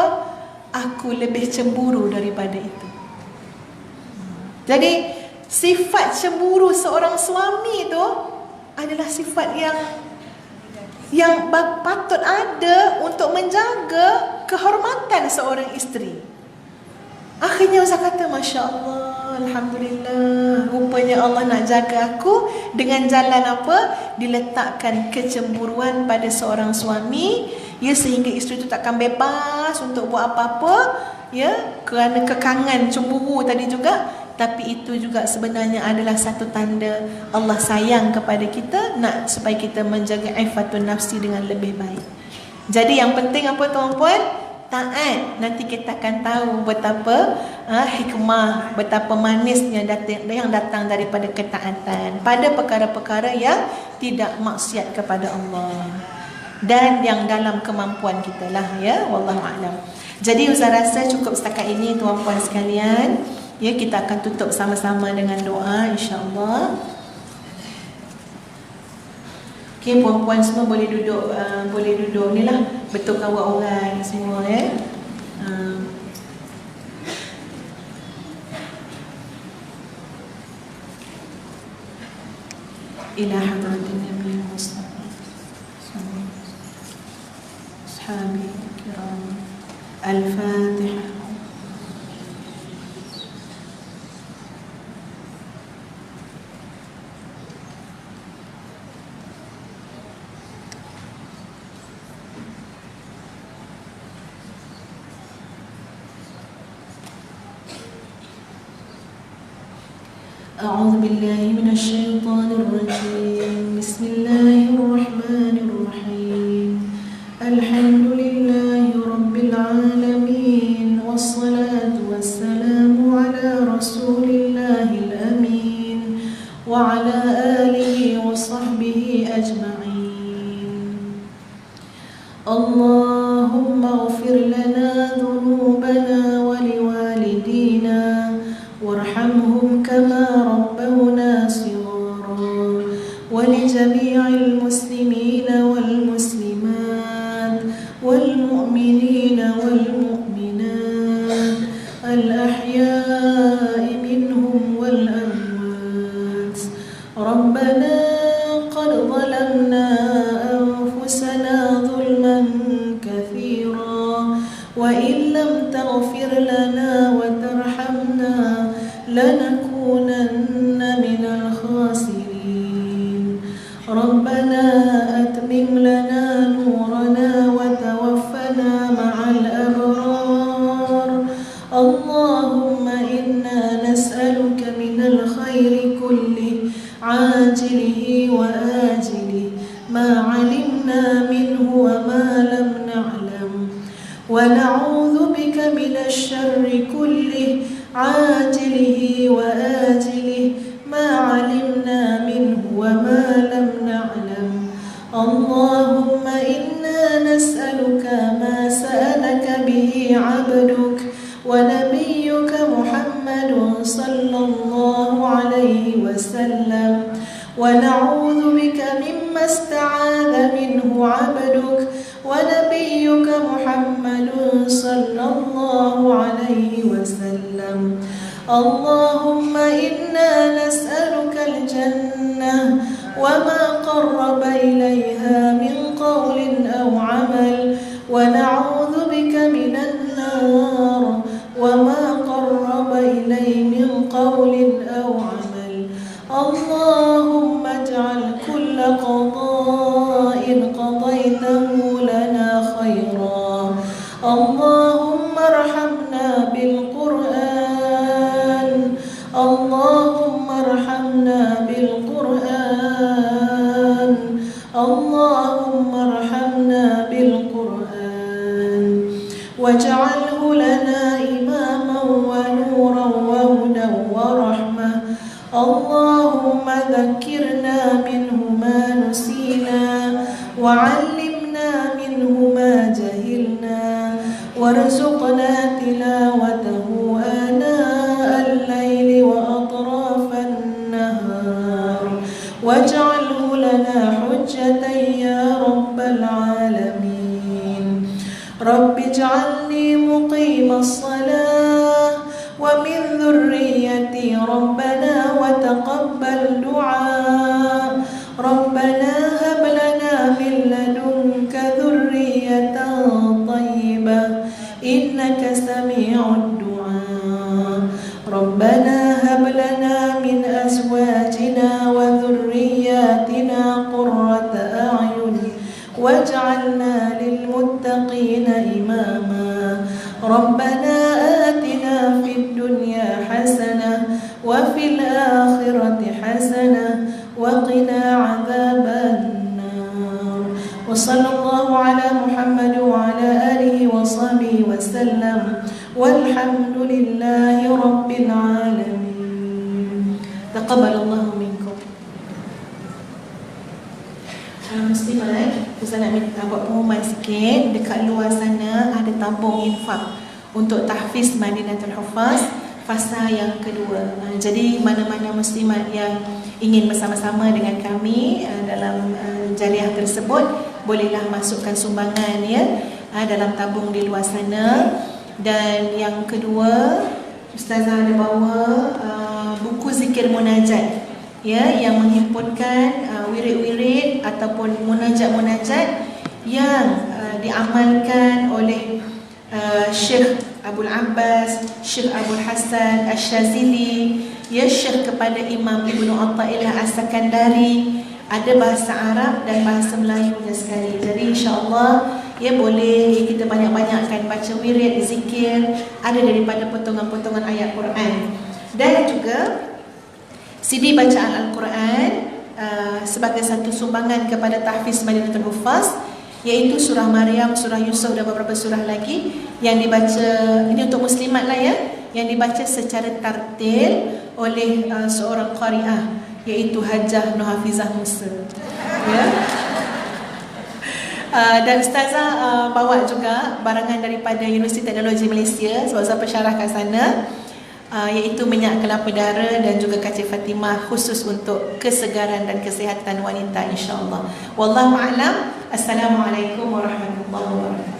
Aku lebih cemburu daripada itu. Jadi sifat cemburu seorang suami tu adalah sifat yang yang patut ada untuk menjaga kehormatan seorang isteri. Akhirnya Ustaz kata, Masya Allah, Alhamdulillah, rupanya Allah nak jaga aku dengan jalan apa? Diletakkan kecemburuan pada seorang suami, ya, sehingga isteri itu takkan bebas untuk buat apa-apa, ya, kerana kekangan cemburu tadi juga. Tapi itu juga sebenarnya adalah satu tanda Allah sayang kepada kita, nak supaya kita menjaga iffatun nafsi dengan lebih baik. Jadi yang penting apa tuan-puan? Taat. Nanti kita akan tahu betapa hikmah, betapa manisnya yang datang daripada ketaatan pada perkara-perkara yang tidak maksiat kepada Allah dan yang dalam kemampuan kita lah, ya. Wallahu a'lam. Jadi Ustaz rasa cukup setakat ini tuan-puan sekalian. Ya, kita akan tutup sama-sama dengan doa, insya-Allah. Okey, puan-puan semua boleh duduk ni lah, betulkan orang semua, ya. Ila hadratin Nabi Mustafa ashabi kiram. Al-Fatihah. أعوذ بالله من الشيطان الرجيم. بسم الله الرحمن الرحيم. الحمد لله رب العالمين، والصلاة والسلام على رسول الله الأمين وعلى آله وصحبه أجمعين. اللهم اغفر لنا ذنوبنا ولوالدينا وارحمهم كما ربونا صغارا، ولجميع المسلمين والمسلمات والمؤمنين والمؤمنات الأحياء منهم والأموات. ربنا قد ظلمنا أنفسنا ظلما كثيرا، وإن لم تغفر لنا وترحمنا لنكونن من الخاسرين. ربنا أتمم لنا نورنا وتوفنا مع الأبرار. اللهم إنا نسألك من الخير كله عاجله وآجله ما علمنا منه وما لم نعلم، ونعوذ بك من الشر كله عاجله وآجله ما علمنا منه وما لم نعلم. اللهم إنا نسألك ما سألك به عبدك ونبيك محمد صلى الله عليه وسلم، ونعوذ بك مما استعاذ منه عبدك ونبيك محمد صلى الله عليه وسلم. اللهم إنا نسألك الجنة وما قرب إليها من قول أو عمل، ونعوذ بك من النار وما قرب إليه من قول أو عمل. اللهم اجعل كل قضاء قضيته لنا خيرا. اللهم ارحمنا بالقرآن، اللهم ارحمنا بالقرآن، اللهم ارحمنا بالقرآن، واجعله لنا إماما ونورا وهدى ورحمة. اللهم ذكرنا منه ما نسينا، وعلمنا منه ما جهلنا، وارزقنا تلاوته آناء الليل وأطراف النهار، واجعله لنا حجة يا رب العالمين. رب اجعلني مقيم الصلاة ومن ذريتي ربنا وتقبل دعاء. ربنا هب لنا من لدنك آتنا قرة أعين واجعلنا للمتقين إماما ربنا آتنا في الدنيا حسنة وفي الآخرة حسنة وقنا عذاب النار وصلى الله على محمد وعلى آله وصحبه وسلم والحمد لله رب العالمين تقبل الله منكم. Muslimat, Ustaz nak buat pengumuman sikit. Dekat luar sana ada tabung infak untuk tahfiz Madinatul Hufaz fasa yang kedua. Jadi mana-mana muslimat yang ingin bersama-sama dengan kami dalam jariah tersebut, bolehlah masukkan sumbangan ya dalam tabung di luar sana. Dan yang kedua, Ustazah ada bawa buku zikir munajat ya, yang menghimpunkan wirid-wirid ataupun munajat-munajat yang diamalkan oleh Syekh Abdul Abbas, Syekh Abdul Hasan Asy-Syazili, ya, Syekh kepada Imam Ibnu Athaillah As-Sakandari. Ada bahasa Arab dan bahasa Melayunya sekali. Jadi insya-Allah ya, boleh kita banyak-banyakkan baca wirid, zikir, ada daripada potongan-potongan ayat Quran. Dan juga CD bacaan Al-Quran sebagai satu sumbangan kepada tahfiz Madinatul Hufaz, iaitu surah Maryam, surah Yusuf dan beberapa surah lagi yang dibaca, ini untuk muslimat lah ya, yang dibaca secara tartil oleh seorang qari'ah, iaitu Hajjah Nur Hafizah Musa ya. Dan Ustazah bawa juga barangan daripada Universiti Teknologi Malaysia sebab pensyarah kat sana, iaitu minyak kelapa dara dan juga kaca Fatimah khusus untuk kesegaran dan kesihatan wanita insya-Allah. Wallahu a'lam. Assalamualaikum warahmatullahi wabarakatuh.